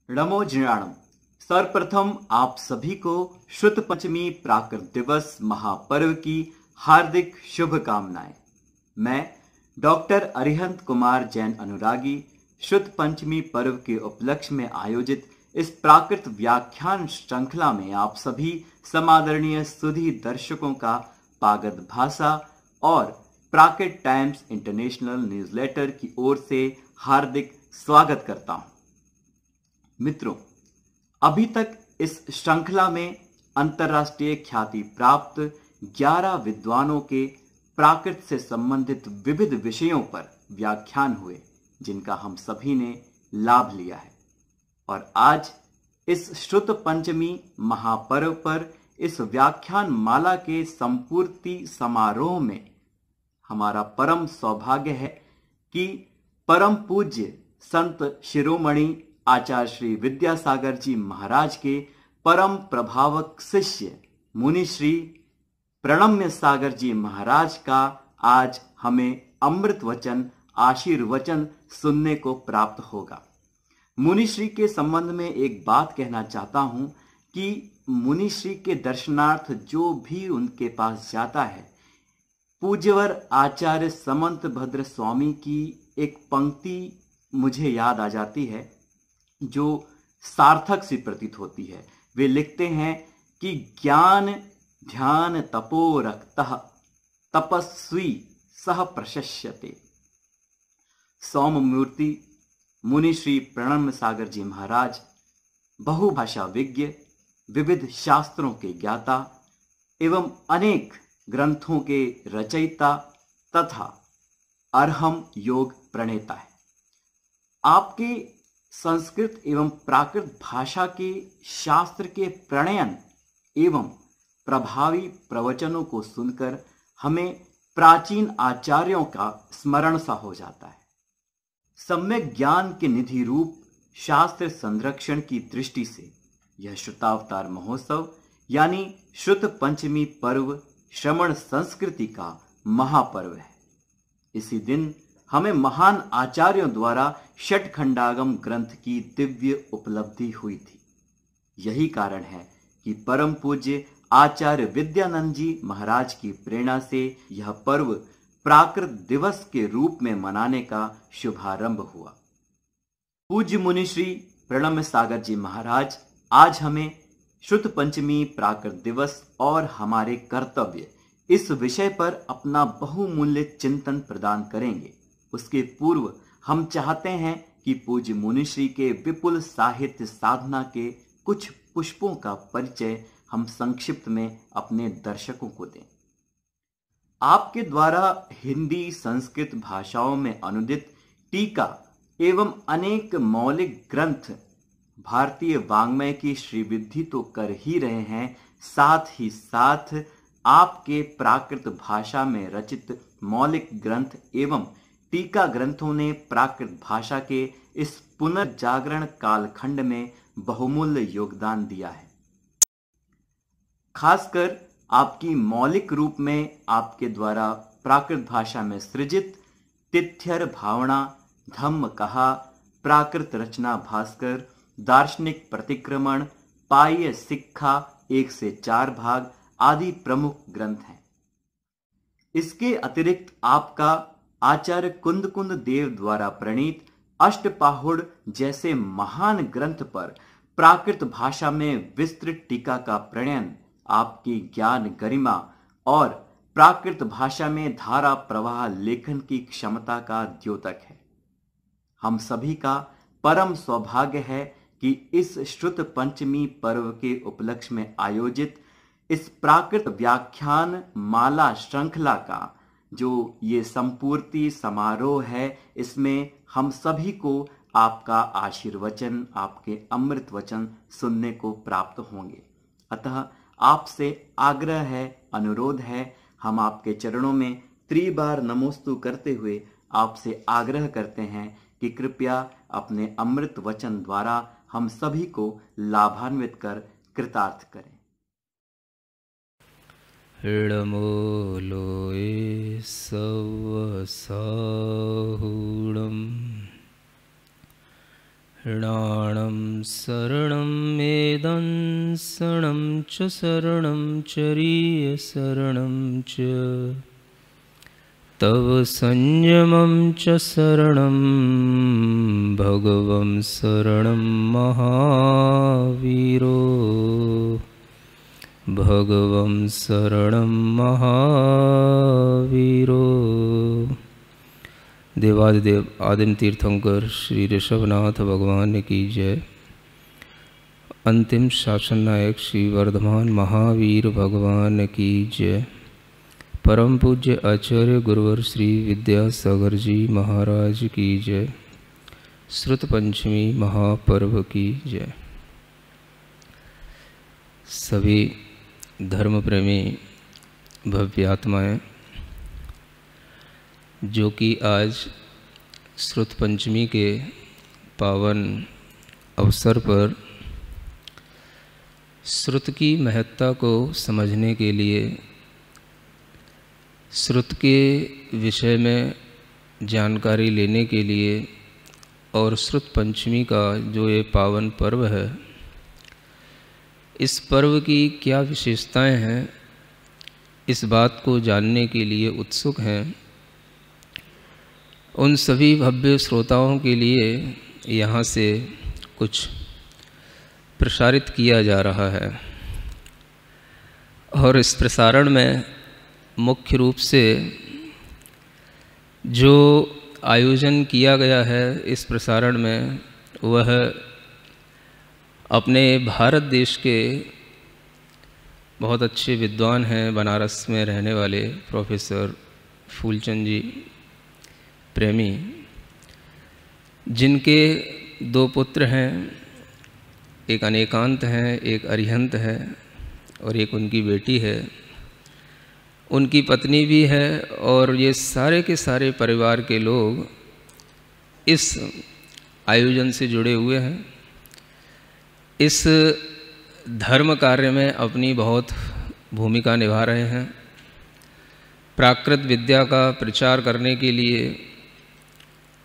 नमो ज्ञानम। सर्वप्रथम आप सभी को शुद्ध पंचमी प्राकृत दिवस महापर्व की हार्दिक शुभकामनाएं। मैं डॉक्टर अरिहंत कुमार जैन अनुरागी शुद्ध पंचमी पर्व के उपलक्ष्य में आयोजित इस प्राकृत व्याख्यान श्रृंखला में आप सभी समादरणीय सुधी दर्शकों का पागत भाषा और प्राकृत टाइम्स इंटरनेशनल न्यूज़लेटर की ओर से हार्दिक स्वागत करता हूं। मित्रों, अभी तक इस श्रृंखला में अंतर्राष्ट्रीय ख्याति प्राप्त 11 विद्वानों के प्राकृत से संबंधित विविध विषयों पर व्याख्यान हुए, जिनका हम सभी ने लाभ लिया है। और आज इस श्रुत पंचमी महापर्व पर इस व्याख्यान माला के संपूर्ति समारोह में हमारा परम सौभाग्य है कि परम पूज्य संत शिरोमणि आचार्य श्री विद्यासागर जी महाराज के परम प्रभावक शिष्य मुनि श्री प्रणम्य सागर जी महाराज का आज हमें अमृत वचन आशीर्वचन सुनने को प्राप्त होगा। मुनि श्री के संबंध में एक बात कहना चाहता हूं कि मुनि श्री के दर्शनार्थ जो भी उनके पास जाता है, पूज्यवर आचार्य समंत भद्र स्वामी की एक पंक्ति मुझे याद आ जाती है जो सार्थक सी प्रतीत होती है। वे लिखते हैं कि ज्ञान ध्यान तपो रक्तः तपस्वी सह प्रशस्यते। सौम्यमूर्ति मुनि श्री प्रणम्य सागर जी महाराज बहुभाषा विज्ञ, विविध शास्त्रों के ज्ञाता एवं अनेक ग्रंथों के रचयिता तथा अरहम योग प्रणेता है। आपके संस्कृत एवं प्राकृत भाषा के शास्त्र के प्रणयन एवं प्रभावी प्रवचनों को सुनकर हमें प्राचीन आचार्यों का स्मरण सा हो जाता है। सम्यक ज्ञान के निधि रूप शास्त्र संरक्षण की दृष्टि से यह श्रुतावतार महोत्सव यानी श्रुत पंचमी पर्व श्रमण संस्कृति का महापर्व है। इसी दिन हमें महान आचार्यों द्वारा षटखंडागम ग्रंथ की दिव्य उपलब्धि हुई थी। यही कारण है कि परम पूज्य आचार्य विद्यानंद जी महाराज की प्रेरणा से यह पर्व प्राकृत दिवस के रूप में मनाने का शुभारंभ हुआ। पूज्य मुनि श्री प्रणम्य सागर जी महाराज आज हमें शुद्ध पंचमी प्राकृत दिवस और हमारे कर्तव्य इस विषय पर अपना बहुमूल्य चिंतन प्रदान करेंगे। उसके पूर्व हम चाहते हैं कि पूज्य मुनिश्री के विपुल साहित्य साधना के कुछ पुष्पों का परिचय हम संक्षिप्त में अपने दर्शकों को दें। आपके द्वारा हिंदी संस्कृत भाषाओं में अनुदित टीका एवं अनेक मौलिक ग्रंथ भारतीय वाङ्मय की श्रीवृद्धि तो कर ही रहे हैं, साथ ही साथ आपके प्राकृत भाषा में रचित मौलिक ग्रंथ एवं टीका ग्रंथों ने प्राकृत भाषा के इस पुनर्जागरण कालखंड में बहुमूल्य योगदान दिया है। खासकर आपकी मौलिक रूप में आपके द्वारा प्राकृत भाषा में सृजित तिथ्यर भावना, धम्म कहा, प्राकृत रचना भास्कर, दार्शनिक प्रतिक्रमण, पाह्य शिक्षा 1 से 4 भाग आदि प्रमुख ग्रंथ हैं। इसके अतिरिक्त आपका आचार्य कुंद कुंद देव द्वारा प्रणीत अष्टपाहुड़ जैसे महान ग्रंथ पर प्राकृत भाषा में विस्तृत टीका का प्रणयन आपकी ज्ञान गरिमा और प्राकृत भाषा में धारा प्रवाह लेखन की क्षमता का द्योतक है। हम सभी का परम सौभाग्य है कि इस श्रुत पंचमी पर्व के उपलक्ष्य में आयोजित इस प्राकृत व्याख्यान माला श्रृंखला का जो ये संपूर्ति समारोह है, इसमें हम सभी को आपका आशीर्वचन, आपके अमृत वचन सुनने को प्राप्त होंगे। अतः आपसे आग्रह है, अनुरोध है, हम आपके चरणों में त्रिबार नमोस्तु करते हुए आपसे आग्रह करते हैं कि कृपया अपने अमृत वचन द्वारा हम सभी को लाभान्वित कर कृतार्थ करें। नमो लोये सव साहुणम् ऋणाणं शरणं मेदं शरणं च शरणं चरीयशरणं च तव संयमं च शरणं भगवं शरणं महावीरो भगवं शरणं महावीरो। देवादिदेव आदिम तीर्थंकर श्री ऋषभनाथ भगवान की जय। अंतिम शासन नायक श्री वर्धमान महावीर भगवान की जय। परम पूज्य आचार्य गुरुवर श्री विद्यासागर जी महाराज की जय। श्रुत पंचमी महापर्व की जय। सभी धर्म प्रेमी भव्यात्माएं जो कि आज श्रुत पंचमी के पावन अवसर पर श्रुत की महत्ता को समझने के लिए, श्रुत के विषय में जानकारी लेने के लिए और श्रुत पंचमी का जो ये पावन पर्व है, इस पर्व की क्या विशेषताएं हैं, इस बात को जानने के लिए उत्सुक हैं। उन सभी भव्य श्रोताओं के लिए यहाँ से कुछ प्रसारित किया जा रहा है और इस प्रसारण में मुख्य रूप से जो आयोजन किया गया है इस प्रसारण में, वह अपने भारत देश के बहुत अच्छे विद्वान हैं, बनारस में रहने वाले प्रोफेसर फूलचंद जी प्रेमी, जिनके दो पुत्र हैं, एक अनेकांत हैं, एक अरिहंत है और एक उनकी बेटी है। उनकी पत्नी भी है और ये सारे के सारे परिवार के लोग इस आयोजन से जुड़े हुए हैं। इस धर्म कार्य में अपनी बहुत भूमिका निभा रहे हैं। प्राकृत विद्या का प्रचार करने के लिए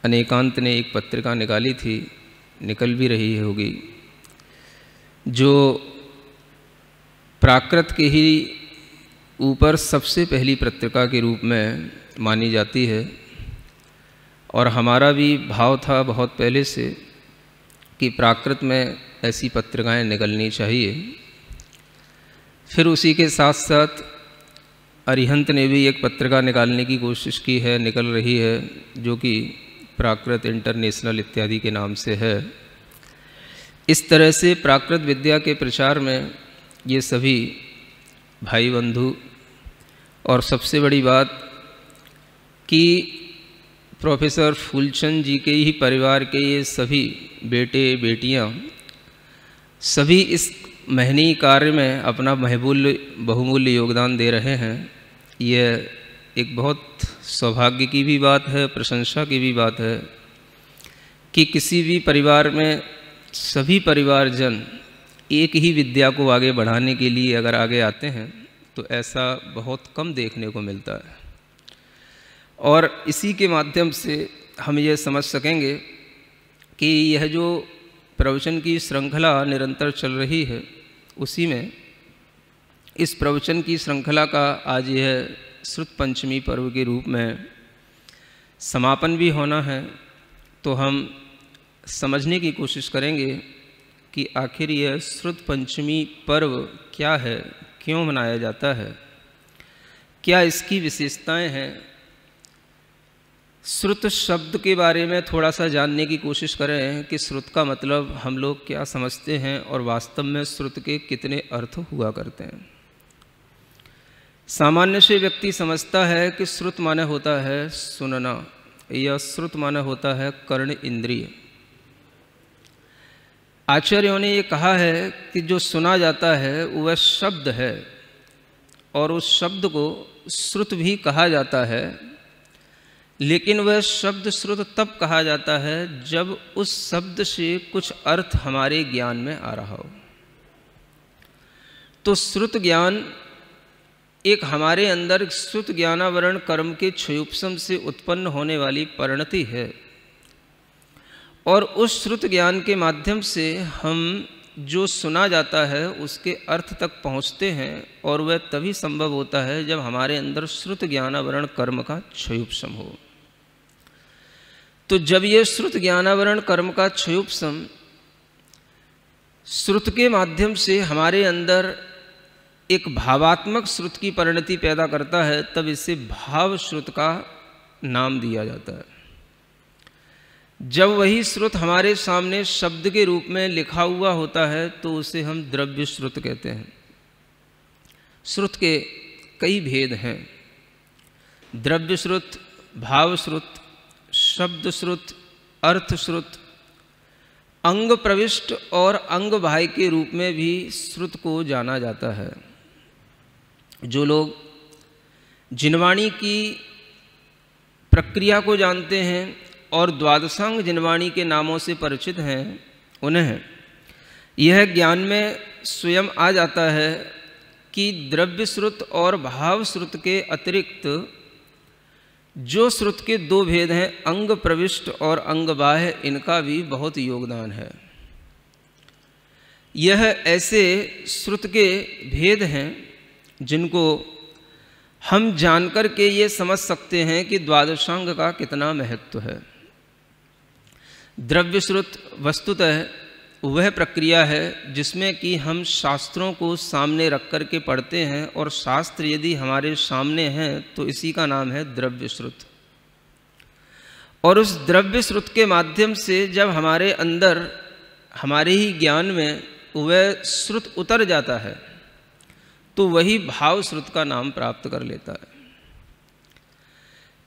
अनेकांत ने एक पत्रिका निकाली थी, निकल भी रही होगी, जो प्राकृत के ही ऊपर सबसे पहली पत्रिका के रूप में मानी जाती है। और हमारा भी भाव था बहुत पहले से कि प्राकृत में ऐसी पत्रिकाएं निकलनी चाहिए। फिर उसी के साथ साथ अरिहंत ने भी एक पत्रिका निकालने की कोशिश की है, निकल रही है, जो कि प्राकृत इंटरनेशनल इत्यादि के नाम से है। इस तरह से प्राकृत विद्या के प्रचार में ये सभी भाई बंधु, और सबसे बड़ी बात कि प्रोफेसर फूलचंद जी के ही परिवार के ये सभी बेटे बेटियां सभी इस महनीय कार्य में अपना बहुमूल्य योगदान दे रहे हैं। यह एक बहुत सौभाग्य की भी बात है, प्रशंसा की भी बात है कि किसी भी परिवार में सभी परिवारजन एक ही विद्या को आगे बढ़ाने के लिए अगर आगे आते हैं तो ऐसा बहुत कम देखने को मिलता है। और इसी के माध्यम से हम ये समझ सकेंगे कि यह जो प्रवचन की श्रृंखला निरंतर चल रही है, उसी में इस प्रवचन की श्रृंखला का आज यह श्रुत पंचमी पर्व के रूप में समापन भी होना है। तो हम समझने की कोशिश करेंगे कि आखिर यह श्रुत पंचमी पर्व क्या है, क्यों मनाया जाता है, क्या इसकी विशेषताएं हैं। श्रुत शब्द के बारे में थोड़ा सा जानने की कोशिश करें कि श्रुत का मतलब हम लोग क्या समझते हैं और वास्तव में श्रुत के कितने अर्थ हुआ करते हैं। सामान्य से व्यक्ति समझता है कि श्रुत माने होता है सुनना, या श्रुत माने होता है कर्ण इंद्रिय। आचार्यों ने ये कहा है कि जो सुना जाता है वह शब्द है, और उस शब्द को श्रुत भी कहा जाता है, लेकिन वह शब्द श्रुत तब कहा जाता है जब उस शब्द से कुछ अर्थ हमारे ज्ञान में आ रहा हो। तो श्रुत ज्ञान एक हमारे अंदर श्रुत ज्ञानावरण कर्म के क्षयोपशम से उत्पन्न होने वाली परिणति है, और उस श्रुत ज्ञान के माध्यम से हम जो सुना जाता है उसके अर्थ तक पहुँचते हैं, और वह तभी संभव होता है जब हमारे अंदर श्रुत ज्ञानावरण कर्म का क्षयोपशम हो। तो जब ये श्रुत ज्ञानावरण कर्म का क्षयोपशम श्रुत के माध्यम से हमारे अंदर एक भावात्मक श्रुत की परिणति पैदा करता है, तब इसे भाव श्रुत का नाम दिया जाता है। जब वही श्रुत हमारे सामने शब्द के रूप में लिखा हुआ होता है तो उसे हम द्रव्य श्रुत कहते हैं। श्रुत के कई भेद हैं, द्रव्य श्रुत, भाव श्रुत, शब्द श्रुत, अर्थ श्रुत, अंग प्रविष्ट और अंग बाह्य के रूप में भी श्रुत को जाना जाता है। जो लोग जिनवाणी की प्रक्रिया को जानते हैं और द्वादशांग जिनवाणी के नामों से परिचित हैं, उन्हें यह ज्ञान में स्वयं आ जाता है कि द्रव्य श्रुत और भाव श्रुत के अतिरिक्त जो श्रुत के दो भेद हैं, अंग प्रविष्ट और अंग बाह्य, इनका भी बहुत योगदान है। यह ऐसे श्रुत के भेद हैं जिनको हम जानकर के ये समझ सकते हैं कि द्वादशांग का कितना महत्व है। द्रव्य श्रुत वस्तुतः वह प्रक्रिया है जिसमें कि हम शास्त्रों को सामने रख कर के पढ़ते हैं, और शास्त्र यदि हमारे सामने हैं तो इसी का नाम है द्रव्य श्रुत। और उस द्रव्य श्रुत के माध्यम से जब हमारे अंदर, हमारे ही ज्ञान में वह श्रुत उतर जाता है तो वही भाव श्रुत का नाम प्राप्त कर लेता है।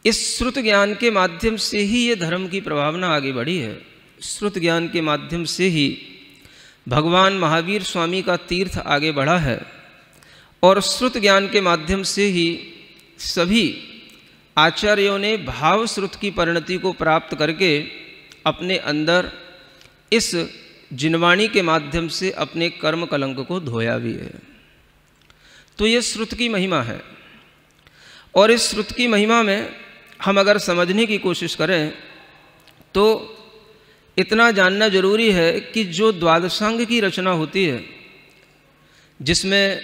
इस श्रुत ज्ञान के माध्यम से ही ये धर्म की प्रभावना आगे बढ़ी है। श्रुत ज्ञान के माध्यम से ही भगवान महावीर स्वामी का तीर्थ आगे बढ़ा है, और श्रुत ज्ञान के माध्यम से ही सभी आचार्यों ने भाव श्रुत की परिणति को प्राप्त करके अपने अंदर इस जिनवाणी के माध्यम से अपने कर्म कलंक को धोया भी है। तो ये श्रुत की महिमा है, और इस श्रुत की महिमा में हम अगर समझने की कोशिश करें तो इतना जानना जरूरी है कि जो द्वादशांग की रचना होती है, जिसमें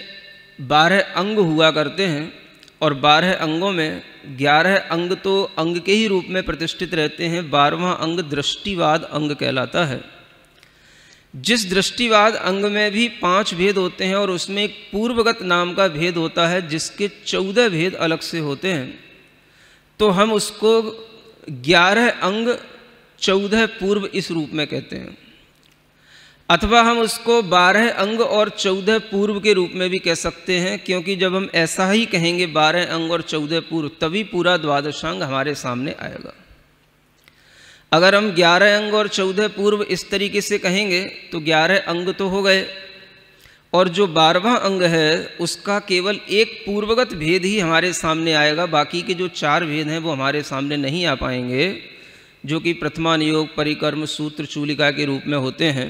12 अंग हुआ करते हैं, और 12 अंगों में 11 अंग तो अंग के ही रूप में प्रतिष्ठित रहते हैं, 12वां अंग दृष्टिवाद अंग कहलाता है। जिस दृष्टिवाद अंग में भी 5 भेद होते हैं, और उसमें एक पूर्वगत नाम का भेद होता है जिसके 14 भेद अलग से होते हैं, तो हम उसको 11 अंग 14 पूर्व इस रूप में कहते हैं, अथवा हम उसको 12 अंग और 14 पूर्व के रूप में भी कह सकते हैं, क्योंकि जब हम ऐसा ही कहेंगे 12 अंग और 14 पूर्व, तभी पूरा द्वादशांग हमारे सामने आएगा। अगर हम 11 अंग और 14 पूर्व इस तरीके से कहेंगे तो 11 अंग तो हो गए, और जो 12वां अंग है उसका केवल एक पूर्वगत भेद ही हमारे सामने आएगा। बाकी के जो 4 भेद हैं वो हमारे सामने नहीं आ पाएंगे, जो कि प्रथमानुयोग, परिकर्म, सूत्र, चूलिका के रूप में होते हैं।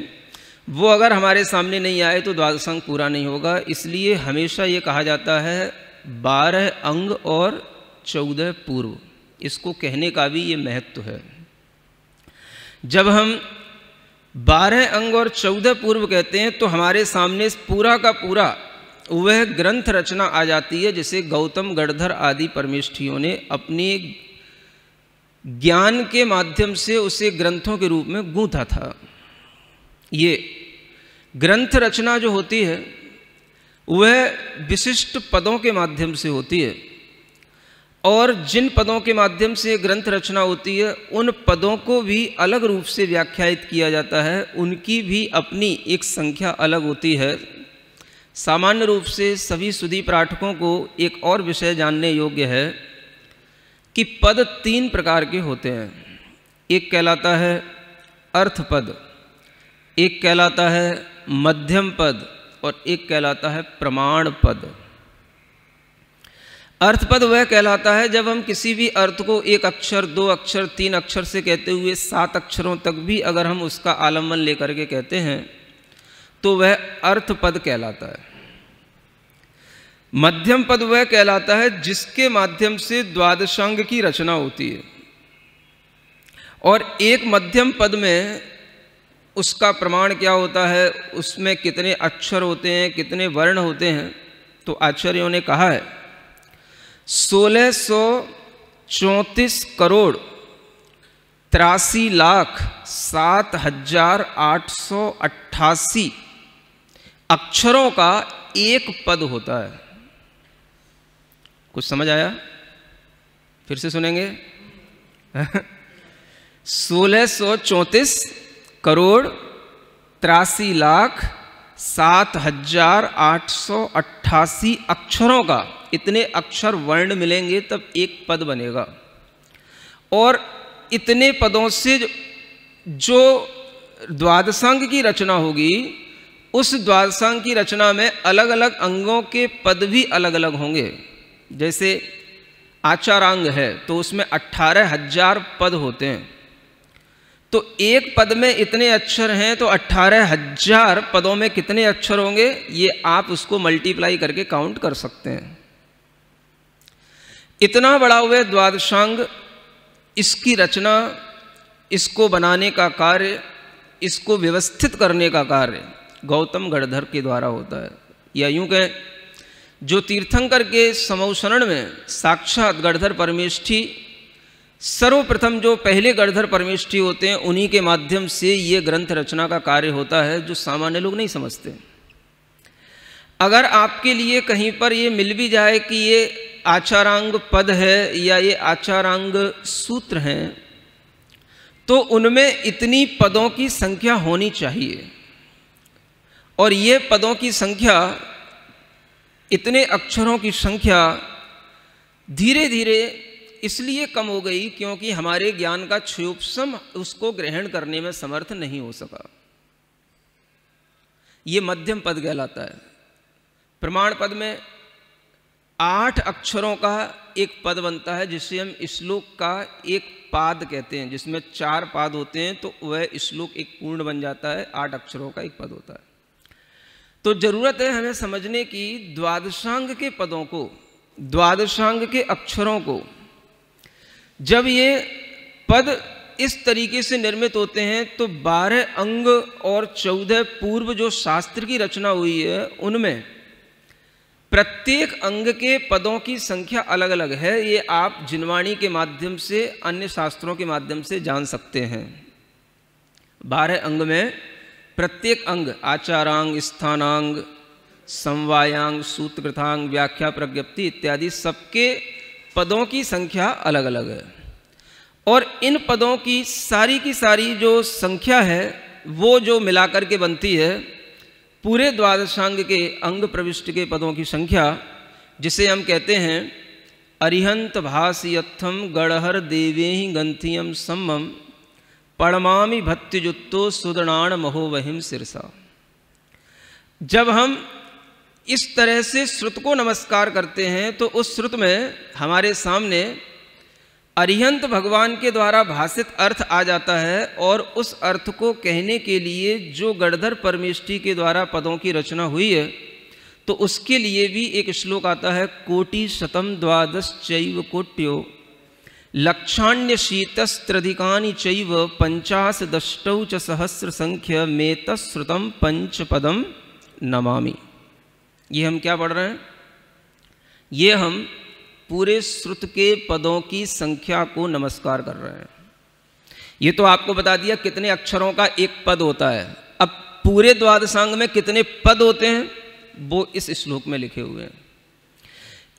वो अगर हमारे सामने नहीं आए तो द्वादशांग पूरा नहीं होगा। इसलिए हमेशा ये कहा जाता है 12 अंग और 14 पूर्व, इसको कहने का भी ये महत्व है। जब हम 12 अंग और 14 पूर्व कहते हैं तो हमारे सामने पूरा का पूरा वह ग्रंथ रचना आ जाती है जिसे गौतम, गणधर आदि परमेष्ठियों ने अपने ज्ञान के माध्यम से उसे ग्रंथों के रूप में गूंथा था। ये ग्रंथ रचना जो होती है वह विशिष्ट पदों के माध्यम से होती है, और जिन पदों के माध्यम से ग्रंथ रचना होती है उन पदों को भी अलग रूप से व्याख्यायित किया जाता है, उनकी भी अपनी एक संख्या अलग होती है। सामान्य रूप से सभी सुधी पाठकों को एक और विषय जानने योग्य है कि पद 3 प्रकार के होते हैं। एक कहलाता है अर्थ पद, एक कहलाता है मध्यम पद, और एक कहलाता है प्रमाण पद। अर्थ पद वह कहलाता है जब हम किसी भी अर्थ को 1 अक्षर, 2 अक्षर, 3 अक्षर से कहते हुए 7 अक्षरों तक भी अगर हम उसका आलम्बन लेकर के कहते हैं तो वह अर्थ पद कहलाता है। मध्यम पद वह कहलाता है जिसके माध्यम से द्वादशांग की रचना होती है, और एक मध्यम पद में उसका प्रमाण क्या होता है, उसमें कितने अक्षर होते हैं, कितने वर्ण होते हैं। तो आचार्यों ने कहा है 1634 करोड़ 83,07,888 अक्षरों का एक पद होता है। कुछ समझ आया? फिर से सुनेंगे 1634 करोड़ 83,07,888 अक्षरों का, इतने अक्षर वर्ण मिलेंगे तब एक पद बनेगा। और इतने पदों से जो द्वादशांग की रचना होगी, उस द्वादशांग की रचना में अलग अलग अंगों के पद भी अलग अलग होंगे। जैसे आचारांग है तो उसमें 18,000 पद होते हैं। तो एक पद में इतने अक्षर हैं तो 18,000 पदों में कितने अक्षर होंगे, ये आप उसको मल्टीप्लाई करके काउंट कर सकते हैं। इतना बड़ा हुआ द्वादशांग, इसकी रचना, इसको बनाने का कार्य, इसको व्यवस्थित करने का कार्य गौतम गणधर के द्वारा होता है। या यूं कहें, जो तीर्थंकर के समौसरण में साक्षात गणधर परमेष्ठी, सर्वप्रथम जो पहले गणधर परमेष्ठी होते हैं, उन्हीं के माध्यम से ये ग्रंथ रचना का कार्य होता है, जो सामान्य लोग नहीं समझते। अगर आपके लिए कहीं पर ये मिल भी जाए कि ये आचारांग पद है या ये आचारांग सूत्र हैं, तो उनमें इतनी पदों की संख्या होनी चाहिए। और ये पदों की संख्या, इतने अक्षरों की संख्या धीरे धीरे इसलिए कम हो गई क्योंकि हमारे ज्ञान का क्षयोपशम उसको ग्रहण करने में समर्थ नहीं हो सका। ये मध्यम पद कहलाता है। प्रमाण पद में 8 अक्षरों का एक पद बनता है, जिसे हम श्लोक का एक पाद कहते हैं। जिसमें 4 पाद होते हैं तो वह श्लोक एक पूर्ण बन जाता है। 8 अक्षरों का एक पद होता है। तो जरूरत है हमें समझने की द्वादशांग के पदों को, द्वादशांग के अक्षरों को। जब ये पद इस तरीके से निर्मित होते हैं तो 12 अंग और 14 पूर्व जो शास्त्र की रचना हुई है, उनमें प्रत्येक अंग के पदों की संख्या अलग अलग है। ये आप जिनवाणी के माध्यम से, अन्य शास्त्रों के माध्यम से जान सकते हैं। 12 अंग में प्रत्येक अंग आचारांग, स्थानांग, समवायांग, सूत्रकृतांग, व्याख्या, प्रज्ञप्ति इत्यादि सबके पदों की संख्या अलग अलग है। और इन पदों की सारी जो संख्या है, वो जो मिलाकर के बनती है पूरे द्वादशांग के अंग प्रविष्ट के पदों की संख्या, जिसे हम कहते हैं अरिहंत भासयत्थम गणहर देवेहि गंथियम सम्मम पड़मामि भत्युजुत्तो सुदणाण महोवहिम सिरसा। जब हम इस तरह से श्रुत को नमस्कार करते हैं तो उस श्रुत में हमारे सामने अरिहंत भगवान के द्वारा भाषित अर्थ आ जाता है। और उस अर्थ को कहने के लिए जो गणधर परमेष्ठी के द्वारा पदों की रचना हुई है, तो उसके लिए भी एक श्लोक आता है कोटि शतम द्वादश चैव कोट्यो लक्षाण्य शीतस्त्रधिकानि चैव 50 च सहस्र संख्य मेतश्रुतम पंचपदम नमामि। ये हम क्या पढ़ रहे हैं? ये हम पूरे श्रुत के पदों की संख्या को नमस्कार कर रहे हैं। ये तो आपको बता दिया कितने अक्षरों का एक पद होता है। अब पूरे द्वादशांग में कितने पद होते हैं वो इस श्लोक में लिखे हुए हैं।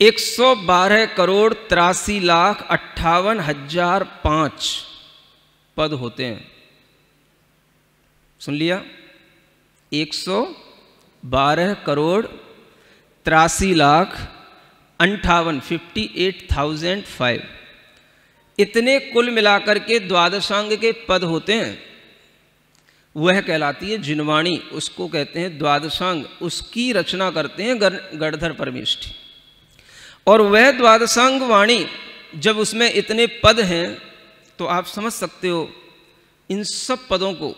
112 करोड़ 83,58,005 पद होते हैं। सुन लिया? 112 करोड़ 83,58,005 इतने कुल मिलाकर के द्वादशांग के पद होते हैं। वह कहलाती है जिनवाणी, उसको कहते हैं द्वादशांग। उसकी रचना करते हैं गणधर परमेष्ठी। और वह द्वादशांग वाणी जब उसमें इतने पद हैं तो आप समझ सकते हो इन सब पदों को,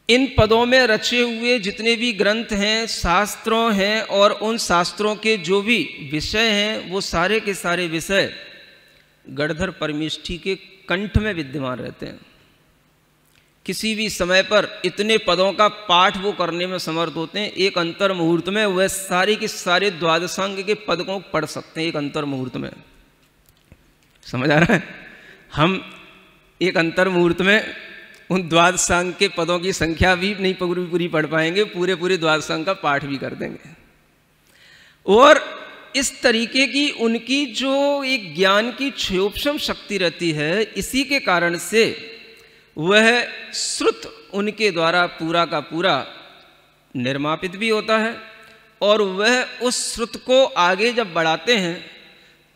इन पदों में रचे हुए जितने भी ग्रंथ हैं, शास्त्रों हैं, और उन शास्त्रों के जो भी विषय हैं, वो सारे के सारे विषय गणधर परमेष्ठी के कंठ में विद्यमान रहते हैं। किसी भी समय पर इतने पदों का पाठ वो करने में समर्थ होते हैं, एक अंतर मुहूर्त में वह सारे के सारे द्वादशांग के पद को पढ़ सकते हैं, एक अंतर मुहूर्त में। समझ आ रहा है? हम एक अंतर मुहूर्त में उन द्वादशांग के पदों की संख्या भी नहीं पूरी पढ़ पाएंगे, पूरे द्वादशांग का पाठ भी कर देंगे। और इस तरीके की उनकी जो एक ज्ञान की क्षयोपशम शक्ति रहती है, इसी के कारण से वह श्रुत उनके द्वारा पूरा का पूरा निर्मापित भी होता है, और वह उस श्रुत को आगे जब बढ़ाते हैं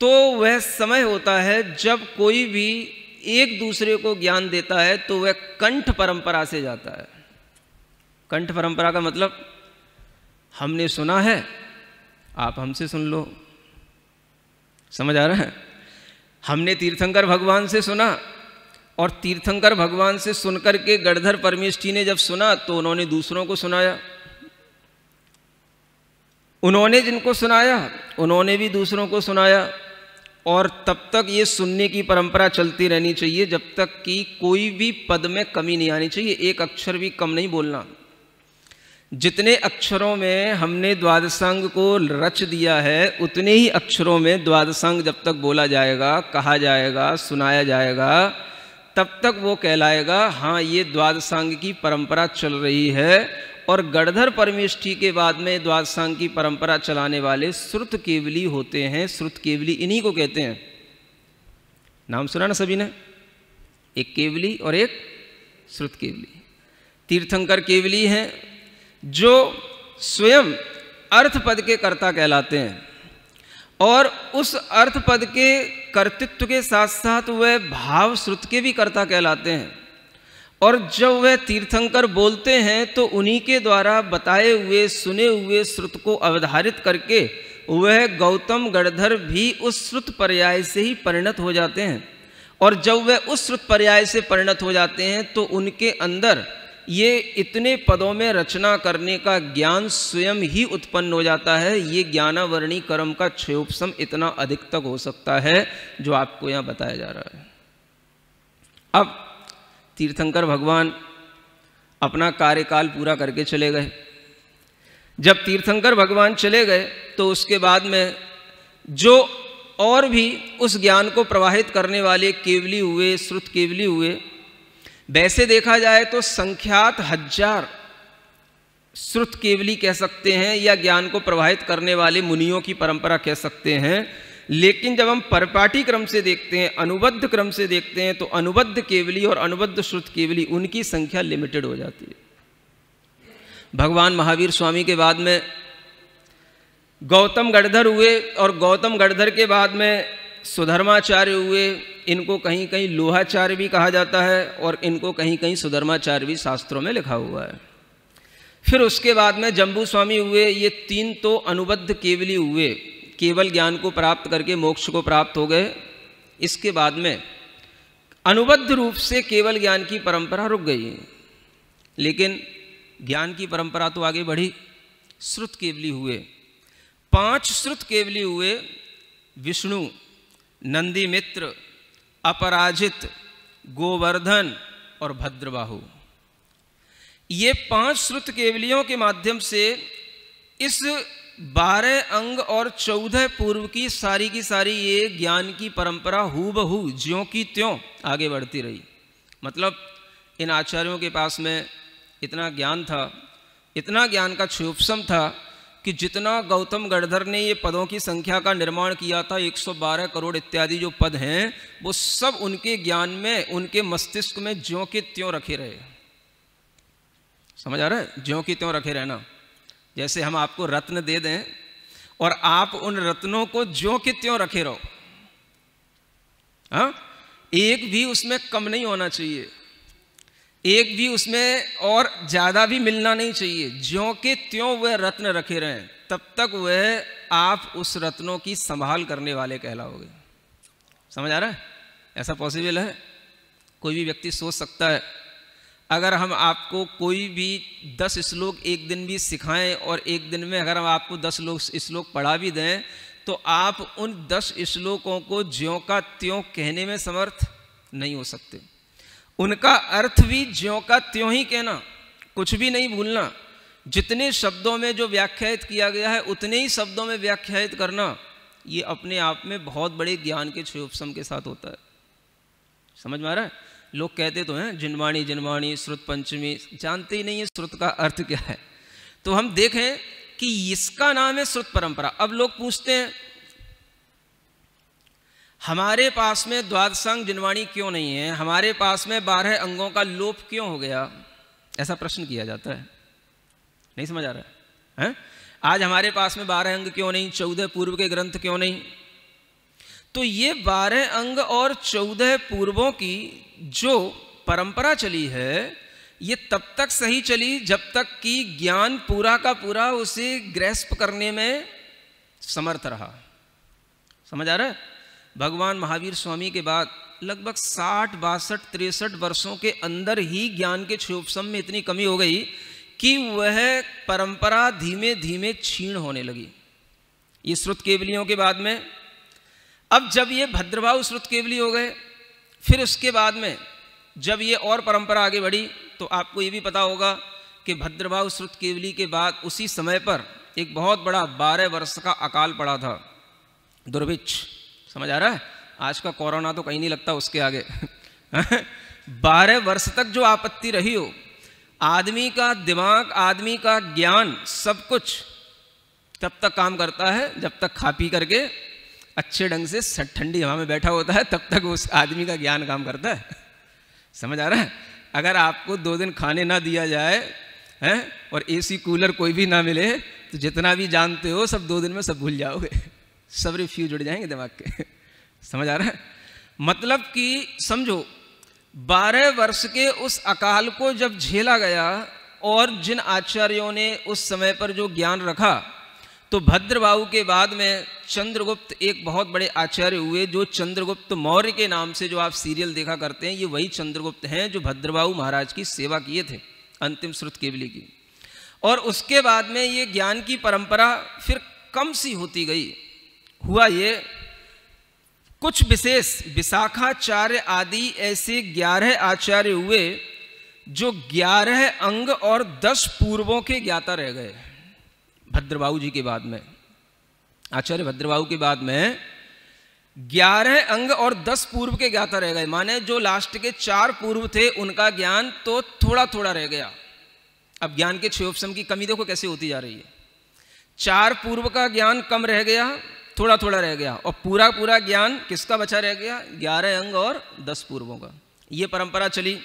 तो वह समय होता है जब कोई भी एक दूसरे को ज्ञान देता है तो वह कंठ परंपरा से जाता है। कंठ परंपरा का मतलब हमने सुना है, आप हमसे सुन लो। समझ आ रहा है? हमने तीर्थंकर भगवान से सुना, और तीर्थंकर भगवान से सुनकर के गणधर परमेष्ठी ने जब सुना तो उन्होंने दूसरों को सुनाया, उन्होंने जिनको सुनाया उन्होंने भी दूसरों को सुनाया, और तब तक ये सुनने की परंपरा चलती रहनी चाहिए जब तक कि कोई भी पद में कमी नहीं आनी चाहिए, एक अक्षर भी कम नहीं बोलना। जितने अक्षरों में हमने द्वादशांग को रच दिया है, उतने ही अक्षरों में द्वादशांग जब तक बोला जाएगा, कहा जाएगा, सुनाया जाएगा, तब तक वो कहलाएगा हाँ ये द्वादशांग की परंपरा चल रही है। और गणधर परमेष्ठी के बाद में द्वादशांग की परंपरा चलाने वाले श्रुत केवली होते हैं। श्रुत केवली इन्हीं को कहते हैं। नाम सुना ना सभी ने? एक केवली और एक श्रुत केवली। तीर्थंकर केवली हैं जो स्वयं अर्थ पद के कर्ता कहलाते हैं, और उस अर्थ पद के कर्तृत्व के साथ साथ वह भाव श्रुत के भी कर्ता कहलाते हैं। और जब वह तीर्थंकर बोलते हैं तो उन्हीं के द्वारा बताए हुए सुने हुए श्रुत को अवधारित करके वह गौतम गणधर भी उस श्रुत पर्याय से ही परिणत हो जाते हैं। और जब वह उस श्रुत पर्याय से परिणत हो जाते हैं तो उनके अंदर ये इतने पदों में रचना करने का ज्ञान स्वयं ही उत्पन्न हो जाता है। ये ज्ञानावरणी कर्म का क्षयोपशम इतना अधिक तक हो सकता है जो आपको यहाँ बताया जा रहा है। अब तीर्थंकर भगवान अपना कार्यकाल पूरा करके चले गए। जब तीर्थंकर भगवान चले गए तो उसके बाद में जो और भी उस ज्ञान को प्रवाहित करने वाले केवली हुए, श्रुत केवली हुए, वैसे देखा जाए तो संख्यात 1000 श्रुत केवली कह सकते हैं या ज्ञान को प्रवाहित करने वाले मुनियों की परंपरा कह सकते हैं। लेकिन जब हम परिपाटी क्रम से देखते हैं, अनुबद्ध क्रम से देखते हैं, तो अनुबद्ध केवली और अनुबद्ध श्रुत केवली उनकी संख्या लिमिटेड हो जाती है। भगवान महावीर स्वामी के बाद में गौतम गणधर हुए, और गौतम गणधर के बाद में सुधर्माचार्य हुए। इनको कहीं कहीं लोहाचार्य भी कहा जाता है, और इनको कहीं कहीं सुधर्माचार्य भी शास्त्रों में लिखा हुआ है। फिर उसके बाद में जम्बू स्वामी हुए। ये 3 तो अनुबद्ध केवली हुए, केवल ज्ञान को प्राप्त करके मोक्ष को प्राप्त हो गए। इसके बाद में अनुबद्ध रूप से केवल ज्ञान की परंपरा रुक गई, लेकिन ज्ञान की परंपरा तो आगे बढ़ी। श्रुत केवली हुए, 5 श्रुत केवली हुए। विष्णु, नंदी मित्र, अपराजित, गोवर्धन और भद्रबाहु। ये 5 श्रुत केवलियों के माध्यम से इस 12 अंग और 14 पूर्व की सारी ये ज्ञान की परंपरा हूबहू ज्यों की त्यों आगे बढ़ती रही। मतलब इन आचार्यों के पास में इतना ज्ञान था, इतना ज्ञान का क्षयोपशम था कि जितना गौतम गणधर ने ये पदों की संख्या का निर्माण किया था, 112 करोड़ इत्यादि जो पद हैं, वो सब उनके ज्ञान में, उनके मस्तिष्क में ज्यों के त्यों रखे रहे। समझ आ रहा है? ज्यों की त्यों रखे रहना। जैसे हम आपको रत्न दे दें और आप उन रत्नों को ज्यों के त्यों रखे रहो, हाँ, एक भी उसमें कम नहीं होना चाहिए, एक भी उसमें और ज़्यादा भी मिलना नहीं चाहिए। ज्यों के त्यों वह रत्न रखे रहें, तब तक वह आप उस रत्नों की संभाल करने वाले कहलाओगे। समझ आ रहा है? ऐसा पॉसिबल है? कोई भी व्यक्ति सोच सकता है, अगर हम आपको कोई भी 10 श्लोक एक दिन भी सिखाएं और एक दिन में अगर हम आपको 10 श्लोक पढ़ा भी दें, तो आप उन 10 श्लोकों को ज्यों का त्यों कहने में समर्थ नहीं हो सकते। उनका अर्थ भी ज्यों का त्यों ही कहना, कुछ भी नहीं भूलना। जितने शब्दों में जो व्याख्यायित किया गया है उतने ही शब्दों में व्याख्यायित करना, ये अपने आप में बहुत बड़े ज्ञान के क्षयोपशम के साथ होता है। समझ में आ रहा है? लोग कहते तो हैं जिनवाणी जिनवाणी श्रुत पंचमी, जानते ही नहीं है श्रुत का अर्थ क्या है। तो हम देखें कि इसका नाम है श्रुत परंपरा। अब लोग पूछते हैं हमारे पास में द्वादशांग जिनवाणी क्यों नहीं है, हमारे पास में 12 अंगों का लोप क्यों हो गया, ऐसा प्रश्न किया जाता है। नहीं समझ आ रहा है? आज हमारे पास में 12 अंग क्यों नहीं, 14 पूर्व के ग्रंथ क्यों नहीं? तो ये 12 अंग और 14 पूर्वों की जो परंपरा चली है, ये तब तक सही चली जब तक कि ज्ञान पूरा का पूरा उसे ग्रैस्प करने में समर्थ रहा। समझ आ रहा है? भगवान महावीर स्वामी के बाद लगभग 60, 62, 63 वर्षों के अंदर ही ज्ञान के क्षयोपशम में इतनी कमी हो गई कि वह परंपरा धीमे धीमे क्षीण होने लगी। ये श्रुत केवलियों के बाद में, अब जब ये भद्रभाव श्रुत केवली हो गए, फिर उसके बाद में जब ये और परंपरा आगे बढ़ी, तो आपको ये भी पता होगा कि भद्रभाव श्रुत केवली के बाद उसी समय पर एक बहुत बड़ा 12 वर्ष का अकाल पड़ा था, दुर्भिक्ष। समझ आ रहा है? आज का कोरोना तो कहीं नहीं लगता उसके आगे। 12 वर्ष तक जो आपत्ति रही हो, आदमी का दिमाग, आदमी का ज्ञान, सब कुछ तब तक काम करता है जब तक खा पी करके अच्छे ढंग से ठंडी हवा में बैठा होता है, तब तक उस आदमी का ज्ञान काम करता है। समझ आ रहा है? अगर आपको 2 दिन खाने ना दिया जाए हैं और एसी कूलर कोई भी ना मिले, तो जितना भी जानते हो सब 2 दिन में सब भूल जाओगे, सब रिफ्यूज उड़ जाएंगे दिमाग के। समझ आ रहा है? मतलब कि समझो 12 वर्ष के उस अकाल को जब झेला गया और जिन आचार्यों ने उस समय पर जो ज्ञान रखा, तो भद्रबाहु के बाद में चंद्रगुप्त एक बहुत बड़े आचार्य हुए, जो चंद्रगुप्त मौर्य के नाम से जो आप सीरियल देखा करते हैं, ये वही चंद्रगुप्त हैं जो भद्रबाहु महाराज की सेवा किए थे अंतिम श्रुत केवली की। और उसके बाद में ये ज्ञान की परंपरा फिर कम सी होती गई। हुआ ये, कुछ विशेष विशाखाचार्य आदि ऐसे 11 आचार्य हुए जो 11 अंग और 10 पूर्वों के ज्ञाता रह गए। भद्रबाहु जी के बाद में, आचार्य भद्रबाहु के बाद में 11 अंग और 10 पूर्व के ज्ञाता रह गए। माने जो लास्ट के 4 पूर्व थे उनका ज्ञान तो थोड़ा थोड़ा रह गया। अब ज्ञान के क्षयोपशम की कमी देखो कैसे होती जा रही है। 4 पूर्व का ज्ञान कम रह गया, थोड़ा थोड़ा रह गया, और पूरा पूरा ज्ञान किसका बचा रह गया? 11 अंग और 10 पूर्वों का। ये परंपरा चली,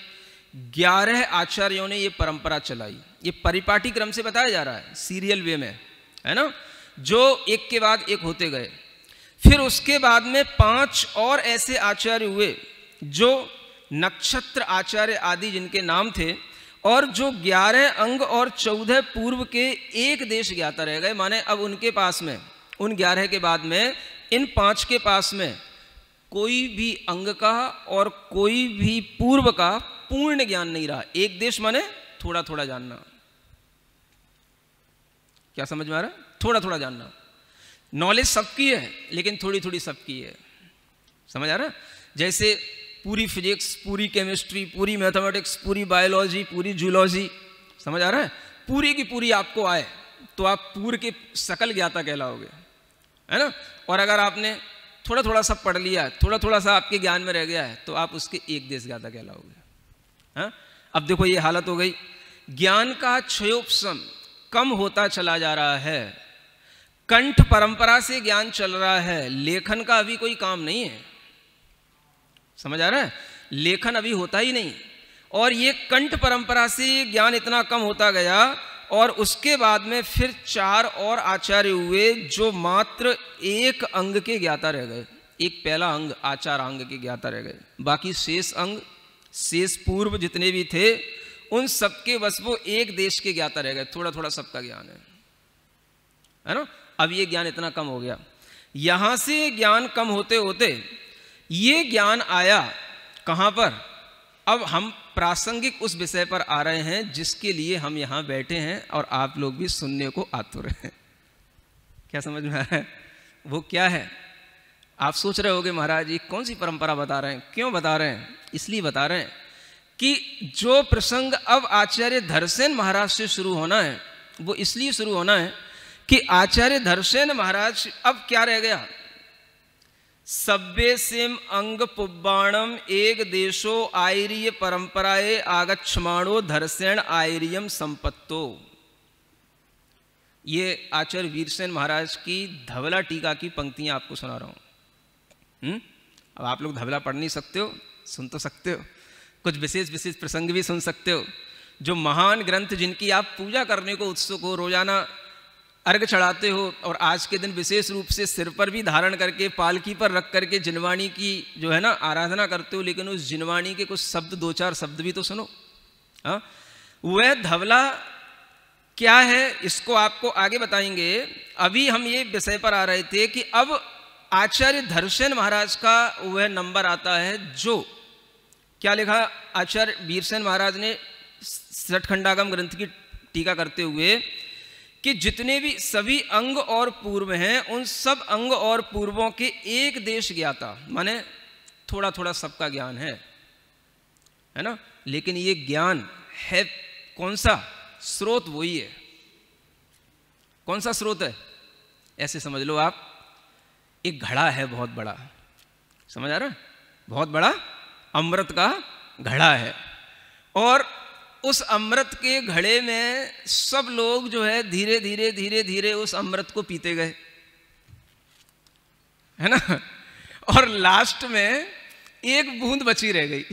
11 आचार्यों ने ये परंपरा चलाई। ये परिपाटी क्रम से बताया जा रहा है, सीरियल वे में, है ना, जो एक के बाद एक होते गए। फिर उसके बाद में 5 और ऐसे आचार्य हुए जो नक्षत्र आचार्य आदि जिनके नाम थे, और जो 11 अंग और 14 पूर्व के एक देश ज्ञाता रह गए। माने अब उनके पास में, उन 11 के बाद में इन 5 के पास में कोई भी अंग का और कोई भी पूर्व का पूर्ण ज्ञान नहीं रहा। एक देश माने थोड़ा थोड़ा जानना। क्या समझ में आ रहा है? थोड़ा थोड़ा जानना। नॉलेज सबकी है लेकिन थोड़ी थोड़ी सबकी है। समझ आ रहा है? जैसे पूरी फिजिक्स, पूरी केमिस्ट्री, पूरी मैथमेटिक्स, पूरी बायोलॉजी, पूरी जूलॉजी, समझ आ रहा है, पूरी की पूरी आपको आए तो आप पूर्व के सकल ज्ञाता कहलाओगे, है ना। और अगर आपने थोड़ा थोड़ा सब पढ़ लिया है, थोड़ा थोड़ा सा आपके ज्ञान में रह गया है, तो आप उसके एक देश ज्ञाता कहलाओगे। हाँ, अब देखो ये हालत हो गई। ज्ञान का क्षयोपशम कम होता चला जा रहा है। कंठ परंपरा से ज्ञान चल रहा है, लेखन का अभी कोई काम नहीं है। समझ आ रहा है? लेखन अभी होता ही नहीं। और ये कंठ परंपरा से ज्ञान इतना कम होता गया, और उसके बाद में फिर 4 और आचार्य हुए जो मात्र एक अंग के ज्ञाता रह गए। एक पहला अंग आचार अंग के ज्ञाता रह गए। बाकी शेष अंग, शेष पूर्व जितने भी थे, उन सबके बस वो एक देश के ज्ञाता रह गए। थोड़ा थोड़ा सबका ज्ञान है ना। अब ये ज्ञान इतना कम हो गया। यहां से ज्ञान कम होते होते ये ज्ञान आया कहां पर? अब हम प्रासंगिक उस विषय पर आ रहे हैं जिसके लिए हम यहां बैठे हैं और आप लोग भी सुनने को आतुर हैं। क्या समझ में आ रहा है? वो क्या है? आप सोच रहे होगे महाराज ये कौन सी परंपरा बता रहे हैं, क्यों बता रहे हैं? इसलिए बता रहे हैं कि जो प्रसंग अब आचार्य धरसेन महाराज से शुरू होना है वो इसलिए शुरू होना है कि आचार्य धरसेन महाराज अब क्या रह गया? सभ्य सिम अंग पुब्बाणम एक देशो आयरीय परंपराए आगच्छमाणो धरसेन आयरियम संपत्तो। ये आचार्य वीरसेन महाराज की धवला टीका की पंक्तियां आपको सुना रहा हूं। अब आप लोग धवला पढ़ नहीं सकते हो, सुन तो सकते हो, कुछ विशेष विशेष प्रसंग भी सुन सकते हो। जो महान ग्रंथ जिनकी आप पूजा करने को उत्सुक हो, रोजाना अर्घ चढ़ाते हो और आज के दिन विशेष रूप से सिर पर भी धारण करके पालकी पर रख करके जिनवाणी की जो है ना आराधना करते हो, लेकिन उस जिनवाणी के कुछ शब्द, दो चार शब्द भी तो सुनो। हाँ, वह धवला क्या है इसको आपको आगे बताएंगे। अभी हम ये विषय पर आ रहे थे कि अब आचार्य धरसेन महाराज का वह नंबर आता है जो क्या लिखा आचार्य वीरसेन महाराज ने षटखंडागम ग्रंथ की टीका करते हुए कि जितने भी सभी अंग और पूर्व हैं उन सब अंग और पूर्वों के एक देश ज्ञाता, माने थोड़ा थोड़ा सबका ज्ञान है ना, लेकिन ये ज्ञान है कौन सा? स्रोत वही है। कौन सा स्रोत है? ऐसे समझ लो आप, एक घड़ा है बहुत बड़ा, समझ आ रहा है? बहुत बड़ा अमृत का घड़ा है और उस अमृत के घड़े में सब लोग जो है धीरे धीरे धीरे धीरे उस अमृत को पीते गए, है ना, और लास्ट में एक बूंद बची रह गई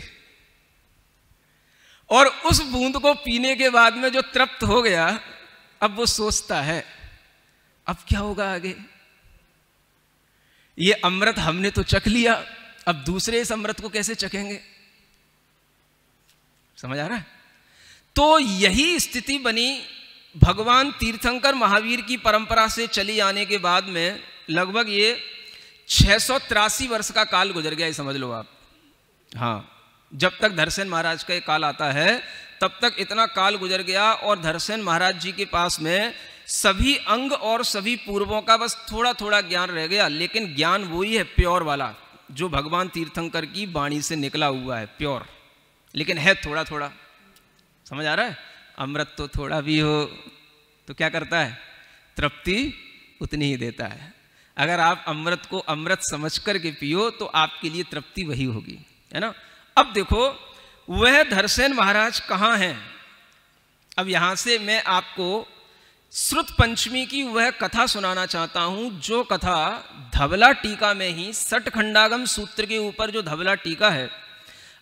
और उस बूंद को पीने के बाद में जो तृप्त हो गया, अब वो सोचता है अब क्या होगा आगे? ये अमृत हमने तो चख लिया, अब दूसरे इस अमृत को कैसे चखेंगे? समझ आ रहा है? तो यही स्थिति बनी भगवान तीर्थंकर महावीर की परंपरा से चली आने के बाद में। लगभग ये 683 वर्ष का काल गुजर गया, समझ लो आप। हाँ, जब तक धरसेन महाराज का काल आता है तब तक इतना काल गुजर गया और धरसेन महाराज जी के पास में सभी अंग और सभी पूर्वों का बस थोड़ा थोड़ा ज्ञान रह गया, लेकिन ज्ञान वही है प्योर वाला जो भगवान तीर्थंकर की वाणी से निकला हुआ है, प्योर, लेकिन है थोड़ा थोड़ा। समझ आ रहा है? अमृत तो थोड़ा भी हो तो क्या करता है? तृप्ति उतनी ही देता है। अगर आप अमृत को अमृत समझ करके पियो तो आपके लिए तृप्ति वही होगी, है ना। अब देखो वह धरसेन महाराज कहाँ हैं। अब यहां से मैं आपको श्रुत पंचमी की वह कथा सुनाना चाहता हूं, जो कथा धवला टीका में ही षटखंडागम सूत्र के ऊपर जो धवला टीका है,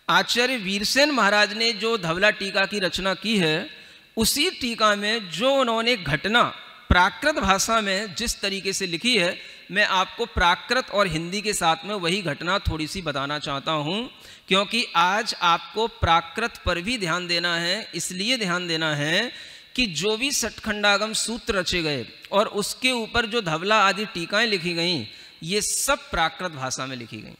आचार्य वीरसेन महाराज ने जो धवला टीका की रचना की है, उसी टीका में जो उन्होंने घटना प्राकृत भाषा में जिस तरीके से लिखी है, मैं आपको प्राकृत और हिंदी के साथ में वही घटना थोड़ी सी बताना चाहता हूं, क्योंकि आज आपको प्राकृत पर भी ध्यान देना है। इसलिए ध्यान देना है कि जो भी षटखंडागम सूत्र रचे गए और उसके ऊपर जो धवला आदि टीकाएं लिखी गई, ये सब प्राकृत भाषा में लिखी गई।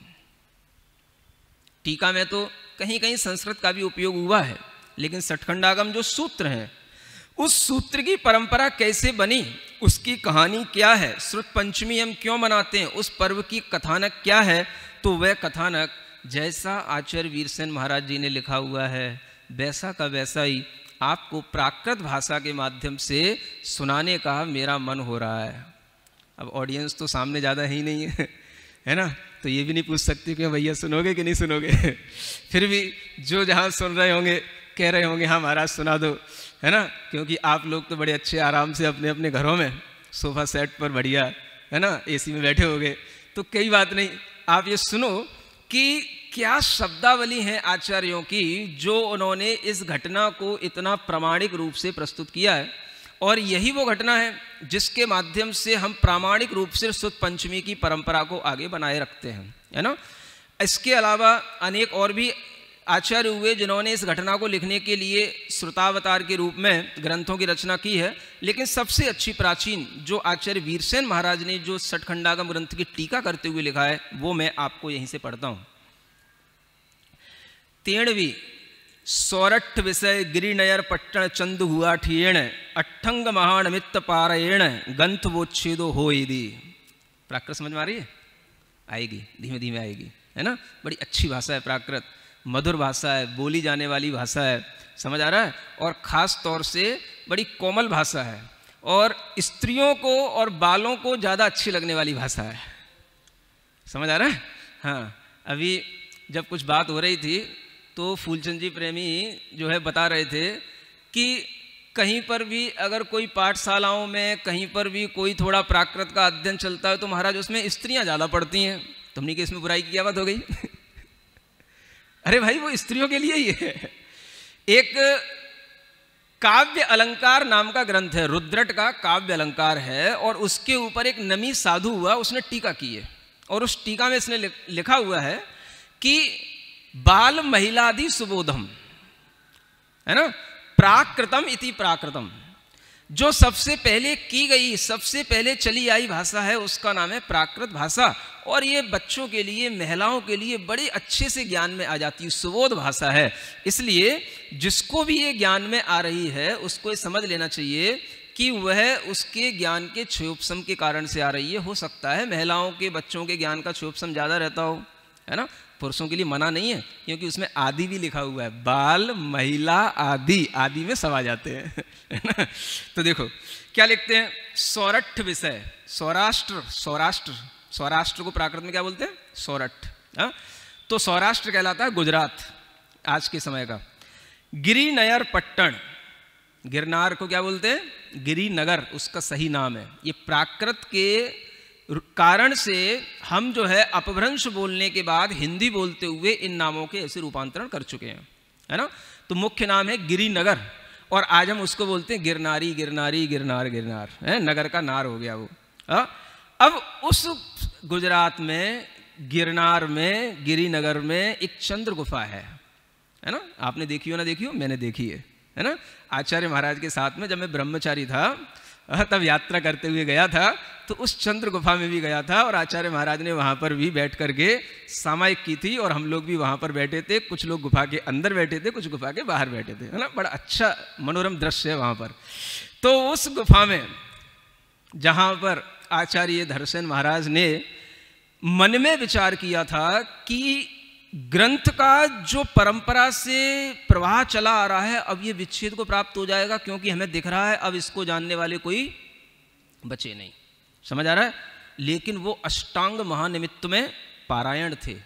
टीका में तो कहीं कहीं संस्कृत का भी उपयोग हुआ है, लेकिन षटखंडागम जो सूत्र हैं, उस सूत्र की परंपरा कैसे बनी, उसकी कहानी क्या है, श्रुत पंचमी हम क्यों मनाते हैं, उस पर्व की कथानक क्या है, तो वह कथानक जैसा आचार्य वीरसेन महाराज जी ने लिखा हुआ है वैसा का वैसा ही आपको प्राकृत भाषा के माध्यम से सुनाने का मेरा मन हो रहा है। अब ऑडियंस तो सामने ज़्यादा ही नहीं है ना, तो ये भी नहीं पूछ सकते कि भैया सुनोगे कि नहीं सुनोगे फिर भी जो जहाँ सुन रहे होंगे कह रहे होंगे हाँ महाराज सुना दो, है ना, क्योंकि आप लोग तो बड़े अच्छे आराम से अपने अपने घरों में सोफा सेट पर बढ़िया, है ना, एसी में बैठे होगे, तो कोई बात नहीं, आप ये सुनो कि क्या शब्दावली है आचार्यों की जो उन्होंने इस घटना को इतना प्रामाणिक रूप से प्रस्तुत किया है। और यही वो घटना है जिसके माध्यम से हम प्रामाणिक रूप से श्रुत पंचमी की परंपरा को आगे बनाए रखते हैं, है ना। इसके अलावा अनेक और भी आचार्य हुए जिन्होंने इस घटना को लिखने के लिए श्रुतावतार के रूप में ग्रंथों की रचना की है, लेकिन सबसे अच्छी प्राचीन जो आचार्य वीरसेन महाराज ने जो षटखंडागम ग्रंथ की टीका करते हुए लिखा है, वो मैं आपको यहीं से पढ़ता हूं। तेणवी सौरठ विषय गिरिनयर पट्टण चंद हुआ ठीण अट्ठंग महान मित्त पारायण गंथ वोच्छेदो हो यदि। प्राकृत समझ में आ रही है? आएगी, धीमे धीमे आएगी, है ना। बड़ी अच्छी भाषा है प्राकृत, मधुर भाषा है, बोली जाने वाली भाषा है, समझ आ रहा है। और ख़ास तौर से बड़ी कोमल भाषा है और स्त्रियों को और बालों को ज़्यादा अच्छी लगने वाली भाषा है, समझ आ रहा है। हाँ, अभी जब कुछ बात हो रही थी तो फूलचंद जी प्रेमी जो है बता रहे थे कि कहीं पर भी अगर कोई पाठशालाओं में कहीं पर भी कोई थोड़ा प्राकृत का अध्ययन चलता है तो महाराज उसमें स्त्रियां ज़्यादा पढ़ती हैं। तुमने कि इसमें बुराई की क्या बात हो गई? अरे भाई, वो स्त्रियों के लिए ही है। एक काव्य अलंकार नाम का ग्रंथ है, रुद्रट का काव्य अलंकार है, और उसके ऊपर एक नमी साधु हुआ, उसने टीका की है, और उस टीका में इसने लिखा हुआ है कि बाल महिलादि सुबोधम, है ना, प्राकृतम इति प्राकृतम, जो सबसे पहले की गई, सबसे पहले चली आई भाषा है उसका नाम है प्राकृत भाषा। और ये बच्चों के लिए, महिलाओं के लिए बड़े अच्छे से ज्ञान में आ जाती है, सुबोध भाषा है। इसलिए जिसको भी ये ज्ञान में आ रही है उसको ये समझ लेना चाहिए कि वह उसके ज्ञान के क्षयोपशम के कारण से आ रही है। हो सकता है महिलाओं के, बच्चों के ज्ञान का क्षयोपशम ज़्यादा रहता हो, है ना। पुरुषों के लिए मना नहीं है, क्योंकि उसमें आदि भी लिखा हुआ है, बाल महिला आदि, आदि में सब आ जाते हैं, है ना। तो देखो क्या लिखते हैं, सौरठ विषय, सौराष्ट्र, सौराष्ट्र, सौराष्ट्र को प्राकृत में क्या बोलते हैं? सौरठ। हाँ, तो सौराष्ट्र कहलाता है गुजरात आज के समय का। गिरिनयर पट्टन, गिरनार को क्या बोलते हैं? गिरिनगर, उसका सही नाम है। ये प्राकृत के कारण से हम जो है अपभ्रंश बोलने के बाद हिंदी बोलते हुए इन नामों के ऐसे रूपांतरण कर चुके हैं, है ना। तो मुख्य नाम है गिरिनगर, और आज हम उसको बोलते हैं गिरनारी, गिरनारी, गिरनार, गिरनार, है, नगर का नार हो गया वो। अब उस गुजरात में गिरनार में, गिरिनगर में एक चंद्र गुफा है ना। आपने देखी हो ना देखी हो? मैंने देखी है ना। आचार्य महाराज के साथ में जब मैं ब्रह्मचारी था तब यात्रा करते हुए गया था, तो उस चंद्र गुफा में भी गया था, और आचार्य महाराज ने वहाँ पर भी बैठ करके सामायिक की थी, और हम लोग भी वहाँ पर बैठे थे। कुछ लोग गुफा के अंदर बैठे थे, कुछ गुफा के बाहर बैठे थे, है ना। बड़ा अच्छा मनोरम दृश्य है वहाँ पर। तो उस गुफा में जहाँ पर आचार्य धरसेन महाराज ने मन में विचार किया था कि ग्रंथ का जो परंपरा से प्रवाह चला आ रहा है, अब ये विच्छेद को प्राप्त हो जाएगा, क्योंकि हमें दिख रहा है अब इसको जानने वाले कोई बचे नहीं, समझ आ रहा है। लेकिन वो अष्टांग महानिमित्त में पारायण थे।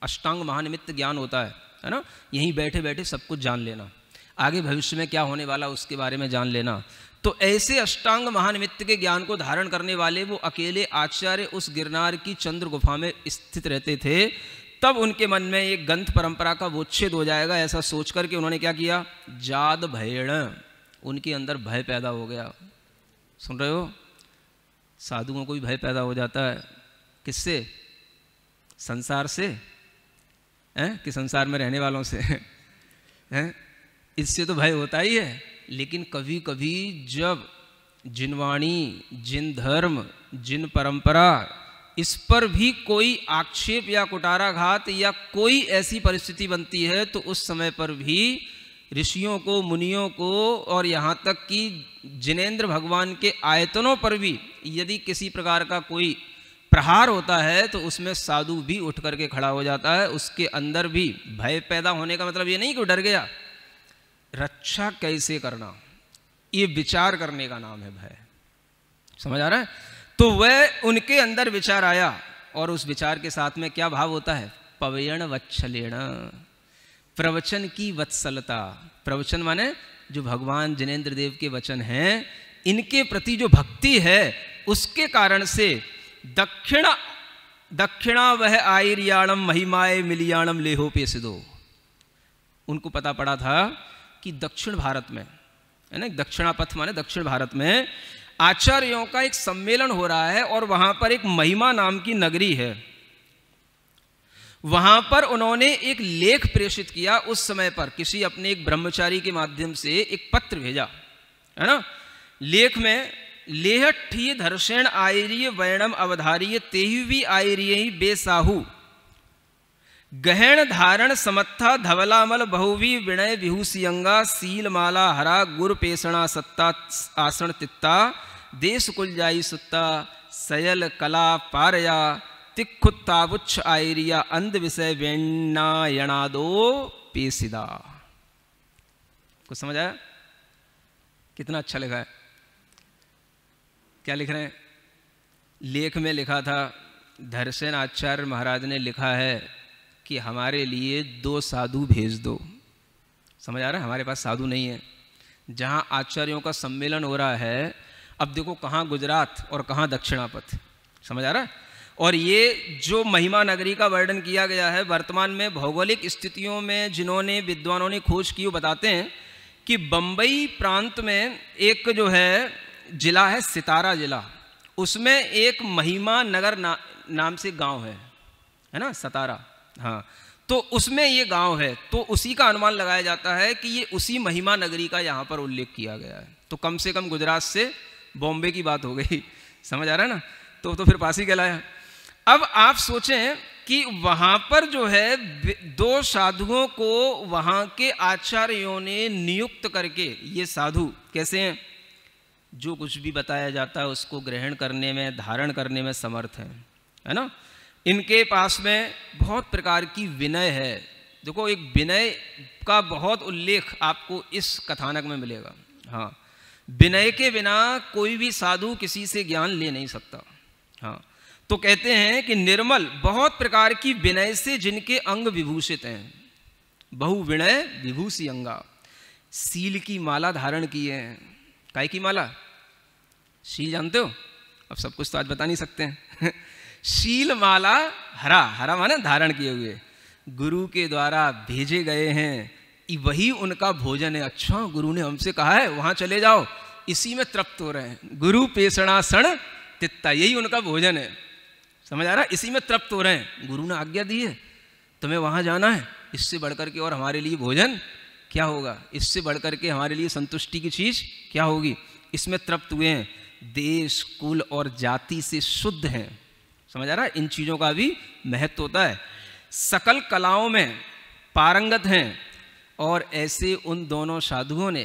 अष्टांग महानिमित्त ज्ञान होता है ना। यहीं बैठे बैठे सब कुछ जान लेना, आगे भविष्य में क्या होने वाला उसके बारे में जान लेना। तो ऐसे अष्टांग महानिमित्त के ज्ञान को धारण करने वाले वो अकेले आचार्य उस गिरनार की चंद्र गुफा में स्थित रहते थे। तब उनके मन में एक ग्रंथ परंपरा का वोच्छेद हो जाएगा, ऐसा सोच करके उन्होंने क्या किया, जाद भयण, उनके अंदर भय पैदा हो गया। सुन रहे हो? साधुओं को भी भय पैदा हो जाता है। किससे? संसार से, हैं, कि संसार में रहने वालों से, हैं? इससे तो भय होता ही है। लेकिन कभी कभी जब जिन वाणी, जिन धर्म, जिन परंपरा, इस पर भी कोई आक्षेप या कुटाराघात या कोई ऐसी परिस्थिति बनती है, तो उस समय पर भी ऋषियों को, मुनियों को, और यहाँ तक कि जिनेंद्र भगवान के आयतनों पर भी यदि किसी प्रकार का कोई प्रहार होता है तो उसमें साधु भी उठ करके खड़ा हो जाता है। उसके अंदर भी भय पैदा होने का मतलब ये नहीं कि डर गया, रक्षा कैसे करना, ये विचार करने का नाम है भय। समझ आ रहा है? तो वह उनके अंदर विचार आया, और उस विचार के साथ में क्या भाव होता है, पवयण वत्सलेण, प्रवचन की वत्सलता। प्रवचन माने जो भगवान जिनेंद्र देव के वचन हैं, इनके प्रति जो भक्ति है, उसके कारण से दक्षिणा वह आयरियाणम महिमाए मिलियाणम लेहोपे सिदो। उनको पता पड़ा था कि दक्षिण भारत में, है ना, दक्षिणापथ माने दक्षिण भारत में आचार्यों का एक सम्मेलन हो रहा है, और वहां पर एक महिमा नाम की नगरी है। वहां पर उन्होंने एक लेख प्रेषित किया। उस समय पर किसी अपने एक ब्रह्मचारी के माध्यम से एक पत्र भेजा, है ना। लेख में लेहठी धर्षण आयरीय वैणम अवधारीय तेहुवी आयरीय बेसाहू गहन धारण समत्था धवलामल बहुवी विनय विभूषियंगा शीलमाला हरा गुर पेषणा सत्ता आसन तित्ता देश कुल जाई सुत्ता सयल कला पारया तिखुत्तावुच्छ आयरिया अंध विषय वेण्णायणादो पेसिदा। कुछ समझ आया? कितना अच्छा लिखा है। क्या लिख रहे हैं? लेख में लिखा था, धरसेन आचार्य महाराज ने लिखा है कि हमारे लिए 2 साधु भेज दो। समझ आ रहा है? हमारे पास साधु नहीं है। जहाँ आचार्यों का सम्मेलन हो रहा है, अब देखो कहाँ गुजरात और कहाँ दक्षिणापथ। समझ आ रहा है? और ये जो महिमा नगरी का वर्णन किया गया है, वर्तमान में भौगोलिक स्थितियों में जिन्होंने विद्वानों ने खोज की, वो बताते हैं कि बम्बई प्रांत में एक जो है जिला है सितारा जिला, उसमें एक महिमा नगर नाम से गांव है ना, सतारा। हाँ, तो उसमें ये गांव है, तो उसी का अनुमान लगाया जाता है कि ये उसी महिमा नगरी का यहाँ पर उल्लेख किया गया है। तो कम से कम गुजरात से बॉम्बे की बात हो गई। समझ आ रहा है ना? तो फिर पास ही कहलाया। अब आप सोचें कि वहाँ पर जो है 2 साधुओं को वहाँ के आचार्यों ने नियुक्त करके, ये साधु कैसे हैं? जो कुछ भी बताया जाता है उसको ग्रहण करने में, धारण करने में समर्थ हैं, है ना। इनके पास में बहुत प्रकार की विनय है। देखो, एक विनय का बहुत उल्लेख आपको इस कथानक में मिलेगा। हाँ, विनय के बिना कोई भी साधु किसी से ज्ञान ले नहीं सकता। हाँ, तो कहते हैं कि निर्मल बहुत प्रकार की विनय से जिनके अंग विभूषित हैं, बहु विनय विभूषी अंगा, सील की माला धारण किए हैं। काय की माला? शील जानते हो? अब सब कुछ तो आज बता नहीं सकते हैं। शील माला, हरा, हरा माने धारण किए हुए, गुरु के द्वारा भेजे गए हैं, वही उनका भोजन है। अच्छा, गुरु ने हमसे कहा है वहां चले जाओ, इसी में तृप्त हो रहे हैं। गुरु पेषणासण तित्ता, यही उनका भोजन है। समझ आ रहा है? इसी में तृप्त हो रहे हैं। गुरु ने आज्ञा दी है, तुम्हें वहां जाना है, इससे बढ़कर के और हमारे लिए भोजन क्या होगा? इससे बढ़कर के हमारे लिए संतुष्टि की चीज क्या होगी? इसमें तृप्त हुए हैं, देश कुल और जाति से शुद्ध हैं। समझ आ रहा है? इन चीजों का भी महत्व होता है। सकल कलाओं में पारंगत हैं। और ऐसे उन दोनों साधुओं ने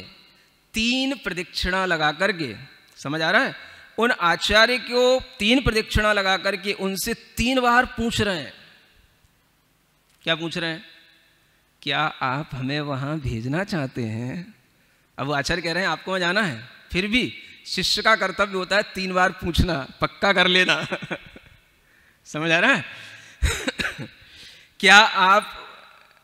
3 प्रदक्षिणा लगा करके, समझ आ रहा है, उन आचार्य को 3 प्रदक्षिणा लगा करके उनसे 3 बार पूछ रहे हैं। क्या पूछ रहे हैं? क्या आप हमें वहां भेजना चाहते हैं? अब वो आचार्य कह रहे हैं आपको वहां जाना है, फिर भी शिष्य का कर्तव्य होता है 3 बार पूछना, पक्का कर लेना। समझ आ रहा है? क्या आप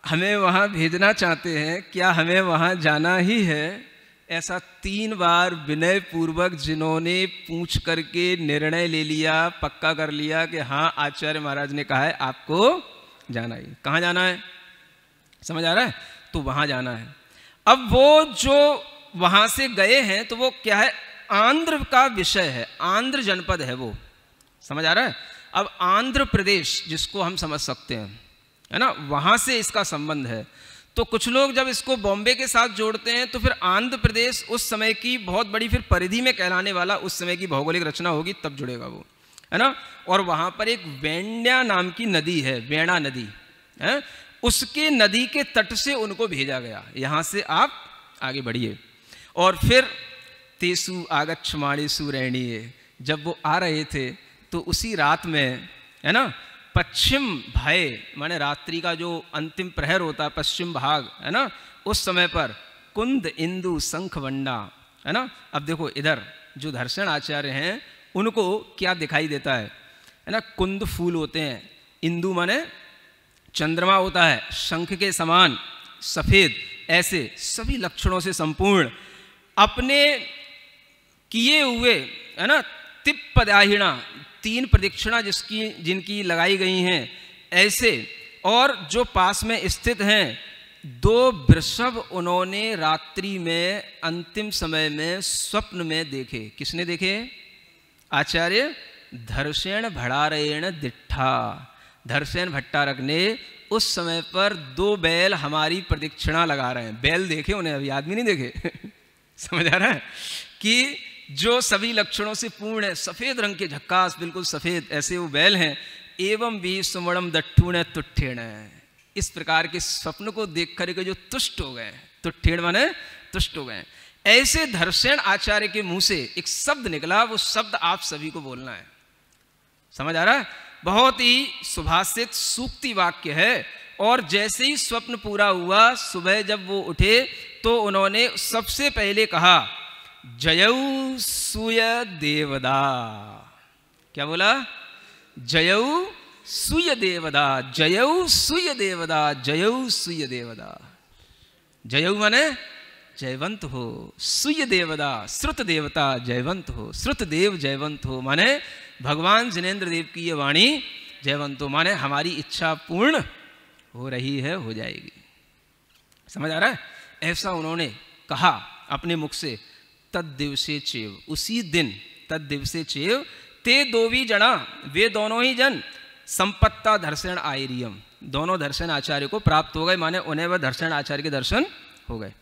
हमें वहां भेजना चाहते हैं? क्या हमें वहां जाना ही है? ऐसा 3 बार विनय पूर्वक जिन्होंने पूछ करके निर्णय ले लिया, पक्का कर लिया कि हाँ, आचार्य महाराज ने कहा है आपको जाना ही। कहाँ जाना है? समझ आ रहा है? तो वहां जाना है। अब वो जो वहां से गए हैं, तो वो क्या है? आंध्र का विषय है, आंध्र जनपद है वो। समझ आ रहा है? अब आंध्र प्रदेश जिसको हम समझ सकते हैं, है ना, वहां से इसका संबंध है। तो कुछ लोग जब इसको बॉम्बे के साथ जोड़ते हैं तो फिर आंध्र प्रदेश उस समय की बहुत बड़ी फिर परिधि में कहलाने वाला उस समय की भौगोलिक रचना होगी, तब जुड़ेगा वो, है ना। और वहां पर एक वेण्या नाम की नदी है, वेणा नदी है, उसके नदी के तट से उनको भेजा गया, यहां से आप आगे बढ़िए। और फिर तेसु आगच्छमाणेषु रैणीये, जब वो आ रहे थे तो उसी रात में, है ना, पश्चिम भय माने रात्रि का जो अंतिम प्रहर होता है, पश्चिम भाग, है ना, उस समय पर कुंद इंदु शंख वंडा, है ना। अब देखो इधर जो धरसेन आचार्य हैं उनको क्या दिखाई देता है ना, कुंद फूल होते हैं, इंदु माने चंद्रमा होता है, शंख के समान सफेद, ऐसे सभी लक्षणों से संपूर्ण, अपने किए हुए, है ना, तिप्पदाहिणा 3 प्रदक्षिणा जिनकी लगाई गई हैं ऐसे, और जो पास में स्थित हैं 2 वृषभ उन्होंने रात्रि में अंतिम समय में स्वप्न में देखे। किसने देखे? आचार्य धरसेन भट्टारकेण दिट्ठा, धरसेन भट्टारक ने उस समय पर 2 बैल हमारी प्रदक्षिणा लगा रहे हैं। बैल देखे उन्हें, अभी आदमी नहीं देखे। समझ आ रहा है? कि जो सभी लक्षणों से पूर्ण है, सफेद रंग के, झक्कास बिल्कुल सफेद, ऐसे वो बैल हैं। एवं भी सुमणम दट्ठूण तुट्ठेण, इस प्रकार के स्वप्न को देख करके जो तुष्ट हो गए, तुट्ठेण माने तुष्ट हो गए। ऐसे धरसेन आचार्य के मुंह से एक शब्द निकला, वो शब्द आप सभी को बोलना है। समझ आ रहा है? बहुत ही सुभाषित सूक्ति वाक्य है। और जैसे ही स्वप्न पूरा हुआ, सुबह जब वो उठे तो उन्होंने सबसे पहले कहा, जयौ सूय देवदा। क्या बोला? जयौ सूय देवदा, जयौ सूय देवदा, जयौ सूय देवदा। जयौ माने जयवंत हो, सूय देवदा श्रुत देवता जयवंत हो, श्रुत देव जयवंत हो माने भगवान जिनेंद्र देव की ये वाणी जयवंत हो, माने हमारी इच्छा पूर्ण हो रही है, हो जाएगी। समझ आ रहा है? ऐसा उन्होंने कहा अपने मुख से। तद दिवसे चेव, उसी दिन, तद दिवसे चेव ते दोवी जना, वे दोनों ही जन संपत्ता दर्शन आयरियम, दोनों दर्शन आचार्य को प्राप्त हो गए, माने उन्हें वह दर्शन आचार्य के दर्शन हो गए।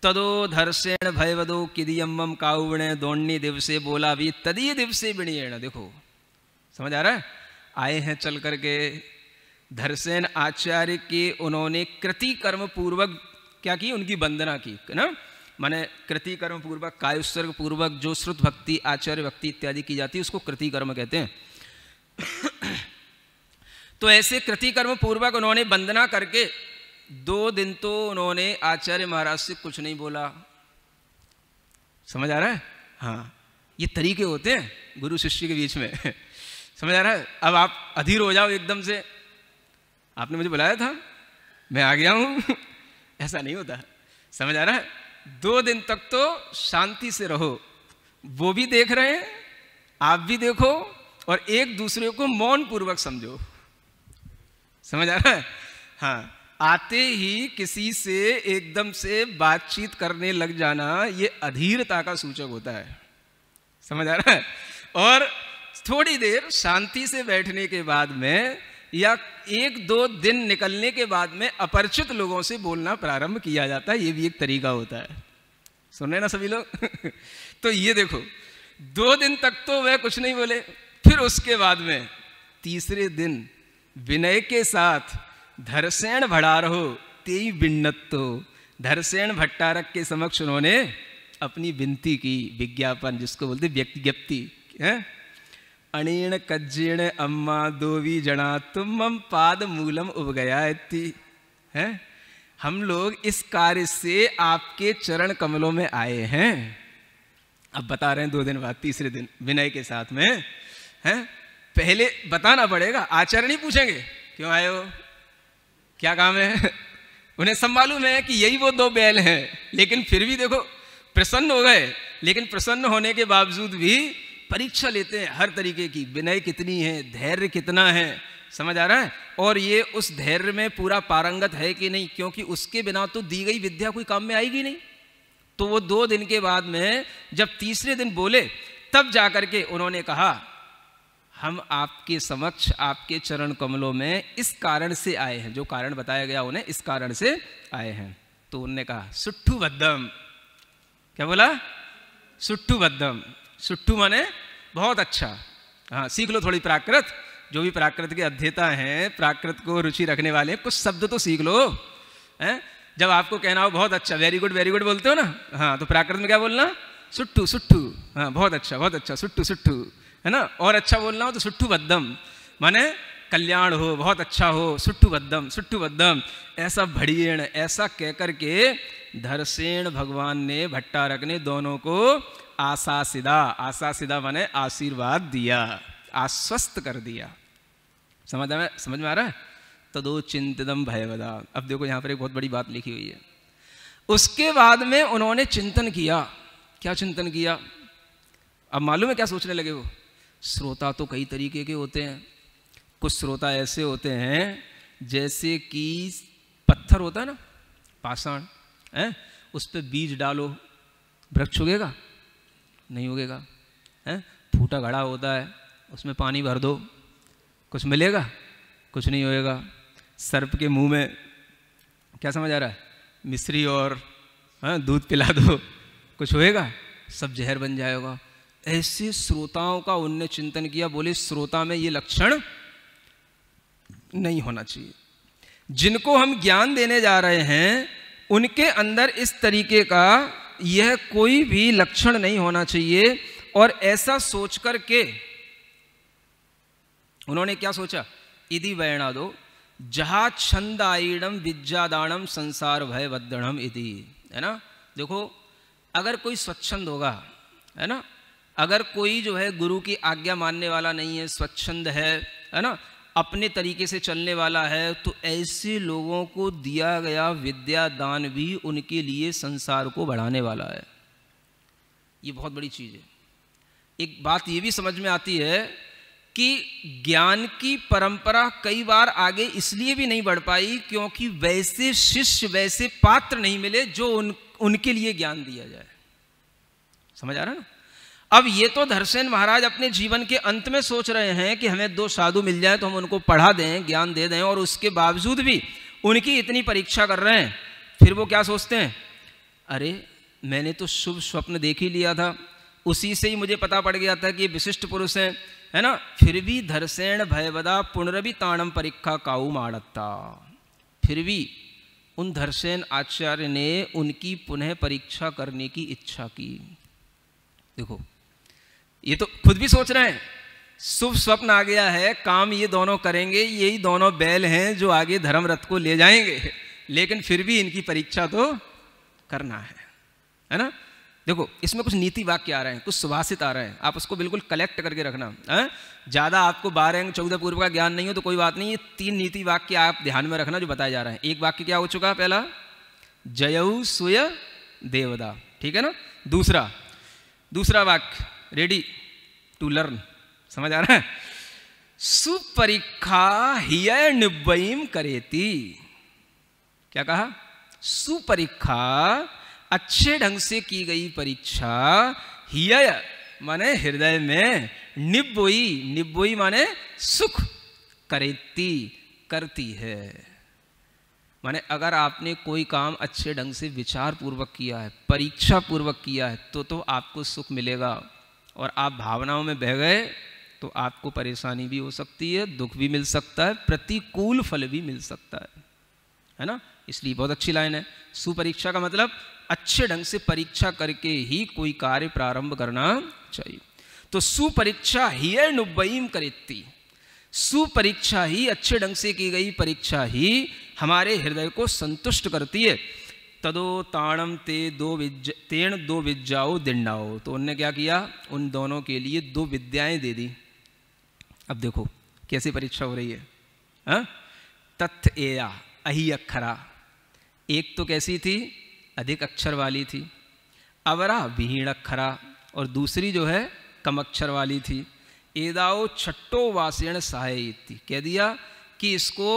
तदो धर्षेण भयवदो किदियम्मम काउवणे दोन्नी दिवसे बोला भी तदीय दिवसे बिणीयेण। देखो समझ आ रहा है? आए हैं चल करके धर्षेण आचार्य के, उन्होंने कृति कर्म पूर्वक क्या की? उनकी वंदना की ना, माने कृति कर्म पूर्वक, कायोत्सर्ग पूर्वक जो श्रुत भक्ति, आचार्य भक्ति इत्यादि की जाती है उसको कृति कर्म कहते हैं। तो ऐसे कृति कर्म पूर्वक उन्होंने वंदना करके 2 दिन तो उन्होंने आचार्य महाराज से कुछ नहीं बोला। समझ आ रहा है? हाँ, ये तरीके होते हैं गुरु शिष्य के बीच में। समझ आ रहा है? अब आप अधीर हो जाओ एकदम से, आपने मुझे बुलाया था, मैं आ गया हूं, ऐसा नहीं होता। समझ आ रहा है? 2 दिन तक तो शांति से रहो, वो भी देख रहे हैं, आप भी देखो, और एक दूसरे को मौन पूर्वक समझो। समझ आ रहा है? हाँ, आते ही किसी से एकदम से बातचीत करने लग जाना ये अधीरता का सूचक होता है। समझ आ रहा है? और थोड़ी देर शांति से बैठने के बाद में या 1-2 दिन निकलने के बाद में अपरिचित लोगों से बोलना प्रारंभ किया जाता है, ये भी एक तरीका होता है। सुन रहे ना सभी लोग? तो ये देखो 2 दिन तक तो वह कुछ नहीं बोले, फिर उसके बाद में तीसरे दिन विनय के साथ धर्षेण भड़ारहो तेई बिन्नत्तो, धर्षेण भट्टारक के समक्ष उन्होंने अपनी विनती की, विज्ञापन जिसको बोलते व्यक्ति है। अणीण कज्जेण अम्मा दोवी जना तुम पाद मूलम उब गया है। हम लोग इस कार्य से आपके चरण कमलों में आए हैं। अब बता रहे हैं 2 दिन बाद, तीसरे दिन विनय के साथ में हैं। पहले बताना पड़ेगा, आचार्य नहीं पूछेंगे क्यों आए हो, क्या काम है। उन्हें सब मालूम है कि यही वो 2 बैल हैं, लेकिन फिर भी देखो प्रसन्न हो गए। लेकिन प्रसन्न होने के बावजूद भी परीक्षा लेते हैं हर तरीके की, विनय कितनी है, धैर्य कितना है। समझ आ रहा है? और ये उस धैर्य में पूरा पारंगत है कि नहीं, क्योंकि उसके बिना तो दी गई विद्या कोई काम में आएगी नहीं। तो वो 2 दिन के बाद में जब तीसरे दिन बोले, तब जाकर के उन्होंने कहा, हम आपके समक्ष आपके चरण कमलों में इस कारण से आए हैं, जो कारण बताया गया उन्हें, इस कारण से आए हैं। तो उन्होंने कहा सुट्ठू बद्धम। क्या बोला? सुट्ठू बद्धम। सुट्ठू माने बहुत अच्छा। हाँ, सीख लो थोड़ी प्राकृत, जो भी प्राकृत के अध्येता हैं, प्राकृत को रुचि रखने वाले, कुछ शब्द तो सीख लो हैं। जब आपको कहना हो बहुत अच्छा, वेरी गुड बोलते हो ना, हाँ, तो प्राकृत में क्या बोलना? सुट्ठू सुट्ठू। हाँ, बहुत अच्छा सुट्ठू सुट्ठू, है ना। और अच्छा बोलना हो तो सुट्ठू बद्धम, माने कल्याण हो, बहुत अच्छा हो, सुट्ठू बद्धम। ऐसा भड़ियेण, ऐसा कह करके धर्षेण भगवान ने, भट्टारक ने दोनों को आशासिदा माने आशीर्वाद दिया, आश्वस्त कर दिया। समझ में आ रहा है? तदो चिंतितम भयवदा। अब देखो यहाँ पर एक बहुत बड़ी बात लिखी हुई है। उसके बाद में उन्होंने चिंतन किया। क्या चिंतन किया? अब मालूम है क्या सोचने लगे वो? श्रोता तो कई तरीके के होते हैं। कुछ श्रोता ऐसे होते हैं जैसे कि पत्थर होता है ना, पाषाण है, उस पर बीज डालो, वृक्ष उगेगा? नहीं उगेगा। है, फूटा घड़ा होता है, उसमें पानी भर दो, कुछ मिलेगा? कुछ नहीं होएगा। सर्प के मुंह में क्या समझ आ रहा है? मिश्री और दूध पिला दो, कुछ होएगा? सब जहर बन जाएगा। ऐसे श्रोताओं का उनने चिंतन किया। बोले श्रोता में ये लक्षण नहीं होना चाहिए। जिनको हम ज्ञान देने जा रहे हैं उनके अंदर इस तरीके का यह कोई भी लक्षण नहीं होना चाहिए। और ऐसा सोच कर के उन्होंने क्या सोचा, इति वैणादो जहा छंदाईणम विद्यादानम संसार भय वद्दणम इति, है ना। देखो, अगर कोई स्वच्छंद होगा, है ना, अगर कोई जो है गुरु की आज्ञा मानने वाला नहीं है, स्वच्छंद है ना, अपने तरीके से चलने वाला है, तो ऐसे लोगों को दिया गया विद्या दान भी उनके लिए संसार को बढ़ाने वाला है। ये बहुत बड़ी चीज़ है। एक बात ये भी समझ में आती है कि ज्ञान की परंपरा कई बार आगे इसलिए भी नहीं बढ़ पाई क्योंकि वैसे शिष्य, वैसे पात्र नहीं मिले जो उनके लिए ज्ञान दिया जाए। समझ आ रहा है ना। अब ये तो धरसेन महाराज अपने जीवन के अंत में सोच रहे हैं कि हमें 2 साधु मिल जाए तो हम उनको पढ़ा दें, ज्ञान दे दें, और उसके बावजूद भी उनकी इतनी परीक्षा कर रहे हैं। फिर वो क्या सोचते हैं, अरे मैंने तो शुभ स्वप्न देख ही लिया था, उसी से ही मुझे पता पड़ गया था कि ये विशिष्ट पुरुष हैं, है ना। फिर भी धरसेन भयवदा पुनरभि ताणम परीक्षा काऊ माड़ता, फिर भी उन धरसेन आचार्य ने उनकी पुनः परीक्षा करने की इच्छा की। देखो, ये तो खुद भी सोच रहे हैं, शुभ स्वप्न आ गया है, काम ये दोनों करेंगे, यही दोनों बैल हैं जो आगे धर्म रथ को ले जाएंगे, लेकिन फिर भी इनकी परीक्षा तो करना है ना। देखो, इसमें कुछ नीति वाक्य आ रहे हैं, कुछ सुभाषित आ रहे हैं, आप उसको बिल्कुल कलेक्ट करके रखना है। ज़्यादा आपको 12 अंक 14 पूर्व का ज्ञान नहीं हो तो कोई बात नहीं, ये 3 नीति वाक्य आप ध्यान में रखना जो बताए जा रहे हैं। एक वाक्य क्या हो चुका, पहला जयऊ सुय देवदा, ठीक है ना। दूसरा वाक्य रेडी टू लर्न, समझ आ रहा है, सुपरीक्षा हिय निब्बईम करेती। क्या कहा, सुपरीक्षा, अच्छे ढंग से की गई परीक्षा, हिय माने हृदय में, निब्बोई माने सुख, करेती करती है। माने अगर आपने कोई काम अच्छे ढंग से विचार पूर्वक किया है, परीक्षा पूर्वक किया है, तो आपको सुख मिलेगा, और आप भावनाओं में बह गए तो आपको परेशानी भी हो सकती है, दुख भी मिल सकता है, प्रतिकूल फल भी मिल सकता है ना। इसलिए बहुत अच्छी लाइन है। सुपरीक्षा का मतलब अच्छे ढंग से परीक्षा करके ही कोई कार्य प्रारंभ करना चाहिए। तो सुपरीक्षा ही नुब्बईम करेती, सुपरीक्षा ही, अच्छे ढंग से की गई परीक्षा ही हमारे हृदय को संतुष्ट करती है। तदो ताणम तेण 2 विद्याओ दिंडाओ, तो उनने क्या किया, उन दोनों के लिए 2 विद्याएं दे दी। अब देखो कैसी परीक्षा हो रही है। तथ्य एया अहि अक्षरा, एक तो कैसी थी, अधिक अक्षर वाली थी, अवरा विहीण अक्षरा, और दूसरी जो है कम अक्षर वाली थी। एदाओ छट्टो वासेण सहायती, कह दिया कि इसको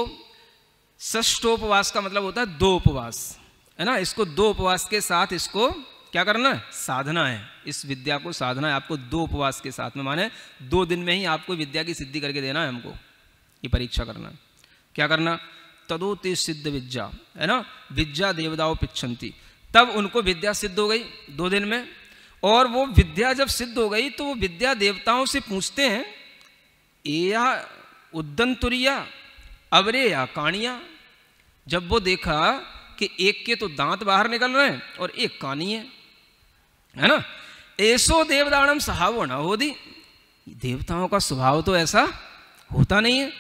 षष्ठोपवास का मतलब होता है 2 उपवास, है ना। इसको 2 उपवास के साथ इसको क्या करना है, साधना है, इस विद्या को साधना है आपको 2 उपवास के साथ में, माने 2 दिन में ही आपको विद्या की सिद्धि करके देना है हमको, ये परीक्षा करना। क्या करना, तदोते सिद्ध विद्या, है ना, विद्या देवदाओ पिच्छन्ति, तब उनको विद्या सिद्ध हो गई 2 दिन में। और वो विद्या जब सिद्ध हो गई तो वो विद्या देवताओं से पूछते हैं, एया उद्दंतुरिया अवरे या कानिया। जब वो देखा कि एक के तो दांत बाहर निकल रहे हैं और एक कानी है ना, ऐसो देवदानम सहावो न होदी, देवताओं का स्वभाव तो ऐसा होता नहीं है।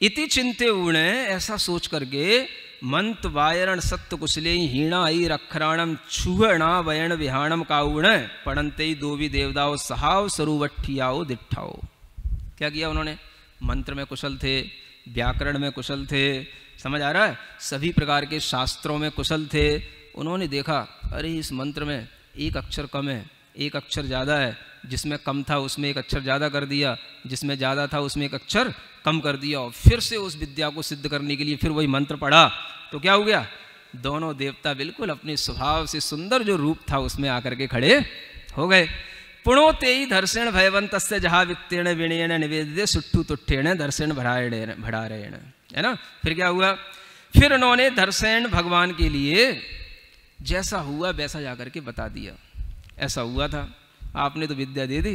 इति चिंते उणे, ऐसा सोच करके, मंत वायरण सत्य कुशले हीणा आई रखराणम छुहणा वयण विहाणम काउण पढ़नते 2 भी देवदाओ सहाव सरुवठियाओ दिठाओ। क्या किया उन्होंने, मंत्र में कुशल थे, व्याकरण में कुशल थे, समझ आ रहा है, सभी प्रकार के शास्त्रों में कुशल थे। उन्होंने देखा, अरे इस मंत्र में एक अक्षर कम है, एक अक्षर ज़्यादा है, जिसमें कम था उसमें एक अक्षर ज़्यादा कर दिया, जिसमें ज़्यादा था उसमें एक अक्षर कम कर दिया, और फिर से उस विद्या को सिद्ध करने के लिए फिर वही मंत्र पढ़ा, तो क्या हो गया, दोनों देवता बिल्कुल अपने स्वभाव से सुंदर जो रूप था उसमें आकर के खड़े हो गए। पुणोते ही धर्षण भयवंत से जहाँ वित्तीर्ण विणयण निवेद्य सुट्ठू तुट्ठेण धर्षण भड़ारेण, है ना। फिर क्या हुआ, फिर उन्होंने धर्षण भगवान के लिए जैसा हुआ वैसा जाकर के बता दिया। ऐसा हुआ था, आपने तो विद्या दे दी,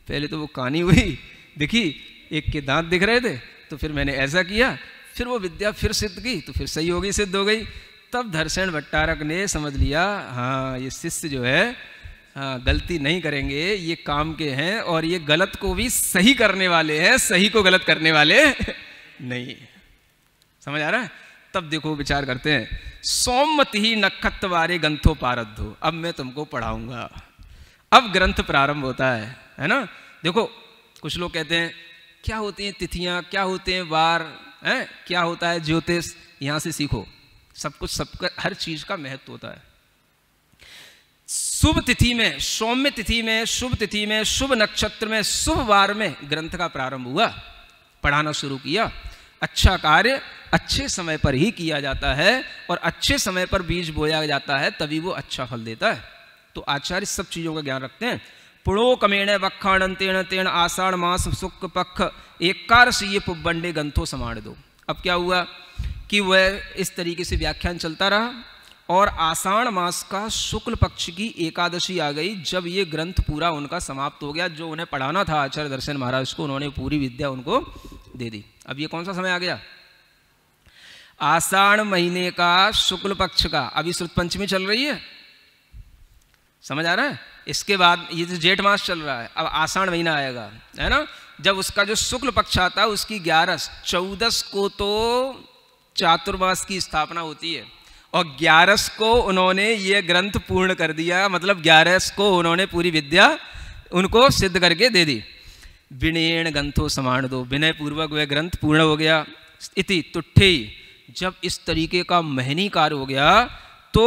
पहले तो वो कानी हुई दिखी, एक के दांत दिख रहे थे, तो फिर मैंने ऐसा किया, फिर वो विद्या फिर सिद्ध की, तो फिर सही हो गई, सिद्ध हो गई। तब धर्षण भट्टारक ने समझ लिया, हाँ ये शिष्य जो है हाँ, गलती नहीं करेंगे, ये काम के हैं और ये गलत को भी सही करने वाले हैं, सही को गलत करने वाले नहीं। समझ आ रहा है? तब देखो विचार करते हैं, सोममति ही नक्षत्रवारे ग्रंथो पारद्धो। अब मैं तुमको पढ़ाऊंगा। अब ग्रंथ प्रारंभ होता है ना। देखो कुछ लोग कहते हैं क्या होती हैं तिथियां, क्या होते हैं वार, हैं क्या होता है ज्योतिष। यहां से सीखो, सब कुछ, सबका हर चीज का महत्व होता है। शुभ तिथि में, सौम्य तिथि में, शुभ तिथि में, शुभ नक्षत्र में, शुभ वार में ग्रंथ का प्रारंभ हुआ, पढ़ाना शुरू किया। अच्छा कार्य अच्छे समय पर ही किया जाता है और अच्छे समय पर बीज बोया जाता है, तभी वो अच्छा फल देता है। तो आचार्य सब चीजों का ज्ञान रखते हैं। पुणो कमेण वक्षाणंतेण तेण आषाढ़ मास शुक्ल पक्ष एकादशी पुब्बंडे ग्रंथो समाण दो। अब क्या हुआ कि वह इस तरीके से व्याख्यान चलता रहा और आषाढ़ मास का शुक्ल पक्ष की एकादशी आ गई, जब ये ग्रंथ पूरा उनका समाप्त हो गया। जो उन्हें पढ़ाना था आचार्य दर्शन महाराज को, उन्होंने पूरी विद्या उनको दे दी। अब ये कौन सा समय आ गया? आषाढ़ महीने का शुक्ल पक्ष का। अभी श्रुत पंचमी चल रही है, समझ आ रहा है? इसके बाद ये जो जेठ मास चल रहा है, अब आषाढ़ महीना आएगा, है ना। जब उसका जो शुक्ल पक्ष आता है उसकी 11 को तो चातुर्मास की स्थापना होती है और 11 को उन्होंने ये ग्रंथ पूर्ण कर दिया। मतलब 11 को उन्होंने पूरी विद्या उनको सिद्ध करके दे दी। विनयेण ग्रंथो समाण दो, विनय पूर्वक वह ग्रंथ पूर्ण हो गया। इति तुठ्ठे, जब इस तरीके का महनी कार्य हो गया तो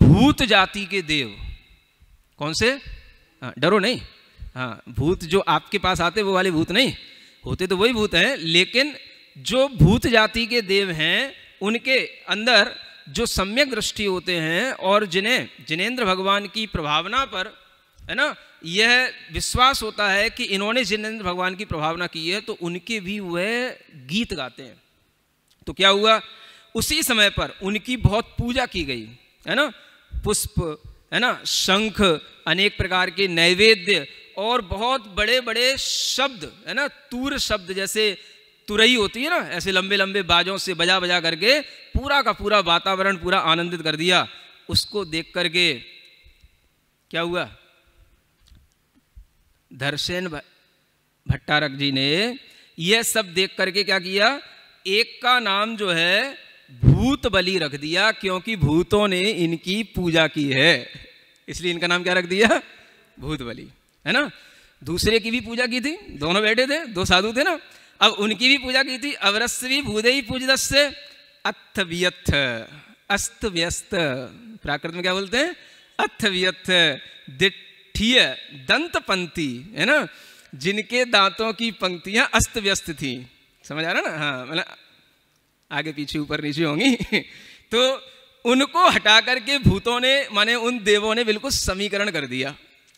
भूत जाति के देव, कौन से? हाँ, डरो नहीं, हाँ, भूत जो आपके पास आते वो वाले भूत नहीं होते, तो वही भूत हैं, लेकिन जो भूत जाति के देव हैं उनके अंदर जो सम्यक दृष्टि होते हैं और जिन्हें जिनेंद्र भगवान की प्रभावना पर, है ना, यह विश्वास होता है कि इन्होंने जिनेंद्र भगवान की प्रभावना की है, तो उनके भी वह गीत गाते हैं। तो क्या हुआ, उसी समय पर उनकी बहुत पूजा की गई, है ना। पुष्प, है ना, शंख, अनेक प्रकार के नैवेद्य और बहुत बड़े बड़े शब्द, है ना, तूर शब्द, जैसे तुरई होती है ना, ऐसे लंबे लंबे बाजों से बजा बजा करके पूरा का पूरा वातावरण पूरा आनंदित कर दिया। उसको देख करके क्या हुआ, धर्षेन भट्टारक जी ने यह सब देख करके क्या किया, एक का नाम जो है भूत बलि रख दिया, क्योंकि भूतों ने इनकी पूजा की है, इसलिए इनका नाम क्या रख दिया, भूत बलि, है ना। दूसरे की भी पूजा की थी, दोनों बैठे थे, दो साधु थे ना, अब उनकी भी पूजा की थी। अवरस्वी भूदेही पूजदस्य अथ व्यथ अस्त व्यस्त, प्राकृत में क्या बोलते हैं, अथ व्यथ दिठीय दंत पंक्ति, है ना, जिनके दांतों की पंक्तियां अस्त व्यस्त थी। समझ आ रहा ना, हाँ, मतलब आगे पीछे ऊपर नीचे होंगी तो उनको हटा करके भूतों ने, माने उन देवों ने बिल्कुल समीकरण कर दिया,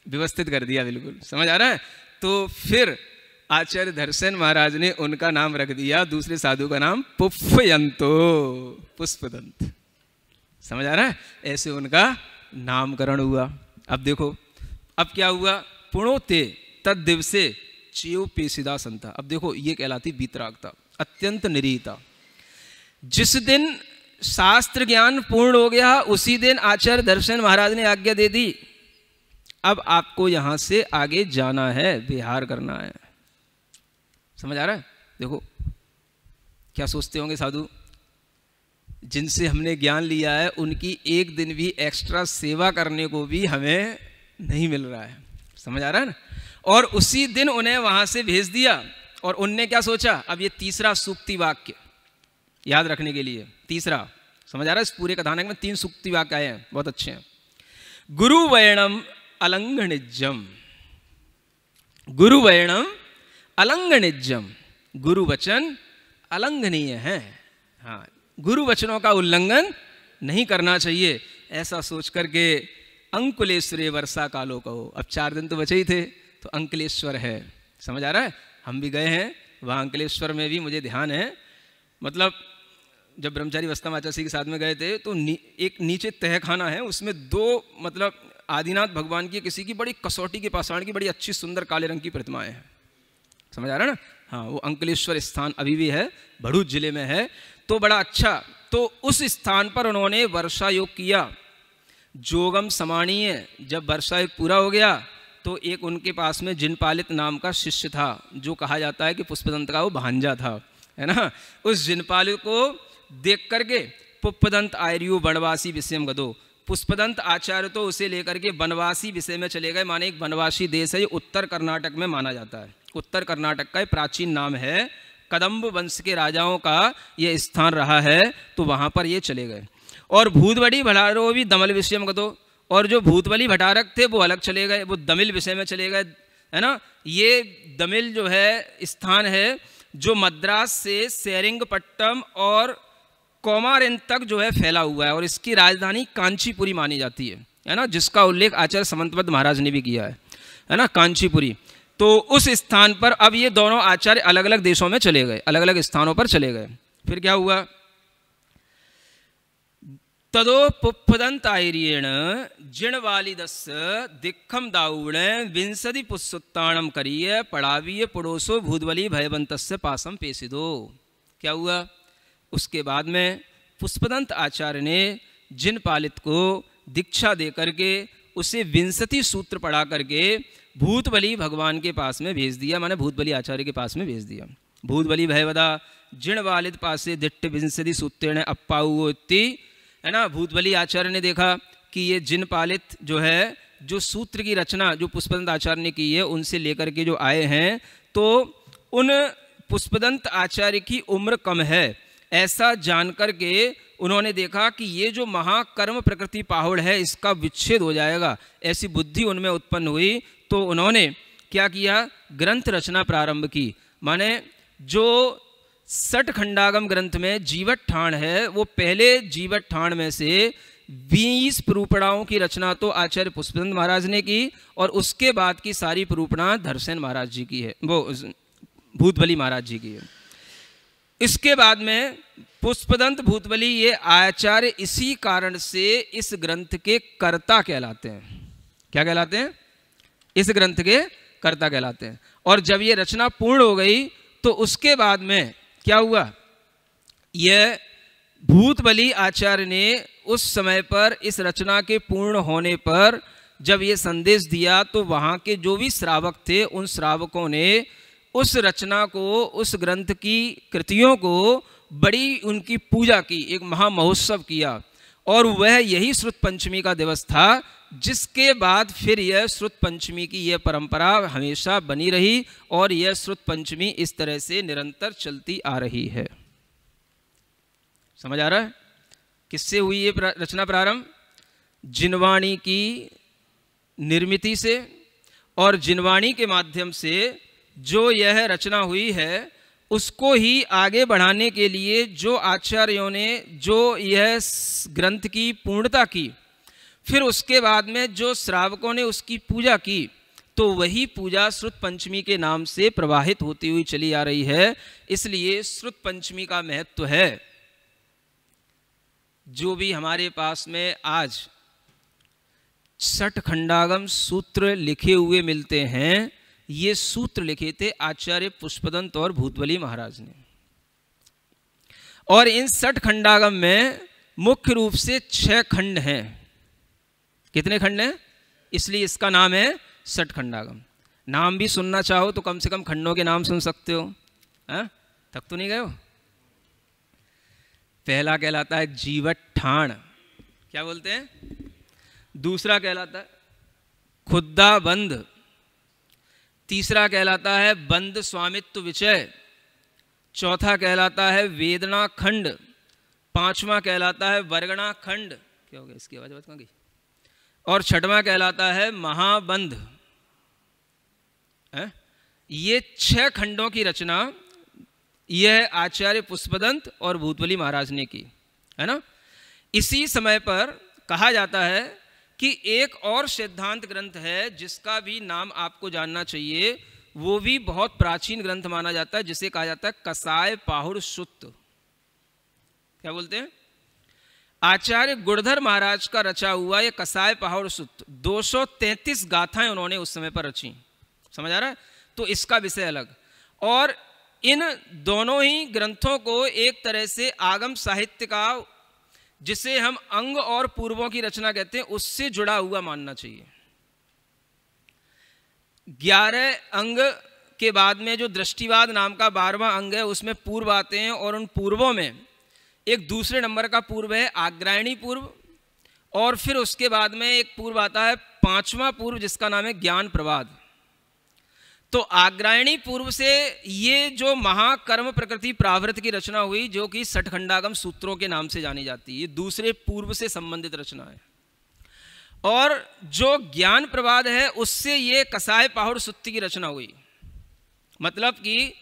व्यवस्थित कर दिया, बिल्कुल। समझ आ रहा है? तो फिर आचार्य दर्शन महाराज ने उनका नाम रख दिया, दूसरे साधु का नाम पुष्पयंतो, पुष्पदंत। समझ आ रहा है? ऐसे उनका नामकरण हुआ। अब देखो अब क्या हुआ, पुणोते तद दिवसे चियो पेशिदा संता। अब देखो ये कहलाती वीतरागता, अत्यंत निरीता। जिस दिन शास्त्र ज्ञान पूर्ण हो गया उसी दिन आचार्य दर्शन महाराज ने आज्ञा दे दी, अब आपको यहां से आगे जाना है, विहार करना है। समझ आ रहा है? देखो क्या सोचते होंगे साधु, जिनसे हमने ज्ञान लिया है उनकी एक दिन भी एक्स्ट्रा सेवा करने को भी हमें नहीं मिल रहा है। समझ आ रहा है ना? और उसी दिन उन्हें वहां से भेज दिया और उनने क्या सोचा, अब ये तीसरा सूक्ति वाक्य याद रखने के लिए, तीसरा, समझ आ रहा है? इस पूरे कथानक में 3 सूक्ति वाक्य आए हैं, बहुत अच्छे हैं। गुरु वैणम अलंघनिज्जम, गुरु वैणम अलंघनिज्जम, गुरु वचन अलंघनीय है। हाँ, गुरु वचनों का उल्लंघन नहीं करना चाहिए, ऐसा सोच करके अंकुलेश्वरे वर्षा कालो कहो। अब 4 दिन तो बचे ही थे, तो अंकलेश्वर है, समझ आ रहा है? हम भी गए हैं वहाँ, अंकलेश्वर में भी मुझे ध्यान है। मतलब जब ब्रह्मचारी वस्तामाचासी के साथ में गए थे तो एक नीचे तहखाना है, उसमें 2 मतलब आदिनाथ भगवान की किसी की बड़ी कसौटी के पाषाण की बड़ी अच्छी सुंदर काले रंग की प्रतिमाएं हैं। समझ आ रहा है ना? हाँ, वो अंकलेश्वर स्थान अभी भी है, भरूच जिले में है, तो बड़ा अच्छा। तो उस स्थान पर उन्होंने वर्षा योग किया। जोगम समाणीय, जब वर्षा युग पूरा हो गया तो एक उनके पास में जिनपालित नाम का शिष्य था, जो कहा जाता है कि पुष्पदंत का वो भांजा था, है ना। उस जिनपालित को देख करके पुष्पदंत आर्यो वनवासी विषयम गदो, पुष्पदंत आचार्य तो उसे लेकर के वनवासी विषय में चले गए। माने एक वनवासी देश है, ये उत्तर कर्नाटक में माना जाता है। उत्तर कर्नाटक का प्राचीन नाम है, कदम्ब वंश के राजाओं का ये स्थान रहा है, तो वहाँ पर ये चले गए। और भूतबली भटारो भी दमल विषय में गदो, और जो भूतबली भटारक थे वो अलग चले गए, वो दमिल विषय में चले गए, है ना। ये दमिल जो है स्थान है जो मद्रास से सेरिंगपट्टम और कोमारिन तक जो है फैला हुआ है, और इसकी राजधानी कांचीपुरी मानी जाती है ना, जिसका उल्लेख आचार्य समंतपद महाराज ने भी किया है ना, कांचीपुरी। तो उस स्थान पर अब ये दोनों आचार्य अलग अलग देशों में चले गए, अलग अलग स्थानों पर चले गए। फिर क्या हुआ, तदो पुष्पदंत आर्येण जिणवालिदस्य दिक्खम दाऊण विंशति पुष्सुत्ताणम करिय पड़ावीय पड़ोसो भूतबली भयवंतस्य पासम पेशिदो। क्या हुआ, उसके बाद में पुष्पदंत आचार्य ने जिनपालित को दीक्षा दे करके उसे विंशति सूत्र पढ़ा करके भूतबली भगवान के पास में भेज दिया, माने भूतबली आचार्य के पास में भेज दिया। भूतबली भयवदा जिणवालिद पासे दिट्ट विंशति सूत्रेण अप्पाउति, है ना। भूतबली आचार्य ने देखा कि ये जिनपालित जो है, जो सूत्र की रचना जो पुष्पदंत आचार्य ने की है, उनसे लेकर के जो आए हैं, तो उन पुष्पदंत आचार्य की उम्र कम है, ऐसा जानकर के उन्होंने देखा कि ये जो महाकर्म प्रकृति पाहुड़ है इसका विच्छेद हो जाएगा, ऐसी बुद्धि उनमें उत्पन्न हुई। तो उन्होंने क्या किया, ग्रंथ रचना प्रारंभ की। माने जो 60 खंडागम ग्रंथ में जीवट ठाण है, वो पहले जीवट ठाण में से 20 प्रूपणाओं की रचना तो आचार्य पुष्पदंत महाराज ने की, और उसके बाद की सारी प्रूपणा धरसेन महाराज जी की है, वो भूतबली महाराज जी की है। इसके बाद में पुष्पदंत भूतबली ये आचार्य इसी कारण से इस ग्रंथ के कर्ता कहलाते हैं। क्या कहलाते हैं, इस ग्रंथ के कर्ता कहलाते हैं। और जब ये रचना पूर्ण हो गई तो उसके बाद में क्या हुआ, यह भूतबली आचार्य ने उस समय पर इस रचना के पूर्ण होने पर जब ये संदेश दिया, तो वहाँ के जो भी श्रावक थे उन श्रावकों ने उस रचना को, उस ग्रंथ की कृतियों को बड़ी उनकी पूजा की, एक महामहोत्सव किया। और वह यही श्रुत पंचमी का दिवस था, जिसके बाद फिर यह श्रुत पंचमी की यह परंपरा हमेशा बनी रही, और यह श्रुत पंचमी इस तरह से निरंतर चलती आ रही है। समझ आ रहा है, किससे हुई ये रचना प्रारंभ, जिनवाणी की निर्मिति से, और जिनवाणी के माध्यम से जो यह रचना हुई है उसको ही आगे बढ़ाने के लिए जो आचार्यों ने जो यह ग्रंथ की पूर्णता की, फिर उसके बाद में जो श्रावकों ने उसकी पूजा की, तो वही पूजा श्रुत पंचमी के नाम से प्रवाहित होती हुई चली आ रही है। इसलिए श्रुत पंचमी का महत्व है। जो भी हमारे पास में आज 60 खंडागम सूत्र लिखे हुए मिलते हैं, ये सूत्र लिखे थे आचार्य पुष्पदंत और भूतबली महाराज ने। और इन 60 खंडागम में मुख्य रूप से 6 खंड हैं। कितने खंड हैं, इसलिए इसका नाम है 60 खंडागम। नाम भी सुनना चाहो तो कम से कम खंडों के नाम सुन सकते हो, थक तो नहीं गए हो। पहला कहलाता है जीवट ठाण, क्या बोलते हैं। दूसरा कहलाता है खुद्दा बंद। तीसरा कहलाता है बंद स्वामित्व विचय। चौथा कहलाता है वेदना खंड। पांचवा कहलाता है वर्गणा खंड। क्या हो गया, इसकी आवाज कहाँ गई। और छठवां कहलाता है महाबंध। ये 6 खंडों की रचना यह आचार्य पुष्पदंत और भूतबली महाराज ने की, है ना। इसी समय पर कहा जाता है कि एक और सिद्धांत ग्रंथ है जिसका भी नाम आपको जानना चाहिए, वो भी बहुत प्राचीन ग्रंथ माना जाता है, जिसे कहा जाता है कसाय पाहुड़ सुत्त। क्या बोलते हैं, आचार्य गुणधर महाराज का रचा हुआ ये कसाय पाहुड़ सुत्त 233 गाथाएं उन्होंने उस समय पर रची। समझ आ रहा है, तो इसका विषय अलग। और इन दोनों ही ग्रंथों को एक तरह से आगम साहित्य का जिसे हम अंग और पूर्वों की रचना कहते हैं, उससे जुड़ा हुआ मानना चाहिए। 11 अंग के बाद में जो दृष्टिवाद नाम का 12वां अंग है, उसमें पूर्व आते हैं, और उन पूर्वों में एक दूसरे नंबर का पूर्व है आग्रायणी पूर्व, और फिर उसके बाद में एक पूर्व आता है 5वां पूर्व, जिसका नाम है ज्ञान प्रवाद। तो आग्रायणी पूर्व से ये जो महाकर्म प्रकृति प्रावृत की रचना हुई, जो कि सठखंडागम सूत्रों के नाम से जानी जाती है, ये दूसरे पूर्व से संबंधित रचना है। और जो ज्ञान प्रवाद है, उससे ये कसाय पाहुड़ सुत्ती की रचना हुई। मतलब कि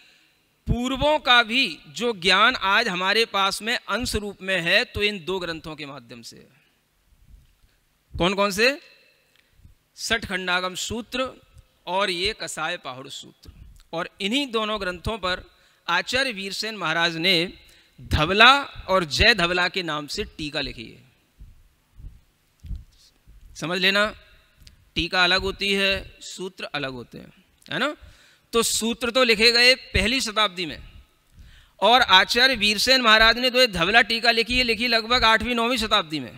पूर्वों का भी जो ज्ञान आज हमारे पास में अंश रूप में है, तो इन 2 ग्रंथों के माध्यम से। कौन कौन से? सठखंडागम सूत्र और ये कसाय पाहुड़ सूत्र। और इन्हीं दोनों ग्रंथों पर आचार्य वीरसेन महाराज ने धवला और जय धवला के नाम से टीका लिखी है। समझ लेना, टीका अलग होती है, सूत्र अलग होते हैं, है ना। तो सूत्र तो लिखे गए पहली शताब्दी में, और आचार्य वीरसेन महाराज ने तो ये धवला टीका लिखी है, लिखी लगभग 8वीं-9वीं शताब्दी में,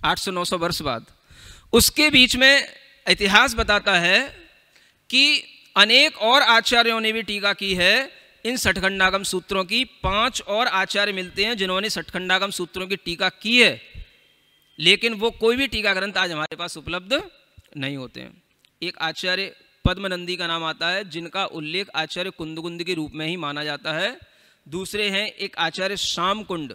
800-900 वर्ष बाद। उसके बीच में इतिहास बताता है कि अनेक और आचार्यों ने भी टीका की है इन सठखंडागम सूत्रों की। 5 और आचार्य मिलते हैं जिन्होंने सठखंडागम सूत्रों की टीका की है, लेकिन वो कोई भी टीका ग्रंथ आज हमारे पास उपलब्ध नहीं होते हैं। एक आचार्य पद्मनंदी का नाम आता है, जिनका उल्लेख आचार्य कुंदकुंद के रूप में ही माना जाता है। दूसरे हैं एक आचार्य श्यामकुंड,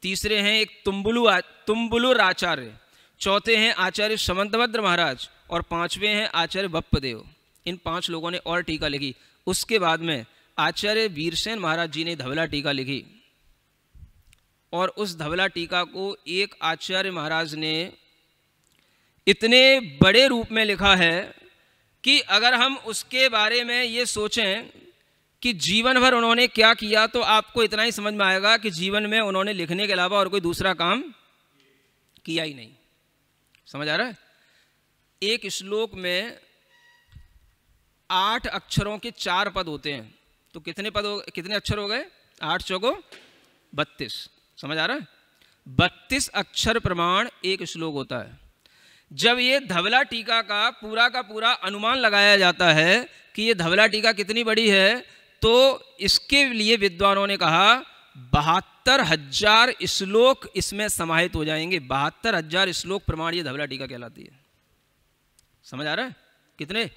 तीसरे हैं एक तुम्बुलुर आचार्य, चौथे हैं आचार्य समंतभद्र महाराज, और 5वें हैं आचार्य बप्पदेव। इन 5 लोगों ने और टीका लिखी। उसके बाद में आचार्य वीरसेन महाराज जी ने धवला टीका लिखी, और उस धवला टीका को एक आचार्य महाराज ने इतने बड़े रूप में लिखा है कि अगर हम उसके बारे में ये सोचें कि जीवन भर उन्होंने क्या किया, तो आपको इतना ही समझ में आएगा कि जीवन में उन्होंने लिखने के अलावा और कोई दूसरा काम किया ही नहीं। समझ आ रहा है? एक श्लोक में 8 अक्षरों के 4 पद होते हैं, तो कितने अक्षर हो गए? 8 चौको 32। समझ आ रहा है? 32 अक्षर प्रमाण एक श्लोक होता है। जब ये धवला टीका का पूरा अनुमान लगाया जाता है कि ये धवला टीका कितनी बड़ी है, तो इसके लिए विद्वानों ने कहा 72,000 श्लोक इसमें समाहित हो जाएंगे। 72,000 श्लोक प्रमाण ये धवला टीका कहलाती है। समझ आ रहा है? कितने?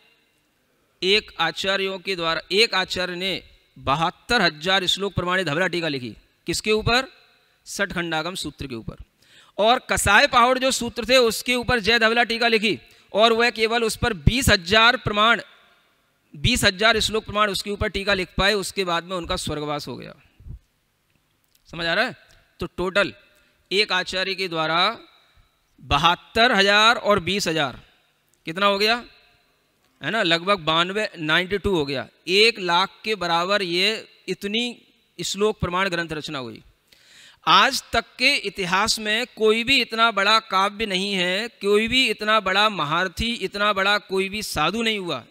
एक आचार्य ने 72,000 श्लोक प्रमाण धवला टीका लिखी। किसके ऊपर? सठखंडागम सूत्र के ऊपर। और कसाय पाहुड़ जो सूत्र थे, उसके ऊपर जय धवला टीका लिखी, और वह केवल उस पर 20,000 श्लोक प्रमाण उसके ऊपर टीका लिख पाए। उसके बाद में उनका स्वर्गवास हो गया। समझ आ रहा है? तो टोटल एक आचार्य के द्वारा 72,000 और 20,000 कितना हो गया? है ना, लगभग 92 हो गया। 1 लाख के बराबर ये इतनी श्लोक प्रमाण ग्रंथ रचना हुई। आज तक के इतिहास में कोई भी इतना बड़ा काव्य नहीं है, कोई भी इतना बड़ा महारथी, इतना बड़ा कोई भी साधु नहीं हुआ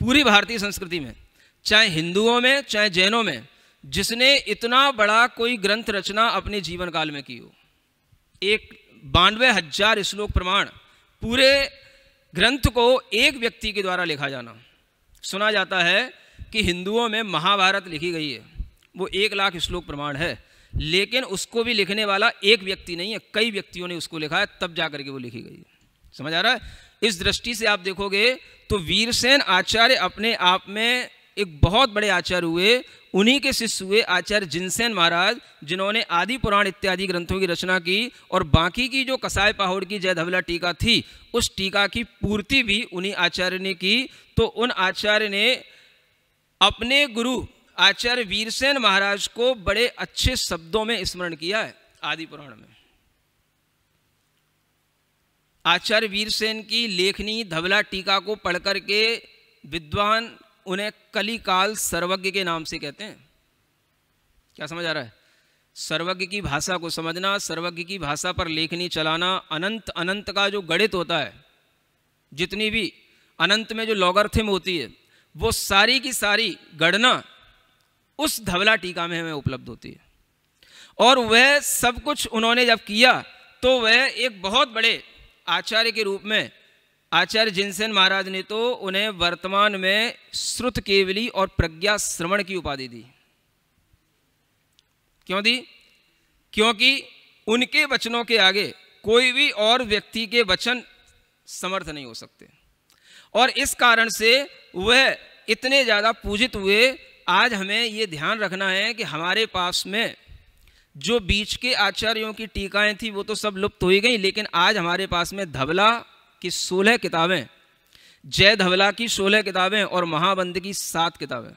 पूरी भारतीय संस्कृति में, चाहे हिंदुओं में चाहे जैनों में, जिसने इतना बड़ा कोई ग्रंथ रचना अपने जीवन काल में की हो। 92,000 श्लोक प्रमाण पूरे ग्रंथ को एक व्यक्ति के द्वारा लिखा जाना। सुना जाता है कि हिंदुओं में महाभारत लिखी गई है, वो 1 लाख श्लोक प्रमाण है, लेकिन उसको भी लिखने वाला एक व्यक्ति नहीं है, कई व्यक्तियों ने उसको लिखा है, तब जाकर के वो लिखी गई है। समझ आ रहा है? इस दृष्टि से आप देखोगे तो वीरसेन आचार्य अपने आप में एक बहुत बड़े आचार्य हुए। उन्हीं के शिष्य हुए आचार्य जिनसेन महाराज, जिन्होंने आदि पुराण इत्यादि ग्रंथों की रचना की, और बाकी की जो कसाय पाहुड़ की जय धवला टीका थी, उस टीका की पूर्ति भी उन्हीं आचार्य ने की। तो उन आचार्य ने अपने गुरु आचार्य वीरसेन महाराज को बड़े अच्छे शब्दों में स्मरण किया है आदि पुराण में। आचार्य वीरसेन की लेखनी धवला टीका को पढ़ करके विद्वान उन्हें कलिकाल सर्वज्ञ के नाम से कहते हैं। क्या समझ आ रहा है? सर्वज्ञ की भाषा को समझना, सर्वज्ञ की भाषा पर लेखनी चलाना, अनंत का जो गणित होता है, जितनी भी अनंत में जो लॉगरिथम होती है, वो सारी की सारी गणना उस धवला टीका में हमें उपलब्ध होती है। और वह सब कुछ उन्होंने जब किया तो वह एक बहुत बड़े आचार्य के रूप में आचार्य जिनसेन महाराज ने तो उन्हें वर्तमान में श्रुत केवली और प्रज्ञा श्रवण की उपाधि दी। क्यों दी? क्योंकि उनके वचनों के आगे कोई भी और व्यक्ति के वचन समर्थ नहीं हो सकते, और इस कारण से वह इतने ज़्यादा पूजित हुए। आज हमें ये ध्यान रखना है कि हमारे पास में जो बीच के आचार्यों की टीकाएं थी वो तो सब लुप्त हो ही गई, लेकिन आज हमारे पास में धवला की 16 किताबें, जय धवला की 16 किताबें और महाबंद की 7 किताबें,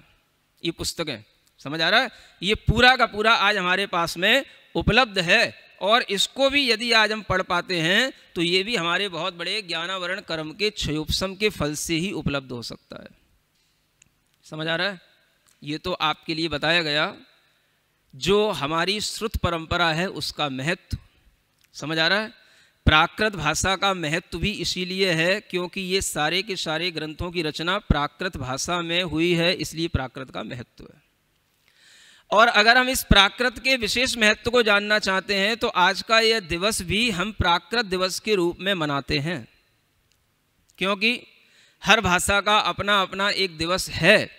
ये पुस्तकें, समझ आ रहा है, ये पूरा का पूरा आज हमारे पास में उपलब्ध है। और इसको भी यदि आज हम पढ़ पाते हैं तो ये भी हमारे बहुत बड़े ज्ञानावरण कर्म के क्षयोपशम के फल से ही उपलब्ध हो सकता है। समझ आ रहा है? ये तो आपके लिए बताया गया जो हमारी श्रुत परंपरा है उसका महत्व। समझ आ रहा है? प्राकृत भाषा का महत्व भी इसीलिए है क्योंकि ये सारे के सारे ग्रंथों की रचना प्राकृत भाषा में हुई है, इसलिए प्राकृत का महत्व है। और अगर हम इस प्राकृत के विशेष महत्व को जानना चाहते हैं तो आज का यह दिवस भी हम प्राकृत दिवस के रूप में मनाते हैं, क्योंकि हर भाषा का अपना अपना एक दिवस है।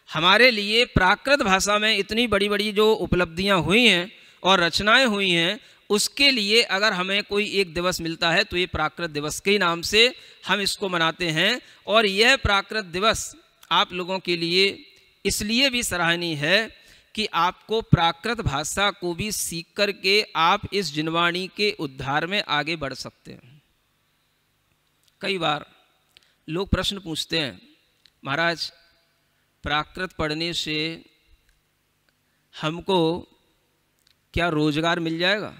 हमारे लिए प्राकृत भाषा में इतनी बड़ी बड़ी जो उपलब्धियां हुई हैं और रचनाएं हुई हैं, उसके लिए अगर हमें कोई एक दिवस मिलता है तो ये प्राकृत दिवस के नाम से हम इसको मनाते हैं। और यह प्राकृत दिवस आप लोगों के लिए इसलिए भी सराहनीय है कि आपको प्राकृत भाषा को भी सीख करके आप इस जिनवाणी के उद्धार में आगे बढ़ सकते हैं। कई बार लोग प्रश्न पूछते हैं, महाराज प्राकृत पढ़ने से हमको क्या रोजगार मिल जाएगा?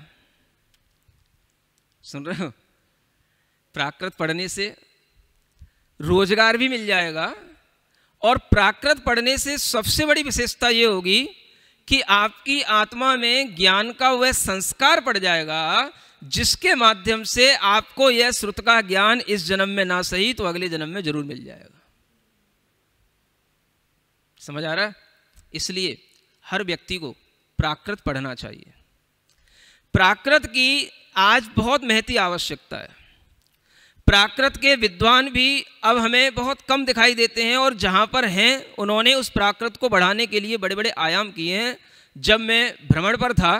सुन रहे हो? प्राकृत पढ़ने से रोजगार भी मिल जाएगा, और प्राकृत पढ़ने से सबसे बड़ी विशेषता ये होगी कि आपकी आत्मा में ज्ञान का वह संस्कार पड़ जाएगा जिसके माध्यम से आपको यह श्रुत का ज्ञान इस जन्म में ना सही तो अगले जन्म में जरूर मिल जाएगा। समझ आ रहा है? इसलिए हर व्यक्ति को प्राकृत पढ़ना चाहिए। प्राकृत की आज बहुत महती आवश्यकता है। प्राकृत के विद्वान भी अब हमें बहुत कम दिखाई देते हैं, और जहाँ पर हैं उन्होंने उस प्राकृत को बढ़ाने के लिए बड़े बड़े आयाम किए हैं। जब मैं भ्रमण पर था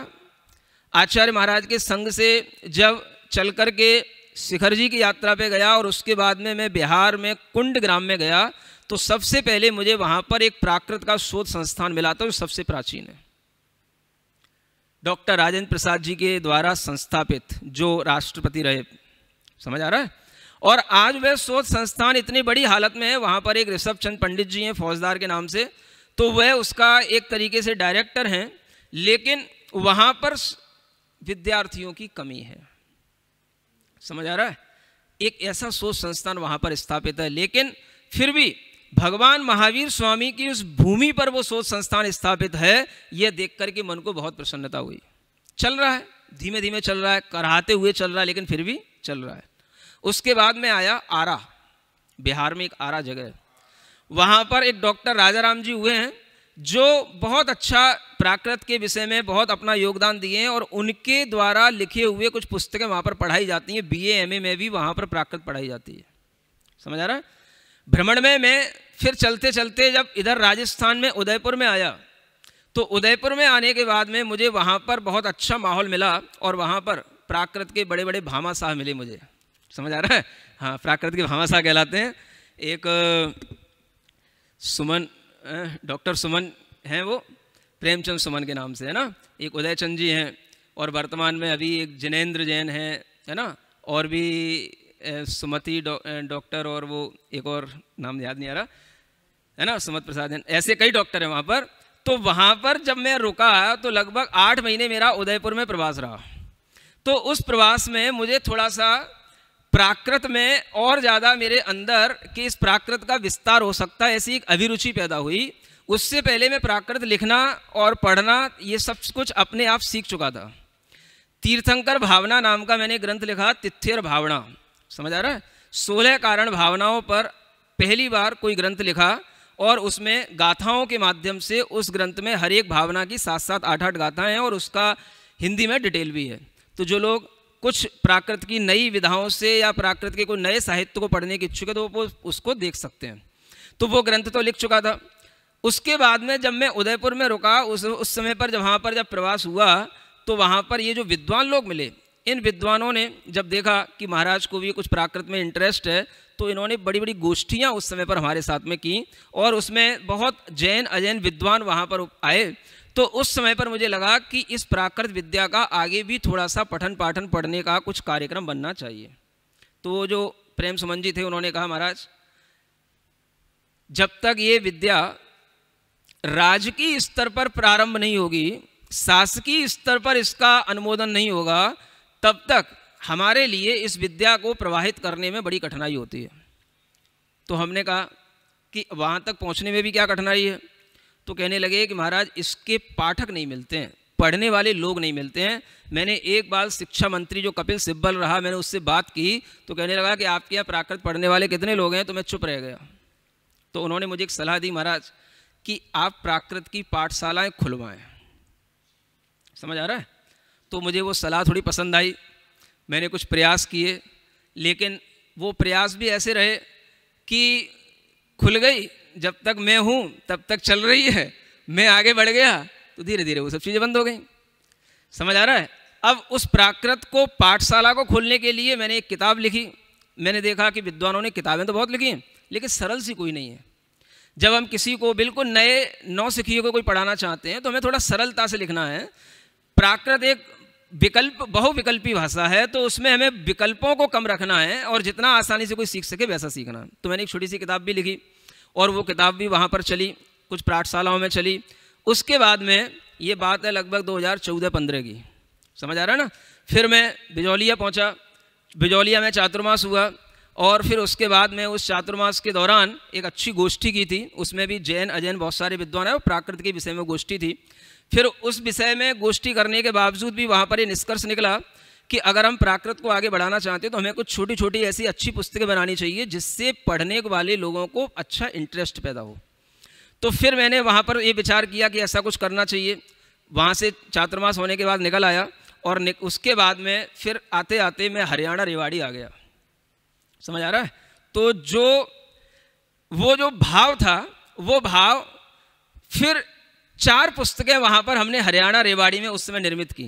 आचार्य महाराज के संग से, जब चल कर के शिखर जी की यात्रा पे गया और उसके बाद में मैं बिहार में कुंड ग्राम में गया, तो सबसे पहले मुझे वहाँ पर एक प्राकृत का शोध संस्थान मिला था जो सबसे प्राचीन है, डॉक्टर राजेंद्र प्रसाद जी के द्वारा संस्थापित, जो राष्ट्रपति रहे। समझ आ रहा है? और आज वह शोध संस्थान इतनी बड़ी हालत में है, वहाँ पर एक ऋषभ चंद पंडित जी हैं फौजदार के नाम से, तो वह उसका एक तरीके से डायरेक्टर हैं, लेकिन वहाँ पर विद्यार्थियों की कमी है। समझ आ रहा है? एक ऐसा शोध संस्थान वहाँ पर स्थापित है, लेकिन फिर भी भगवान महावीर स्वामी की उस भूमि पर वो शोध संस्थान स्थापित है, यह देख करके मन को बहुत प्रसन्नता हुई। चल रहा है, धीमे धीमे चल रहा है, कराहते हुए चल रहा है, लेकिन फिर भी चल रहा है। उसके बाद में आया आरा, बिहार में एक आरा जगह है, वहाँ पर एक डॉक्टर राजाराम जी हुए हैं जो बहुत अच्छा प्राकृत के विषय में बहुत अपना योगदान दिए हैं, और उनके द्वारा लिखे हुए कुछ पुस्तकें वहाँ पर पढ़ाई जाती हैं। BA MA में भी वहाँ पर प्राकृत पढ़ाई जाती है। समझ आ रहा है? भ्रमण में मैं फिर चलते चलते जब इधर राजस्थान में उदयपुर में आया, तो उदयपुर में आने के बाद में मुझे वहाँ पर बहुत अच्छा माहौल मिला, और वहाँ पर प्राकृत के बड़े बड़े भामाशाह मिले मुझे। समझ आ रहा है? हाँ, प्राकृत के भामाशाह कहलाते हैं। एक सुमन, डॉक्टर सुमन हैं, वो प्रेमचंद सुमन के नाम से है ना। एक उदयचंद जी हैं, और वर्तमान में अभी एक जिनेंद्र जैन है ना, और भी सुमति डॉक्टर, और वो एक और नाम याद नहीं आ रहा है ना, सुमत प्रसाद जैन। ऐसे कई डॉक्टर हैं वहाँ पर। तो वहाँ पर जब मैं रुका तो लगभग 8 महीने मेरा उदयपुर में प्रवास रहा। तो उस प्रवास में मुझे थोड़ा सा प्राकृत में और ज़्यादा मेरे अंदर कि इस प्राकृत का विस्तार हो सकता है, ऐसी एक अभिरुचि पैदा हुई। उससे पहले मैं प्राकृत लिखना और पढ़ना ये सब कुछ अपने आप सीख चुका था। तीर्थंकर भावना नाम का मैंने ग्रंथ लिखा, तिथ्यर भावना। समझ आ रहा है? 16 कारण भावनाओं पर पहली बार कोई ग्रंथ लिखा, और उसमें गाथाओं के माध्यम से उस ग्रंथ में हर एक भावना की 7-7, 8-8 गाथाएं हैं, और उसका हिंदी में डिटेल भी है। तो जो लोग कुछ प्राकृत की नई विधाओं से या प्राकृत के कोई नए साहित्य को पढ़ने के इच्छुक है तो वो उसको देख सकते हैं। तो वो ग्रंथ तो लिख चुका था। उसके बाद में जब मैं उदयपुर में रुका, उस समय पर जब वहाँ पर जब प्रवास हुआ तो वहाँ पर ये जो विद्वान लोग मिले, इन विद्वानों ने जब देखा कि महाराज को भी कुछ प्राकृत में इंटरेस्ट है तो इन्होंने बड़ी बड़ी गोष्ठियाँ उस समय पर हमारे साथ में की और उसमें बहुत जैन अजैन विद्वान वहाँ पर आए। तो उस समय पर मुझे लगा कि इस प्राकृत विद्या का आगे भी थोड़ा सा पठन पाठन पढ़ने का कुछ कार्यक्रम बनना चाहिए। तो वो जो प्रेम सुमन जी थे उन्होंने कहा, महाराज जब तक ये विद्या राजकीय स्तर पर प्रारंभ नहीं होगी, शासकीय स्तर पर इसका अनुमोदन नहीं होगा, तब तक हमारे लिए इस विद्या को प्रवाहित करने में बड़ी कठिनाई होती है। तो हमने कहा कि वहाँ तक पहुँचने में भी क्या कठिनाई है? तो कहने लगे कि महाराज इसके पाठक नहीं मिलते हैं, पढ़ने वाले लोग नहीं मिलते हैं। मैंने एक बार शिक्षा मंत्री जो कपिल सिब्बल रहा, मैंने उससे बात की तो कहने लगा कि आपके यहाँ प्राकृत पढ़ने वाले कितने लोग हैं? तो मैं चुप रह गया। तो उन्होंने मुझे एक सलाह दी, महाराज कि आप प्राकृत की पाठशालाएं खुलवाएं। समझ आ रहा है? तो मुझे वो सलाह थोड़ी पसंद आई। मैंने कुछ प्रयास किए, लेकिन वो प्रयास भी ऐसे रहे कि खुल गई, जब तक मैं हूँ तब तक चल रही है, मैं आगे बढ़ गया तो धीरे धीरे वो सब चीज़ें बंद हो गई। समझ आ रहा है? अब उस प्राकृत को पाठशाला को खोलने के लिए मैंने एक किताब लिखी। मैंने देखा कि विद्वानों ने किताबें तो बहुत लिखी हैं लेकिन सरल सी कोई नहीं है। जब हम किसी को बिल्कुल नए नौसिखिए को कोई पढ़ाना चाहते हैं तो हमें थोड़ा सरलता से लिखना है। प्राकृत एक बहुविकल्पी भाषा है, तो उसमें हमें विकल्पों को कम रखना है और जितना आसानी से कोई सीख सके वैसा सीखना है। तो मैंने एक छोटी सी किताब भी लिखी और वो किताब भी वहाँ पर चली, कुछ पाठशालाओं में चली। उसके बाद में ये बात है लगभग 2014-15 की। समझ आ रहा है ना? फिर मैं बिजौलिया पहुँचा, बिजौलिया में चातुर्मास हुआ और फिर उसके बाद में उस चातुर्मास के दौरान एक अच्छी गोष्ठी की थी। उसमें भी जैन अजैन बहुत सारे विद्वान हैं और प्राकृत के विषय में गोष्ठी थी। फिर उस विषय में गोष्ठी करने के बावजूद भी वहाँ पर ये निष्कर्ष निकला कि अगर हम प्राकृत को आगे बढ़ाना चाहते हैं तो हमें कुछ छोटी छोटी ऐसी अच्छी पुस्तकें बनानी चाहिए जिससे पढ़ने वाले लोगों को अच्छा इंटरेस्ट पैदा हो। तो फिर मैंने वहाँ पर ये विचार किया कि ऐसा कुछ करना चाहिए। वहाँ से चातुर्मास होने के बाद निकल आया और उसके बाद में फिर आते आते मैं हरियाणा रेवाड़ी आ गया। समझ आ रहा है? तो वो जो भाव था वो भाव फिर 4 पुस्तकें वहाँ पर हमने हरियाणा रेवाड़ी में उस समय निर्मित की,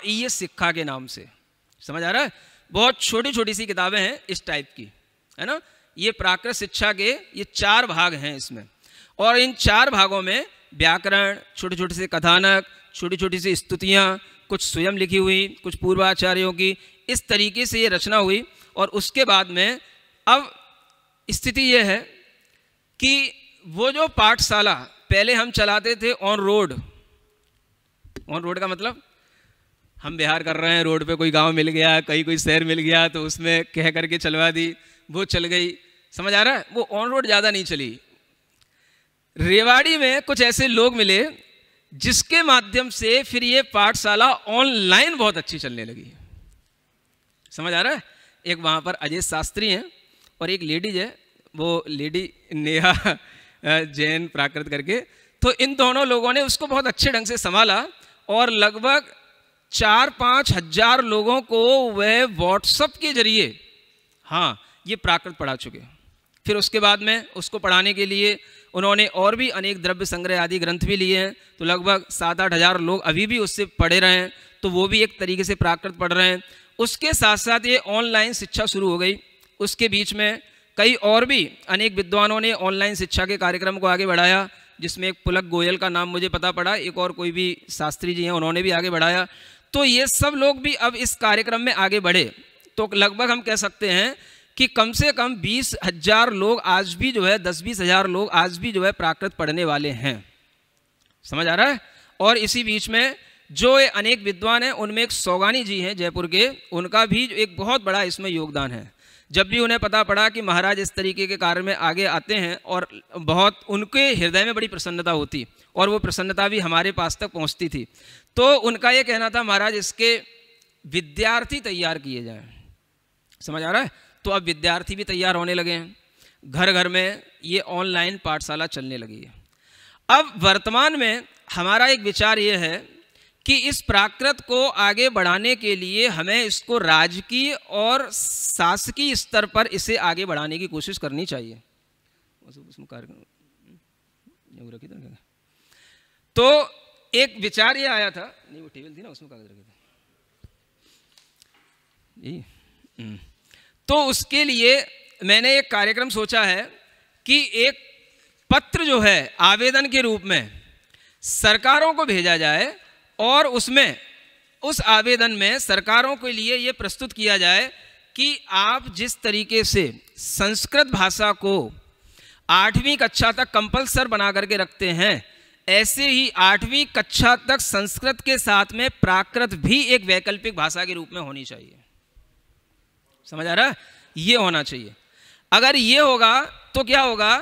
ये सिक्खा के नाम से। समझ आ रहा है? बहुत छोटी छोटी सी किताबें हैं इस टाइप की, है ना? ये प्राकृत शिक्षा के ये 4 भाग हैं इसमें, और इन 4 भागों में व्याकरण, छोटे छोटे से कथानक, छोटी छोटी सी स्तुतियाँ, कुछ स्वयं लिखी हुई, कुछ पूर्वाचार्यों की, इस तरीके से ये रचना हुई। और उसके बाद में अब स्थिति ये है कि वो जो पाठशाला पहले हम चलाते थे ऑन रोड का मतलब हम बिहार कर रहे हैं, रोड पे कोई गांव मिल गया, कहीं कोई शहर मिल गया तो उसमें कह करके चलवा दी, वो चल गई। समझ आ रहा है? वो ऑन रोड ज़्यादा नहीं चली। रेवाड़ी में कुछ ऐसे लोग मिले जिसके माध्यम से फिर ये पाठशाला ऑनलाइन बहुत अच्छी चलने लगी। समझ आ रहा है? एक वहाँ पर अजय शास्त्री हैं और एक लेडीज है, वो लेडी नेहा जैन प्राकृत करके। तो इन दोनों लोगों ने उसको बहुत अच्छे ढंग से संभाला और लगभग 4-5 हज़ार लोगों को वह व्हाट्सएप के जरिए ये प्राकृत पढ़ा चुके। फिर उसके बाद में उसको पढ़ाने के लिए उन्होंने और भी अनेक द्रव्य संग्रह आदि ग्रंथ भी लिए हैं। तो लगभग 7-8 हज़ार लोग अभी भी उससे पढ़े रहे हैं, तो वो भी एक तरीके से प्राकृत पढ़ रहे हैं। उसके साथ साथ ये ऑनलाइन शिक्षा शुरू हो गई। उसके बीच में कई और भी अनेक विद्वानों ने ऑनलाइन शिक्षा के कार्यक्रम को आगे बढ़ाया, जिसमें एक पुलक गोयल का नाम मुझे पता पड़ा, एक और कोई भी शास्त्री जी हैं उन्होंने भी आगे बढ़ाया। तो ये सब लोग भी अब इस कार्यक्रम में आगे बढ़े। तो लगभग हम कह सकते हैं कि कम से कम 20,000 लोग आज भी जो है 10-20 हज़ार लोग आज भी जो है प्राकृत पढ़ने वाले हैं। समझ आ रहा है? और इसी बीच में जो अनेक विद्वान हैं उनमें एक सौगानी जी हैं जयपुर के, उनका भी एक बहुत बड़ा इसमें योगदान है। जब भी उन्हें पता पड़ा कि महाराज इस तरीके के कार्य में आगे आते हैं और बहुत उनके हृदय में बड़ी प्रसन्नता होती और वो प्रसन्नता भी हमारे पास तक पहुंचती थी, तो उनका ये कहना था महाराज इसके विद्यार्थी तैयार किए जाएं। समझ आ रहा है? तो अब विद्यार्थी भी तैयार होने लगे हैं, घर घर में ये ऑनलाइन पाठशाला चलने लगी है। अब वर्तमान में हमारा एक विचार ये है कि इस प्राकृत को आगे बढ़ाने के लिए हमें इसको राजकीय और शासकीय स्तर पर इसे आगे बढ़ाने की कोशिश करनी चाहिए। तो एक विचार ये आया था, नहीं वो टेबल थी ना उसमें कागज रखे थे, तो उसके लिए मैंने एक कार्यक्रम सोचा है कि एक पत्र जो है आवेदन के रूप में सरकारों को भेजा जाए और उसमें उस आवेदन में सरकारों के लिए ये प्रस्तुत किया जाए कि आप जिस तरीके से संस्कृत भाषा को 8वीं कक्षा तक कंपल्सर बना करके रखते हैं, ऐसे ही 8वीं कक्षा तक संस्कृत के साथ में प्राकृत भी एक वैकल्पिक भाषा के रूप में होनी चाहिए। समझ आ रहा है? ये होना चाहिए। अगर ये होगा तो क्या होगा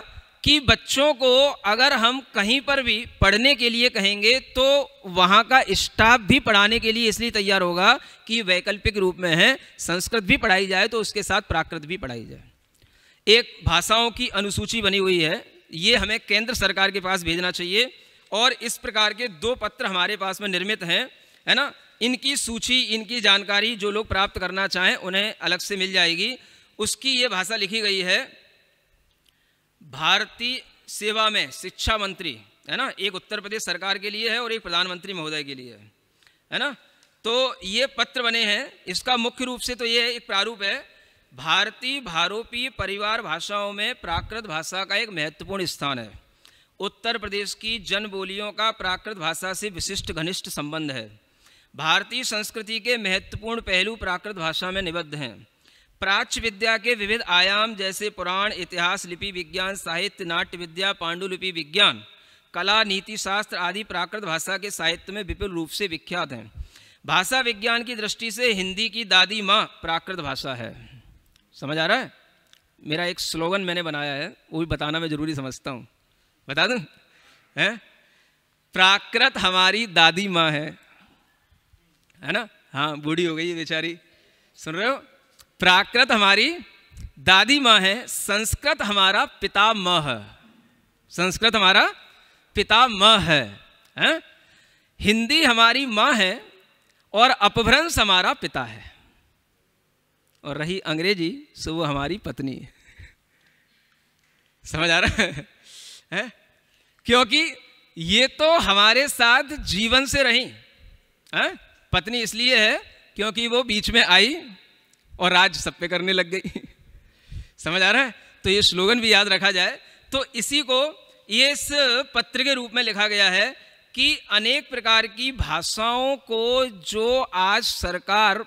कि बच्चों को अगर हम कहीं पर भी पढ़ने के लिए कहेंगे तो वहाँ का स्टाफ भी पढ़ाने के लिए इसलिए तैयार होगा कि वैकल्पिक रूप में है, संस्कृत भी पढ़ाई जाए तो उसके साथ प्राकृत भी पढ़ाई जाए। एक भाषाओं की अनुसूची बनी हुई है, ये हमें केंद्र सरकार के पास भेजना चाहिए और इस प्रकार के 2 पत्र हमारे पास में निर्मित हैं, है ना। इनकी सूची, इनकी जानकारी जो लोग प्राप्त करना चाहें उन्हें अलग से मिल जाएगी। उसकी ये भाषा लिखी गई है भारतीय सेवा में शिक्षा मंत्री, है ना, एक उत्तर प्रदेश सरकार के लिए है और एक प्रधानमंत्री महोदय के लिए है ना। तो ये पत्र बने हैं। इसका मुख्य रूप से तो ये एक प्रारूप है, भारतीय भारोपीय परिवार भाषाओं में प्राकृत भाषा का एक महत्वपूर्ण स्थान है। उत्तर प्रदेश की जन बोलियों का प्राकृत भाषा से विशिष्ट घनिष्ठ संबंध है। भारतीय संस्कृति के महत्वपूर्ण पहलू प्राकृत भाषा में निबद्ध हैं। प्राच्य विद्या के विविध आयाम जैसे पुराण, इतिहास, लिपि विज्ञान, साहित्य, नाट्य विद्या, पांडुलिपि विज्ञान, कला, नीति शास्त्र आदि प्राकृत भाषा के साहित्य में विपुल रूप से विख्यात हैं। भाषा विज्ञान की दृष्टि से हिंदी की दादी माँ प्राकृत भाषा है। समझ आ रहा है? मेरा एक स्लोगन मैंने बनाया है, वो भी बताना मैं जरूरी समझता हूँ, बता दूँ है? प्राकृत हमारी दादी माँ है ना। हाँ, बूढ़ी हो गई है बेचारी, सुन रहे हो? प्राकृत हमारी दादी माँ है, संस्कृत हमारा पितामह है, संस्कृत हमारा पितामह है? हिंदी हमारी माँ है और अपभ्रंश हमारा पिता है, और रही अंग्रेजी सो वो हमारी पत्नी है। समझ आ रहा है? क्योंकि ये तो हमारे साथ जीवन से रही है। पत्नी इसलिए है क्योंकि वो बीच में आई और राज सब पे करने लग गई। समझ आ रहा है? तो ये स्लोगन भी याद रखा जाए। तो इसी को ये इस पत्र के रूप में लिखा गया है कि अनेक प्रकार की भाषाओं को जो आज सरकार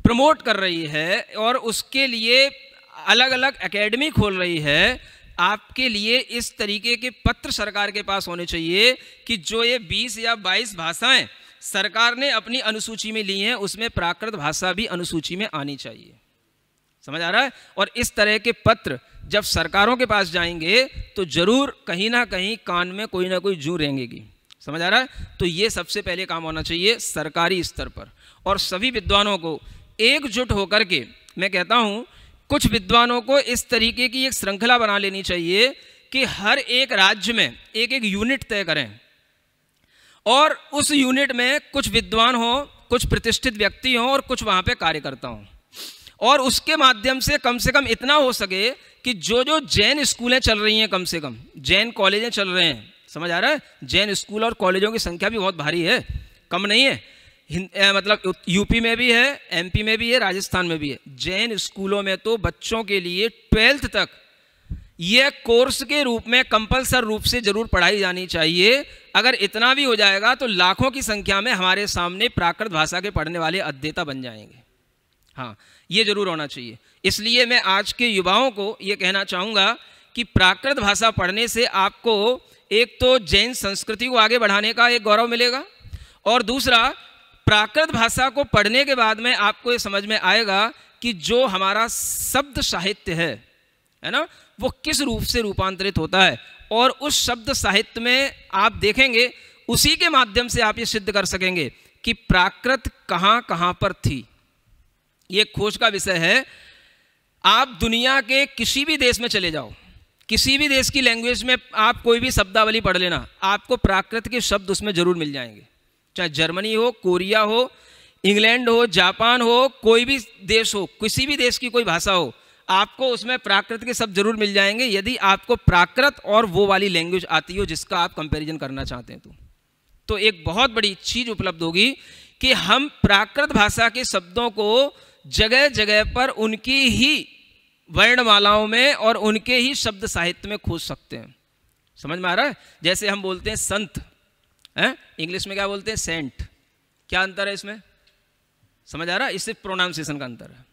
प्रमोट कर रही है और उसके लिए अलग अलग एकेडमी खोल रही है, आपके लिए इस तरीके के पत्र सरकार के पास होने चाहिए कि जो ये 20 या 22 भाषाएं सरकार ने अपनी अनुसूची में ली हैं, उसमें प्राकृत भाषा भी अनुसूची में आनी चाहिए। समझ आ रहा है? और इस तरह के पत्र जब सरकारों के पास जाएंगे तो जरूर कहीं ना कहीं कान में कोई ना कोई जू रेंगेगी। समझ आ रहा है? तो ये सबसे पहले काम होना चाहिए सरकारी स्तर पर, और सभी विद्वानों को एकजुट होकर के, मैं कहता हूँ कुछ विद्वानों को इस तरीके की एक श्रृंखला बना लेनी चाहिए कि हर एक राज्य में एक एक यूनिट तय करें और उस यूनिट में कुछ विद्वान हों, कुछ प्रतिष्ठित व्यक्ति हों और कुछ वहाँ पे कार्यकर्ता हों, और उसके माध्यम से कम इतना हो सके कि जो जो जैन स्कूलें चल रही हैं, कम से कम जैन कॉलेजें चल रहे हैं, समझ आ रहा है? जैन स्कूल और कॉलेजों की संख्या भी बहुत भारी है, कम नहीं है। मतलब यूपी में भी है, एमपी में भी है, राजस्थान में भी है। जैन स्कूलों में तो बच्चों के लिए 12th तक यह कोर्स के रूप में कंपल्सरी रूप से जरूर पढ़ाई जानी चाहिए। अगर इतना भी हो जाएगा तो लाखों की संख्या में हमारे सामने प्राकृत भाषा के पढ़ने वाले अध्येता बन जाएंगे। हाँ, ये जरूर होना चाहिए। इसलिए मैं आज के युवाओं को ये कहना चाहूँगा कि प्राकृत भाषा पढ़ने से आपको एक तो जैन संस्कृति को आगे बढ़ाने का एक गौरव मिलेगा, और दूसरा प्राकृत भाषा को पढ़ने के बाद में आपको ये समझ में आएगा कि जो हमारा शब्द साहित्य है ना, वो किस रूप से रूपांतरित होता है, और उस शब्द साहित्य में आप देखेंगे, उसी के माध्यम से आप ये सिद्ध कर सकेंगे कि प्राकृत कहाँ कहाँ पर थी। ये खोज का विषय है। आप दुनिया के किसी भी देश में चले जाओ, किसी भी देश की लैंग्वेज में आप कोई भी शब्दावली पढ़ लेना, आपको प्राकृत के शब्द उसमें जरूर मिल जाएंगे। चाहे जर्मनी हो, कोरिया हो, इंग्लैंड हो, जापान हो, कोई भी देश हो, किसी भी देश की कोई भाषा हो, आपको उसमें प्राकृत के शब्द जरूर मिल जाएंगे, यदि आपको प्राकृत और वो वाली लैंग्वेज आती हो जिसका आप कंपैरिजन करना चाहते हैं। तो एक बहुत बड़ी चीज उपलब्ध होगी कि हम प्राकृत भाषा के शब्दों को जगह जगह पर उनकी ही वर्णमालाओं में और उनके ही शब्द साहित्य में खोज सकते हैं। समझ में आ रहा है? जैसे हम बोलते हैं संत, इंग्लिश में क्या बोलते हैं? सेंट। क्या अंतर है इसमें? समझ आ रहा है? इससे प्रोनाउंसिएशन का अंतर है।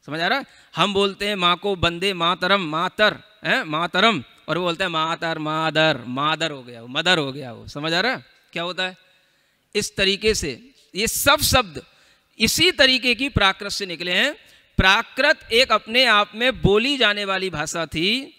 समझ आ रहा है? हम बोलते हैं माँ को बंदे मातरम, मातर है मातरम, और वो बोलते हैं मातर, मादर, मादर हो गया वो, मदर हो गया वो। समझ आ रहा है क्या होता है? इस तरीके से ये सब शब्द इसी तरीके की प्राकृत से निकले हैं। प्राकृत एक अपने आप में बोली जाने वाली भाषा थी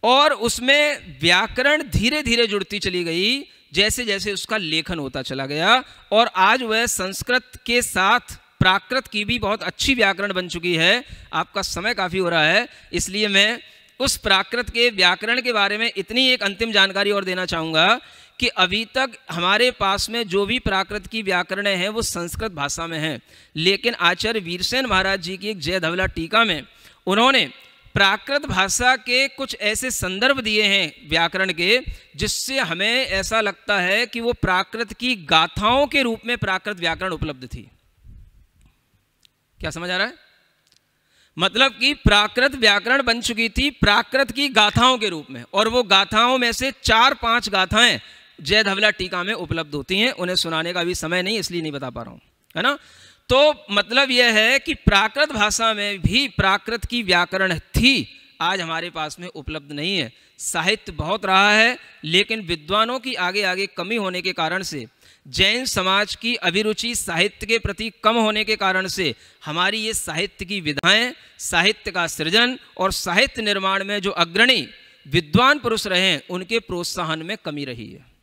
और उसमें व्याकरण धीरे धीरे जुड़ती चली गई जैसे जैसे उसका लेखन होता चला गया, और आज वह संस्कृत के साथ प्राकृत की भी बहुत अच्छी व्याकरण बन चुकी है। आपका समय काफ़ी हो रहा है, इसलिए मैं उस प्राकृत के व्याकरण के बारे में इतनी एक अंतिम जानकारी और देना चाहूँगा कि अभी तक हमारे पास में जो भी प्राकृत की व्याकरणें हैं वो संस्कृत भाषा में हैं, लेकिन आचार्य वीरसेन महाराज जी की एक जय धवला टीका में उन्होंने प्राकृत भाषा के कुछ ऐसे संदर्भ दिए हैं व्याकरण के, जिससे हमें ऐसा लगता है कि वो प्राकृत की गाथाओं के रूप में प्राकृत व्याकरण उपलब्ध थी। क्या समझ आ रहा है? मतलब कि प्राकृत व्याकरण बन चुकी थी प्राकृत की गाथाओं के रूप में, और वो गाथाओं में से 4-5 गाथाएं जय धवला टीका में उपलब्ध होती हैं। उन्हें सुनाने का भी समय नहीं, इसलिए नहीं बता पा रहा हूं, है ना। तो मतलब यह है कि प्राकृत भाषा में भी प्राकृत की व्याकरण थी, आज हमारे पास में उपलब्ध नहीं है। साहित्य बहुत रहा है, लेकिन विद्वानों की आगे आगे कमी होने के कारण से, जैन समाज की अभिरुचि साहित्य के प्रति कम होने के कारण से हमारी ये साहित्य की विधाएं, साहित्य का सृजन और साहित्य निर्माण में जो अग्रणी विद्वान पुरुष रहे हैं उनके प्रोत्साहन में कमी रही है।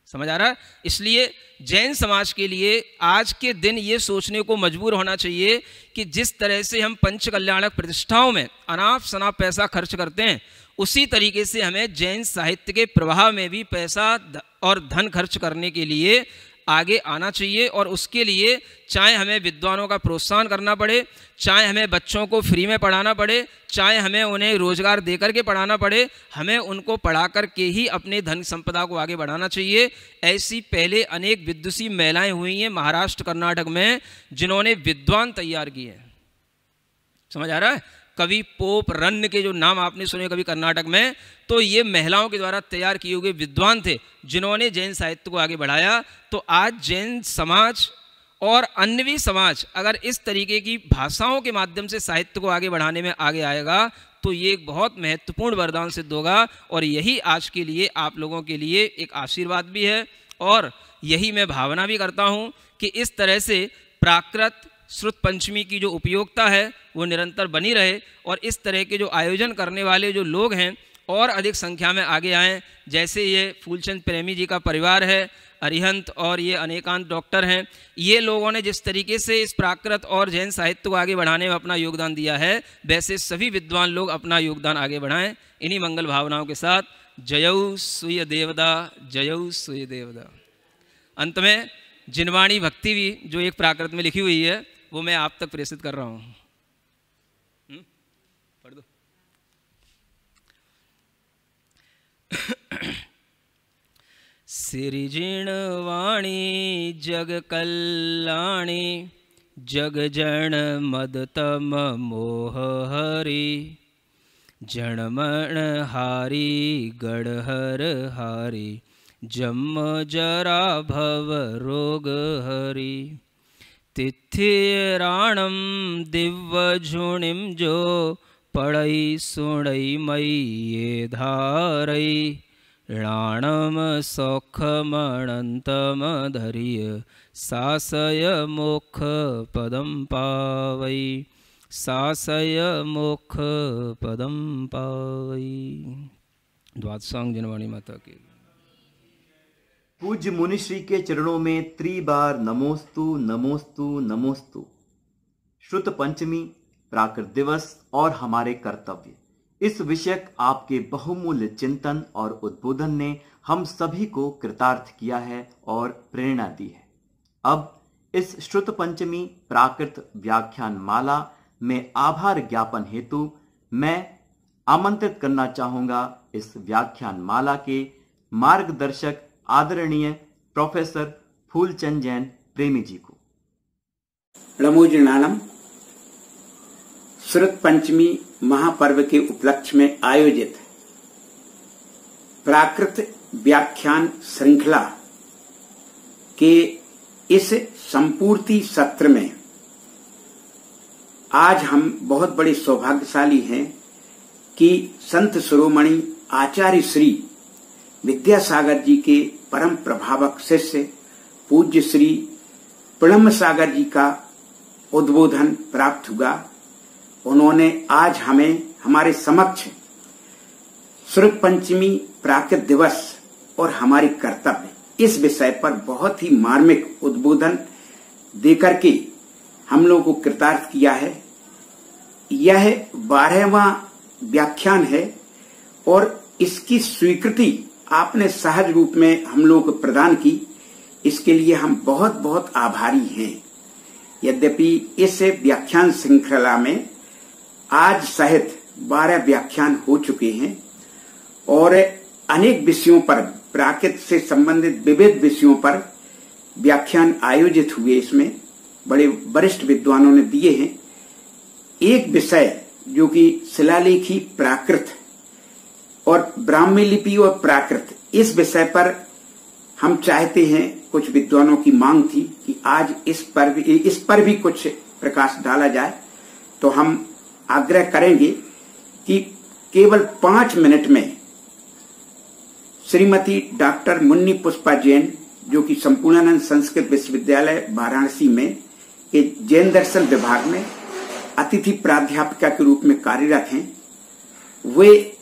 समझ आ रहा है? इसलिए जैन समाज के लिए आज के दिन ये सोचने को मजबूर होना चाहिए कि जिस तरह से हम पंच कल्याणक प्रतिष्ठाओं में अनाप शनाप पैसा खर्च करते हैं, उसी तरीके से हमें जैन साहित्य के प्रवाह में भी पैसा और धन खर्च करने के लिए आगे आना चाहिए। और उसके लिए चाहे हमें विद्वानों का प्रोत्साहन करना पड़े, चाहे हमें बच्चों को फ्री में पढ़ाना पड़े, चाहे हमें उन्हें रोजगार देकर के पढ़ाना पड़े, हमें उनको पढ़ा करके ही अपने धन संपदा को आगे बढ़ाना चाहिए। ऐसी पहले अनेक विद्वासी महिलाएं हुई हैं महाराष्ट्र कर्नाटक में, जिन्होंने विद्वान तैयार किए हैं। समझ आ रहा है? कवि पोप रन्न के जो नाम आपने सुने कभी कर्नाटक में, तो ये महिलाओं के द्वारा तैयार किए हुए विद्वान थे जिन्होंने जैन साहित्य को आगे बढ़ाया। तो आज जैन समाज और अन्य भी समाज अगर इस तरीके की भाषाओं के माध्यम से साहित्य को आगे बढ़ाने में आगे आएगा तो ये एक बहुत महत्वपूर्ण वरदान सिद्ध होगा, और यही आज के लिए आप लोगों के लिए एक आशीर्वाद भी है। और यही मैं भावना भी करता हूँ कि इस तरह से प्राकृत श्रुत पंचमी की जो उपयोगिता है वो निरंतर बनी रहे, और इस तरह के जो आयोजन करने वाले जो लोग हैं और अधिक संख्या में आगे आएँ। जैसे ये फूलचंद प्रेमी जी का परिवार है, अरिहंत और ये अनेकांत डॉक्टर हैं, ये लोगों ने जिस तरीके से इस प्राकृत और जैन साहित्य को आगे बढ़ाने में अपना योगदान दिया है, वैसे सभी विद्वान लोग अपना योगदान आगे बढ़ाएं। इन्हीं मंगल भावनाओं के साथ जयऊ सूय देवदा, जयऊ सूय देवदा। अंत में जिनवाणी भक्ति भी जो एक प्राकृत में लिखी हुई है वो मैं आप तक प्रेषित कर रहा हूँ। पढ़ दो। सिरिजिणवाणी जग कल्याणी, जग जन मदतम मोह हरि, जनमण हारी गढ़हर हारी, जम जरा भव रोग हरि, तिथिराणम दिव्य झुणिम जो, पढ़ई सुणई मई ये धारई, राणम सौखमणंतम धरिय, सासय मोक्ष पदम पावई, सासय मोक्ष पदम पावई। द्वादशांग जिनवाणी माता की। पूज्य मुनिश्री के चरणों में त्रिबार नमोस्तु नमोस्तु नमोस्तु। श्रुत पंचमी, प्राकृत दिवस और हमारे कर्तव्य, इस विषयक आपके बहुमूल्य चिंतन और उद्बोधन ने हम सभी को कृतार्थ किया है और प्रेरणा दी है। अब इस श्रुत पंचमी प्राकृत व्याख्यान माला में आभार ज्ञापन हेतु मैं आमंत्रित करना चाहूंगा इस व्याख्यान माला के मार्गदर्शक आदरणीय प्रोफेसर फूलचंद जैन प्रेमी जी को। नमोजनानम। श्रुत पंचमी महापर्व के उपलक्ष्य में आयोजित प्राकृत व्याख्यान श्रृंखला के इस संपूर्ति सत्र में आज हम बहुत बड़े सौभाग्यशाली हैं कि संत शिरोमणि आचार्य श्री विद्यासागर जी के परम प्रभावक शिष्य पूज्य श्री प्रणम सागर जी का उद्बोधन प्राप्त हुआ। उन्होंने आज हमें हमारे समक्ष श्रुत पंचमी प्राकृत दिवस और हमारे कर्तव्य इस विषय पर बहुत ही मार्मिक उद्बोधन देकर के हम लोगों को कृतार्थ किया है। यह 12वां व्याख्यान है और इसकी स्वीकृति आपने सहज रूप में हम लोगों को प्रदान की, इसके लिए हम बहुत बहुत आभारी हैं। यद्यपि इस व्याख्यान श्रृंखला में आज सहित 12 व्याख्यान हो चुके हैं और अनेक विषयों पर, प्राकृत से संबंधित विविध विषयों पर व्याख्यान आयोजित हुए। इसमें बड़े वरिष्ठ विद्वानों ने दिए हैं। एक विषय जो कि शिलालेखी प्राकृत और ब्राह्मी लिपि और प्राकृत, इस विषय पर हम चाहते हैं, कुछ विद्वानों की मांग थी कि आज इस पर भी कुछ प्रकाश डाला जाए। तो हम आग्रह करेंगे कि केवल 5 मिनट में श्रीमती डॉक्टर मुन्नी पुष्पा जैन, जो कि संपूर्णानंद संस्कृत विश्वविद्यालय वाराणसी में के जैन दर्शन विभाग में अतिथि प्राध्यापिका के रूप में कार्यरत हैं, वे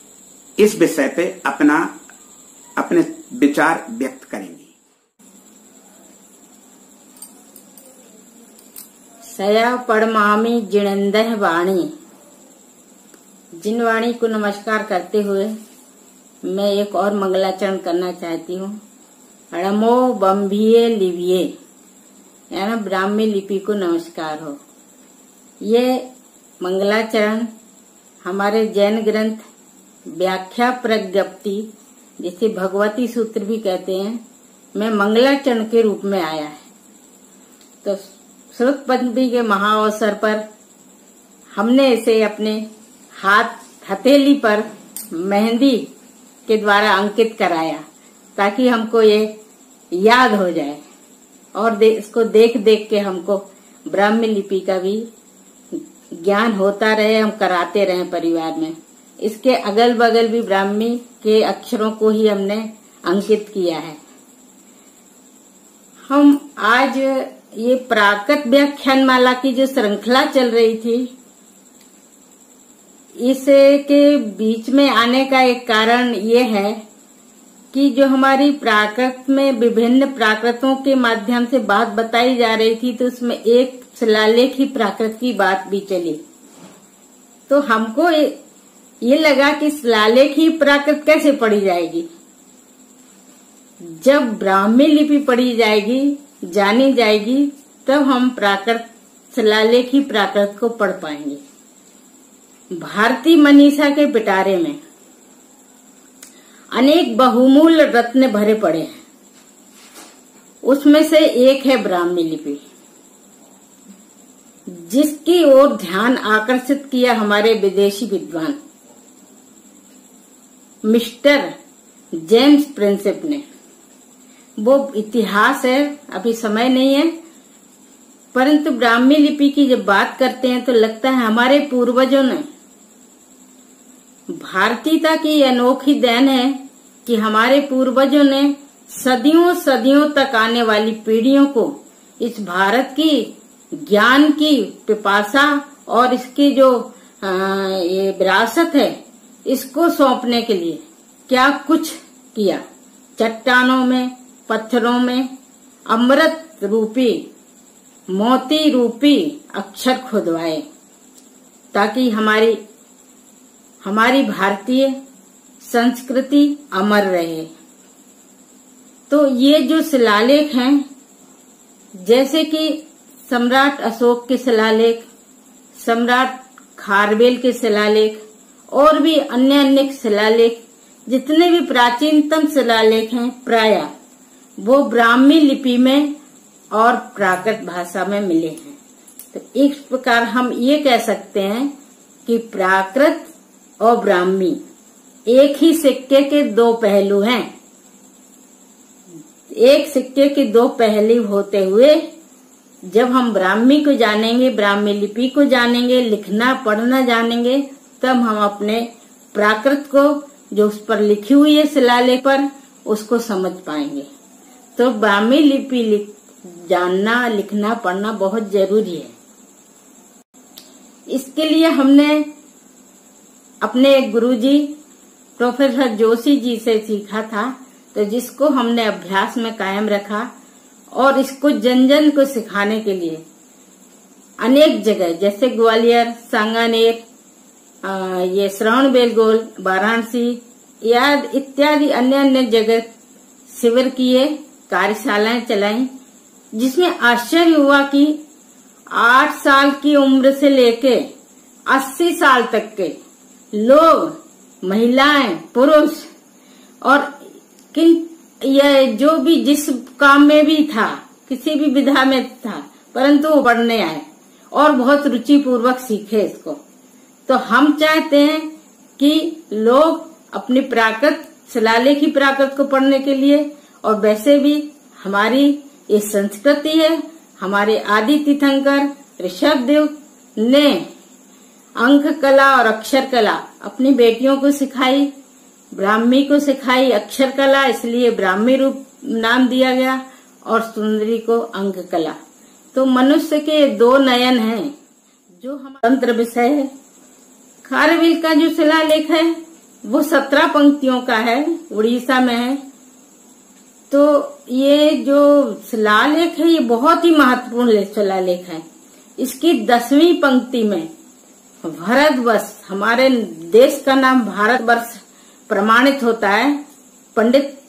इस विषय पे अपने विचार व्यक्त करेंगे। सया पड़मामी जिणंदह वाणी। जिन वाणी को नमस्कार करते हुए मैं एक और मंगलाचरण करना चाहती हूँ। णमो बम्भिये लिविये, यानी ब्राह्मी लिपि को नमस्कार हो। ये मंगलाचरण हमारे जैन ग्रंथ व्याख्या प्रज्ञप्ति, जिसे भगवती सूत्र भी कहते हैं, में मंगलाचरण के रूप में आया है। तो श्रुत पंचमी के महाअवसर पर हमने इसे अपने हथेली पर मेहंदी के द्वारा अंकित कराया, ताकि हमको ये याद हो जाए और इसको देख देख के हमको ब्राह्मी लिपि का भी ज्ञान होता रहे, हम कराते रहे परिवार में। इसके अगल बगल भी ब्राह्मी के अक्षरों को ही हमने अंकित किया है। हम आज ये प्राकृत व्याख्यान माला की जो श्रृंखला चल रही थी, इसके बीच में आने का एक कारण ये है कि जो हमारी प्राकृत में विभिन्न प्राकृतों के माध्यम से बात बताई जा रही थी, तो उसमें एक शिलालेखी प्राकृत की बात भी चली। तो हमको ये लगा कि शिलालेखी प्राकृत कैसे पढ़ी जाएगी। जब ब्राह्मी लिपि पढ़ी जाएगी, जानी जाएगी, तब हम प्राकृत शिलालेखी प्राकृत को पढ़ पाएंगे। भारतीय मनीषा के पिटारे में अनेक बहुमूल्य रत्न भरे पड़े हैं। उसमें से एक है ब्राह्मी लिपि, जिसकी ओर ध्यान आकर्षित किया हमारे विदेशी विद्वान मिस्टर जेम्स प्रिंसिप ने। वो इतिहास है, अभी समय नहीं है, परंतु ब्राह्मी लिपि की जब बात करते हैं तो लगता है हमारे पूर्वजों ने, भारतीयता की अनोखी देन है कि हमारे पूर्वजों ने सदियों सदियों तक आने वाली पीढ़ियों को इस भारत की ज्ञान की पिपासा और इसकी जो ये विरासत है, इसको सौंपने के लिए क्या कुछ किया। चट्टानों में, पत्थरों में अमृत रूपी, मोती रूपी अक्षर खुदवाए, ताकि हमारी भारतीय संस्कृति अमर रहे। तो ये जो शिलालेख हैं, जैसे कि सम्राट अशोक के शिलालेख, सम्राट खारवेल के शिलालेख और भी अन्य अन्य शिलालेख, जितने भी प्राचीनतम शिलालेख हैं प्राय वो ब्राह्मी लिपि में और प्राकृत भाषा में मिले हैं। तो इस प्रकार हम ये कह सकते हैं कि प्राकृत और ब्राह्मी एक ही सिक्के के दो पहलू हैं। एक सिक्के के दो पहलू होते हुए जब हम ब्राह्मी को जानेंगे, ब्राह्मी लिपि को जानेंगे, लिखना पढ़ना जानेंगे, तब हम अपने प्राकृत को जो उस पर लिखी हुई है शिलालेख पर उसको समझ पाएंगे। तो ब्राह्मी लिपि जानना, लिखना पढ़ना बहुत जरूरी है। इसके लिए हमने अपने एक गुरुजी प्रोफेसर जोशी जी से सीखा था, तो जिसको हमने अभ्यास में कायम रखा और इसको जन जन को सिखाने के लिए अनेक जगह जैसे ग्वालियर, सांगानेर, ये श्रवणबेलगोल, वाराणसी या इत्यादि अन्य अन्य जगह शिविर किए, कार्यशालाएं चलाई, जिसमें आश्चर्य हुआ कि 8 साल की उम्र से लेके 80 साल तक के लोग, महिलाएं, पुरुष और यह जो भी जिस काम में भी था, किसी भी विधा में था, परंतु वो पढ़ने आए और बहुत रुचि पूर्वक सीखे इसको। तो हम चाहते हैं कि लोग अपनी प्राकृत, शिलालेखी प्राकृत को पढ़ने के लिए, और वैसे भी हमारी ये संस्कृति है। हमारे आदि तीर्थंकर ऋषभदेव ने अंक कला और अक्षर कला अपनी बेटियों को सिखाई, ब्राह्मी को सिखाई अक्षर कला, इसलिए ब्राह्मी रूप नाम दिया गया, और सुंदरी को अंक कला। तो मनुष्य के दो नयन हैं जो हमारा तंत्र विषय है। खारवेल का जो शिलालेख है वो 17 पंक्तियों का है, उड़ीसा में है। तो ये जो शिलालेख है ये बहुत ही महत्वपूर्ण शिलालेख है। इसकी 10वीं पंक्ति में भारतवर्ष, हमारे देश का नाम भारतवर्ष प्रमाणित होता है। पंडित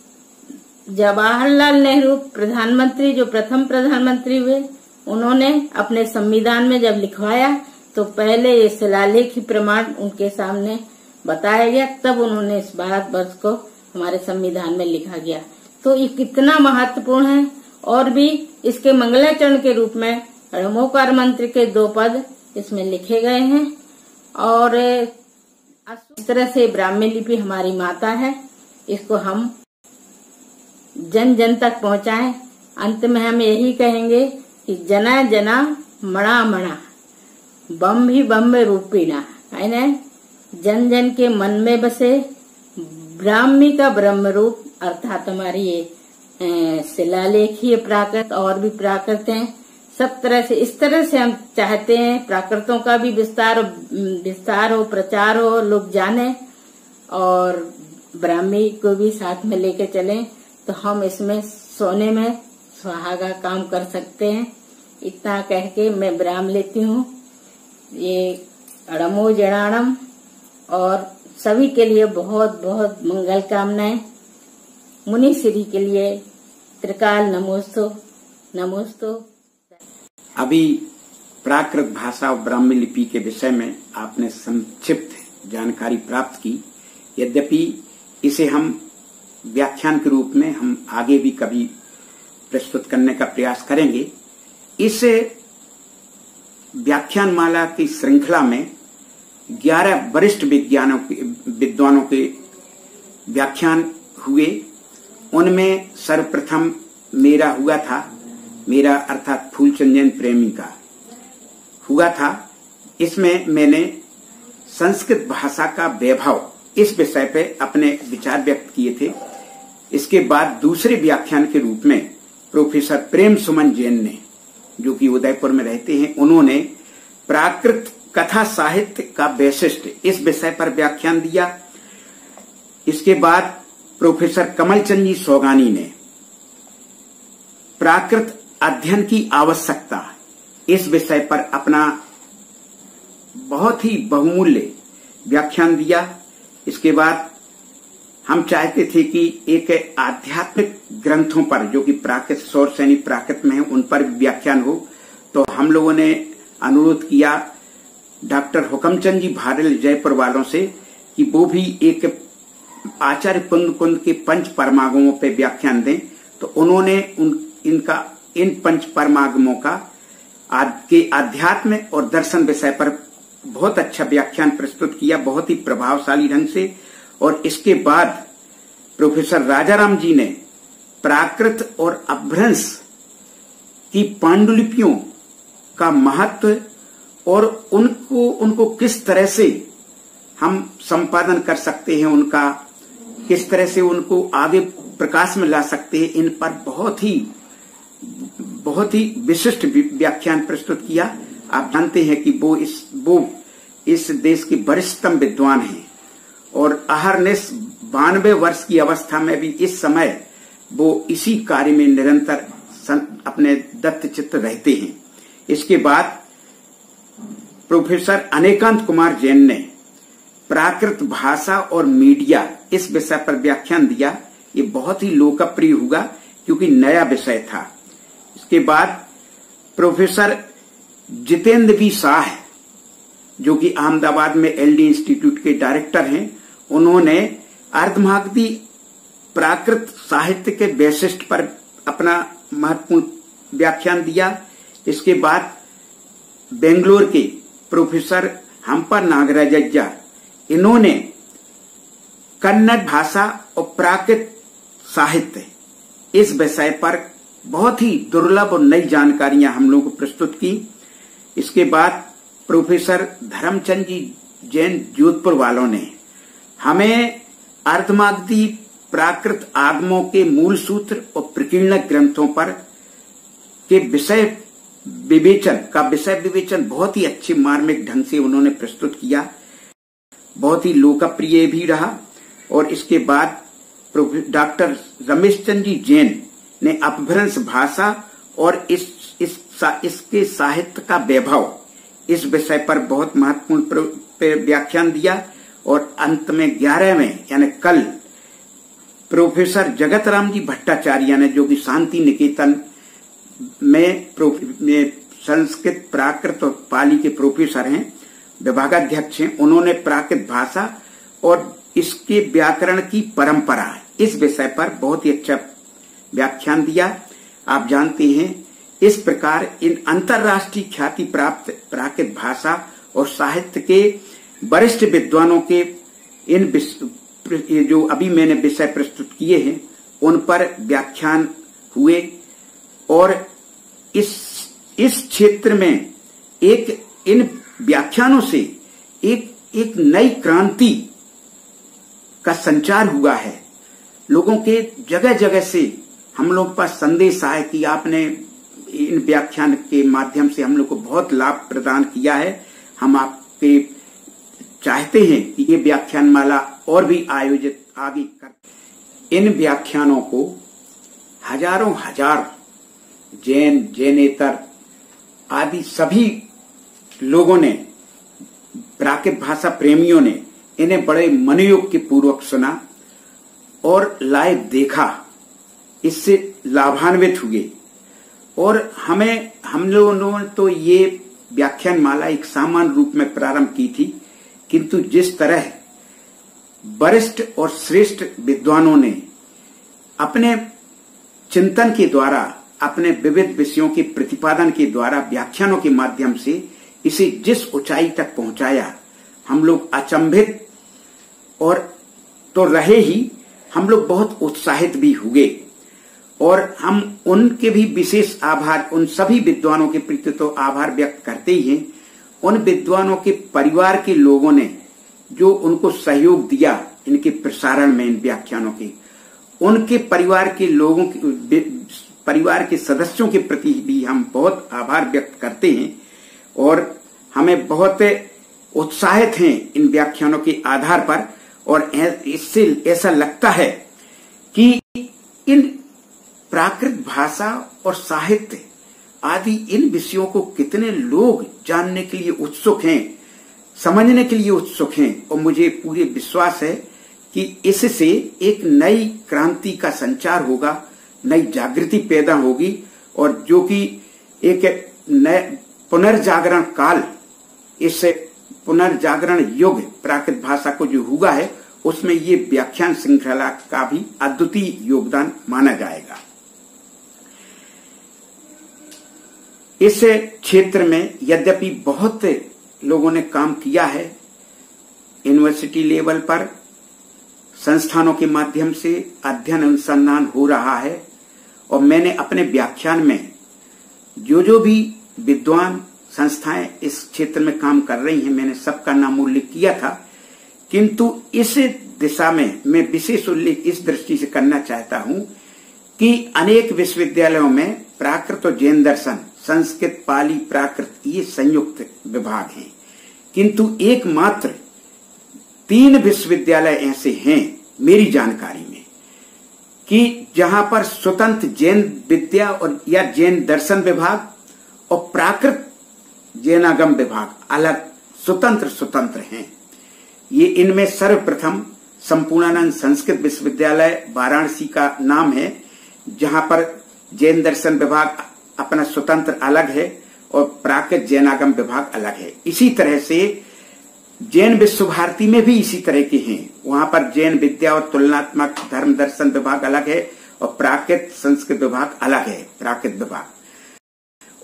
जवाहरलाल नेहरू प्रधानमंत्री, जो प्रथम प्रधानमंत्री हुए, उन्होंने अपने संविधान में जब लिखवाया तो पहले ये शिलालेख ही प्रमाण उनके सामने बताया गया, तब उन्होंने इस भारतवर्ष को हमारे संविधान में लिखा गया। तो ये कितना महत्वपूर्ण है। और भी इसके मंगलाचरण के रूप में ऋमोकार मंत्र के 2 पद इसमें लिखे गए हैं। और इस तरह से ब्राह्मी लिपि हमारी माता है, इसको हम जन जन तक पहुंचाएं। अंत में हम यही कहेंगे कि जना जना मणा मणा बम भी बम में रूपीणा, है न, जन जन के मन में बसे ब्राह्मी का ब्रह्म रूप, अर्थात हमारी ये शिलालेखीय प्राकृत और भी प्राकृत हैं। सब तरह से, इस तरह से हम चाहते हैं प्राकृतों का भी विस्तार हो, प्रचार हो, लोग जाने, और ब्राह्मी को भी साथ में लेके चलें, तो हम इसमें सोने में सुहागा काम कर सकते हैं। इतना कह के मैं विराम लेती हूँ। ये अड़मो जड़ाणम, और सभी के लिए बहुत बहुत मंगल कामनाएं। मुनि श्री के लिए त्रिकाल नमोस्तु नमोस्तु। अभी प्राकृत भाषा और ब्राह्मी लिपि के विषय में आपने संक्षिप्त जानकारी प्राप्त की। यद्यपि इसे हम व्याख्यान के रूप में हम आगे भी कभी प्रस्तुत करने का प्रयास करेंगे। इस व्याख्यान माला की श्रृंखला में 11 वरिष्ठ विद्वानों के व्याख्यान हुए। उनमें सर्वप्रथम मेरा हुआ था, मेरा अर्थात फूलचंद जैन प्रेमी का हुआ था। इसमें मैंने संस्कृत भाषा का वैभव इस विषय पे अपने विचार व्यक्त किए थे। इसके बाद दूसरे व्याख्यान के रूप में प्रोफेसर प्रेम सुमन जैन ने, जो कि उदयपुर में रहते हैं, उन्होंने प्राकृत कथा साहित्य का वैशिष्ट्य इस विषय पर व्याख्यान दिया। इसके बाद प्रोफेसर कमलचंद जी सौगानी ने प्राकृत अध्ययन की आवश्यकता इस विषय पर अपना बहुत ही बहुमूल्य व्याख्यान दिया। इसके बाद हम चाहते थे कि एक आध्यात्मिक ग्रंथों पर जो कि प्राकृत सौर सैनी प्राकृत में है उन पर भी व्याख्यान हो। तो हम लोगों ने अनुरोध किया डॉक्टर हुकमचंद जी भारल जयपुर वालों से कि वो भी एक आचार्य कुंद के पंच परमागमों पर व्याख्यान दें। तो उन्होंने इन पंच परमागमों का के आध्यात्म और दर्शन विषय पर बहुत अच्छा व्याख्यान प्रस्तुत किया, बहुत ही प्रभावशाली ढंग से। और इसके बाद प्रोफेसर राजाराम जी ने प्राकृत और अपभ्रंश की पांडुलिपियों का महत्व और उनको किस तरह से हम संपादन कर सकते हैं, उनका किस तरह से उनको आगे प्रकाश में ला सकते हैं, इन पर बहुत ही विशिष्ट व्याख्यान प्रस्तुत किया। आप जानते हैं कि वो इस देश के वरिष्ठतम विद्वान हैं और अहरनिश 92 वर्ष की अवस्था में भी इस समय वो इसी कार्य में निरंतर अपने दत्तचित्त रहते हैं। इसके बाद प्रोफेसर अनेकांत कुमार जैन ने प्राकृत भाषा और मीडिया इस विषय पर व्याख्यान दिया। ये बहुत ही लोकप्रिय हुआ क्योंकि नया विषय था। इसके बाद प्रोफेसर जितेंद्र बी शाह जो कि अहमदाबाद में एलडी इंस्टीट्यूट के डायरेक्टर हैं, उन्होंने अर्धमागधी प्राकृत साहित्य के वैशिष्ट पर अपना महत्वपूर्ण व्याख्यान दिया। इसके बाद बेंगलोर के प्रोफेसर हम्पर नागराजा इन्होंने कन्नड़ भाषा और प्राकृत साहित्य इस विषय पर बहुत ही दुर्लभ और नई जानकारियां हम लोगों को प्रस्तुत की। इसके बाद प्रोफेसर धर्मचंद जी जैन जोधपुर वालों ने हमें अर्धमागधी प्राकृत आगमों के मूल सूत्र और प्रकीर्णक ग्रंथों पर के विषय विवेचन बहुत ही अच्छे मार्मिक ढंग से उन्होंने प्रस्तुत किया, बहुत ही लोकप्रिय भी रहा। और इसके बाद डॉक्टर रमेश चंद्र जी जैन ने अपभ्रंश भाषा और इसके साहित्य का वैभव इस विषय पर बहुत महत्वपूर्ण व्याख्यान दिया। और अंत में 11वें यानी कल प्रोफेसर जगत राम जी भट्टाचार्य ने जो कि शांति निकेतन में संस्कृत प्राकृत और पाली के प्रोफेसर हैं, विभागाध्यक्ष हैं, उन्होंने प्राकृत भाषा और इसके व्याकरण की परंपरा इस विषय पर बहुत ही अच्छा व्याख्यान दिया। आप जानते हैं इस प्रकार इन अंतर्राष्ट्रीय ख्याति प्राप्त प्राकृत भाषा और साहित्य के वरिष्ठ विद्वानों के इन जो अभी मैंने विषय प्रस्तुत किए हैं उन पर व्याख्यान हुए। और इस क्षेत्र में इन व्याख्यानों से एक नई क्रांति का संचार हुआ है। लोगों के जगह जगह से हम लोग के पास संदेश आए कि आपने इन व्याख्यान के माध्यम से हम लोग को बहुत लाभ प्रदान किया है। हम आपके चाहते हैं कि ये व्याख्यान माला और भी आयोजित आगे कर। इन व्याख्यानों को हजारों हजार जैनेतर आदि सभी लोगों ने, प्राकृत भाषा प्रेमियों ने इन्हें बड़े मनोयोग के पूर्वक सुना और लाइव देखा, इससे लाभान्वित हुए। और हम लोगों ने तो ये व्याख्यान माला एक सामान्य रूप में प्रारंभ की थी, किंतु जिस तरह वरिष्ठ और श्रेष्ठ विद्वानों ने अपने चिंतन के द्वारा, अपने विविध विषयों के प्रतिपादन के द्वारा, व्याख्यानों के माध्यम से इसे जिस ऊंचाई तक पहुंचाया, हम लोग अचंभित और तो रहे ही, हम लोग बहुत उत्साहित भी हुए। और हम उनके भी विशेष आभार, उन सभी विद्वानों के प्रति तो आभार व्यक्त करते ही हैं। उन विद्वानों के परिवार के लोगों ने जो उनको सहयोग दिया इनके प्रसारण में, इन व्याख्यानों के, उनके परिवार के लोगों के, परिवार के सदस्यों के प्रति भी हम बहुत आभार व्यक्त करते हैं। और हमें बहुत उत्साहित हैं इन व्याख्यानों के आधार पर। और इससे ऐसा लगता है कि इन प्राकृत भाषा और साहित्य आदि इन विषयों को कितने लोग जानने के लिए उत्सुक हैं, समझने के लिए उत्सुक हैं। और मुझे पूरे विश्वास है कि इससे एक नई क्रांति का संचार होगा, नई जागृति पैदा होगी और जो कि एक नए पुनर्जागरण काल, इस पुनर्जागरण युग प्राकृत भाषा को जो हुआ है उसमें ये व्याख्यान श्रृंखला का भी अद्वितीय योगदान माना जाएगा। इस क्षेत्र में यद्यपि बहुत लोगों ने काम किया है, यूनिवर्सिटी लेवल पर संस्थानों के माध्यम से अध्ययन अनुसंधान हो रहा है और मैंने अपने व्याख्यान में जो भी विद्वान संस्थाएं इस क्षेत्र में काम कर रही हैं मैंने सबका नाम उल्लेख किया था, किंतु इस दिशा में मैं विशेष उल्लेख इस दृष्टि से करना चाहता हूं कि अनेक विश्वविद्यालयों में प्राकृत और जैन दर्शन, संस्कृत, पाली, प्राकृत ये संयुक्त विभाग हैं, किंतु एकमात्र 3 विश्वविद्यालय ऐसे हैं मेरी जानकारी में कि जहां पर स्वतंत्र जैन विद्या और या जैन दर्शन विभाग और प्राकृत जैनागम विभाग अलग स्वतंत्र हैं। ये इनमें सर्वप्रथम संपूर्णानंद संस्कृत विश्वविद्यालय वाराणसी का नाम है, जहां पर जैन दर्शन विभाग अपना स्वतंत्र अलग है और प्राकृत जैनागम विभाग अलग है। इसी तरह से जैन विश्व भारती में भी इसी तरह के हैं, वहां पर जैन विद्या और तुलनात्मक धर्म दर्शन विभाग अलग है और प्राकृत संस्कृत विभाग अलग है, प्राकृत विभाग।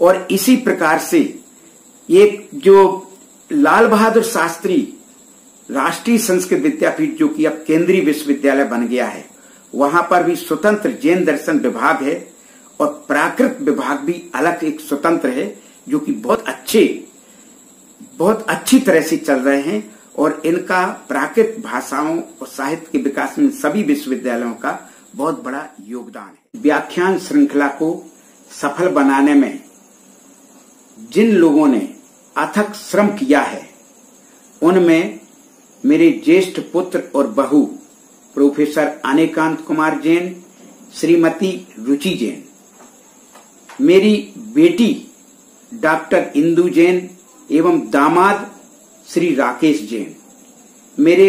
और इसी प्रकार से एक जो लाल बहादुर शास्त्री राष्ट्रीय संस्कृत विद्यापीठ जो कि अब केंद्रीय विश्वविद्यालय बन गया है, वहां पर भी स्वतंत्र जैन दर्शन विभाग है और प्राकृत विभाग भी अलग एक स्वतंत्र है, जो कि बहुत अच्छी तरह से चल रहे हैं और इनका प्राकृत भाषाओं और साहित्य के विकास में सभी विश्वविद्यालयों का बहुत बड़ा योगदान है। व्याख्यान श्रृंखला को सफल बनाने में जिन लोगों ने अथक श्रम किया है उनमें मेरे ज्येष्ठ पुत्र और बहू प्रोफेसर अनेकांत कुमार जैन, श्रीमती रुचि जैन, मेरी बेटी डॉक्टर इंदु जैन एवं दामाद श्री राकेश जैन, मेरे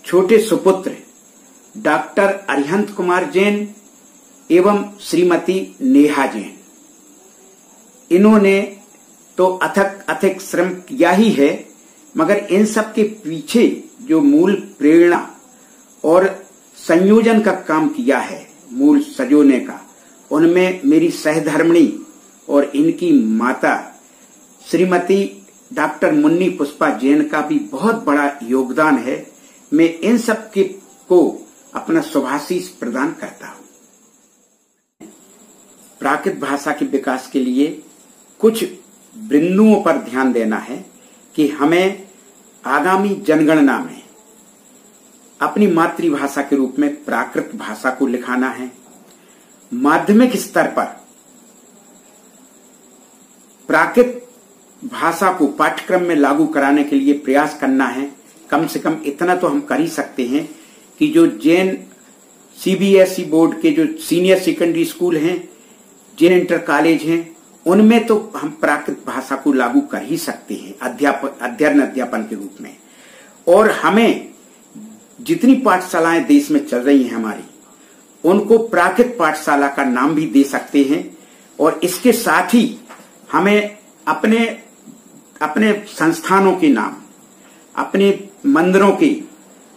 छोटे सुपुत्र डॉक्टर अरिहंत कुमार जैन एवं श्रीमती नेहा जैन। इन्होंने तो अथक श्रम किया ही है, मगर इन सब के पीछे जो मूल प्रेरणा और संयोजन का काम किया है, मूल सजोने का, उनमें मेरी सहधर्मिणी और इनकी माता श्रीमती डॉक्टर मुन्नी पुष्पा जैन का भी बहुत बड़ा योगदान है। मैं इन सब को अपना शुभाशीष प्रदान करता हूं। प्राकृत भाषा के विकास के लिए कुछ बिंदुओं पर ध्यान देना है कि हमें आगामी जनगणना में अपनी मातृभाषा के रूप में प्राकृत भाषा को लिखाना है। माध्यमिक स्तर पर प्राकृत भाषा को पाठ्यक्रम में लागू कराने के लिए प्रयास करना है। कम से कम इतना तो हम कर ही सकते हैं कि जो जैन सीबीएसई बोर्ड के जो सीनियर सेकेंडरी स्कूल हैं, जैन इंटर कॉलेज हैं, उनमें तो हम प्राकृत भाषा को लागू कर ही सकते हैं अध्यापन के रूप में। और हमें जितनी पाठशालाएं देश में चल रही हैं हमारी, उनको प्राकृत पाठशाला का नाम भी दे सकते हैं। और इसके साथ ही हमें अपने संस्थानों के नाम, अपने मंदिरों के,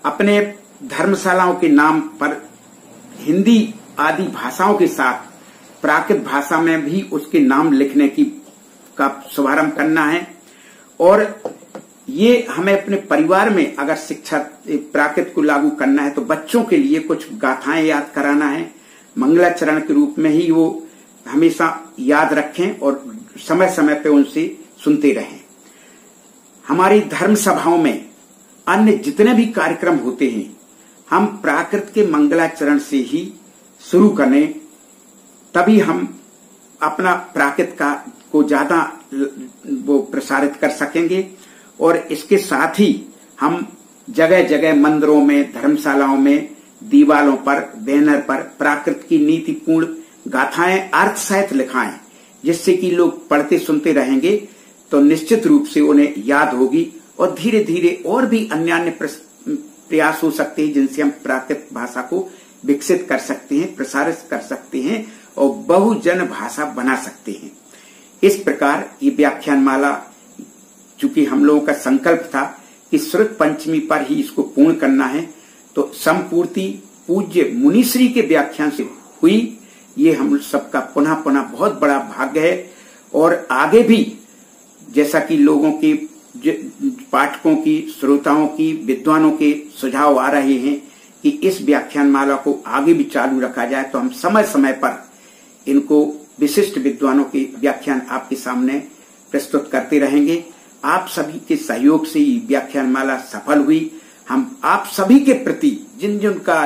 अपने धर्मशालाओं के नाम पर हिंदी आदि भाषाओं के साथ प्राकृत भाषा में भी उसके नाम लिखने का शुभारंभ करना है। और ये हमें अपने परिवार में अगर शिक्षा प्राकृत को लागू करना है तो बच्चों के लिए कुछ गाथाएं याद कराना है, मंगलाचरण के रूप में ही वो हमेशा याद रखें और समय समय पे उनसे सुनते रहें। हमारी धर्म सभाओं में अन्य जितने भी कार्यक्रम होते हैं, हम प्राकृत के मंगलाचरण से ही शुरू करें, तभी हम अपना प्राकृत को ज्यादा वो प्रसारित कर सकेंगे। और इसके साथ ही हम जगह जगह मंदिरों में, धर्मशालाओं में, दीवालों पर, बैनर पर प्राकृत की नीतिपूर्ण गाथाएं अर्थ सहित लिखाएं, जिससे कि लोग पढ़ते सुनते रहेंगे तो निश्चित रूप से उन्हें याद होगी और धीरे धीरे और भी अन्य प्रयास हो सकते हैं जिनसे हम प्राकृत भाषा को विकसित कर सकते हैं, प्रसारित कर सकते हैं और बहुजन भाषा बना सकते हैं। इस प्रकार ये व्याख्यानमाला, चूंकि हम लोगों का संकल्प था कि श्रुत पंचमी पर ही इसको पूर्ण करना है, तो संपूर्ति पूज्य मुनिश्री के व्याख्यान से हुई। ये हम सबका पुनः पुनः बहुत बड़ा भाग्य है। और आगे भी जैसा कि लोगों के पाठकों की, श्रोताओं की, विद्वानों के सुझाव आ रहे हैं कि इस व्याख्यानमाला को आगे भी चालू रखा जाए, तो हम समय समय पर इनको विशिष्ट विद्वानों के व्याख्यान आपके सामने प्रस्तुत करते रहेंगे। आप सभी के सहयोग से ये व्याख्यानमाला सफल हुई। हम आप सभी के प्रति, जिन जिन का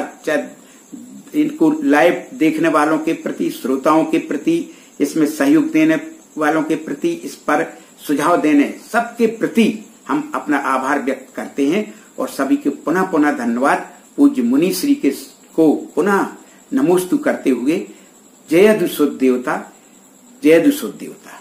इनको लाइव देखने वालों के प्रति, श्रोताओं के प्रति, इसमें सहयोग देने वालों के प्रति, इस पर सुझाव देने सबके प्रति हम अपना आभार व्यक्त करते हैं और सभी के पुनः पुनः धन्यवाद पूज्य मुनिश्री के को पुनः नमोस्तु करते हुए जय दुसुद देवता, जय दुसुद देवता।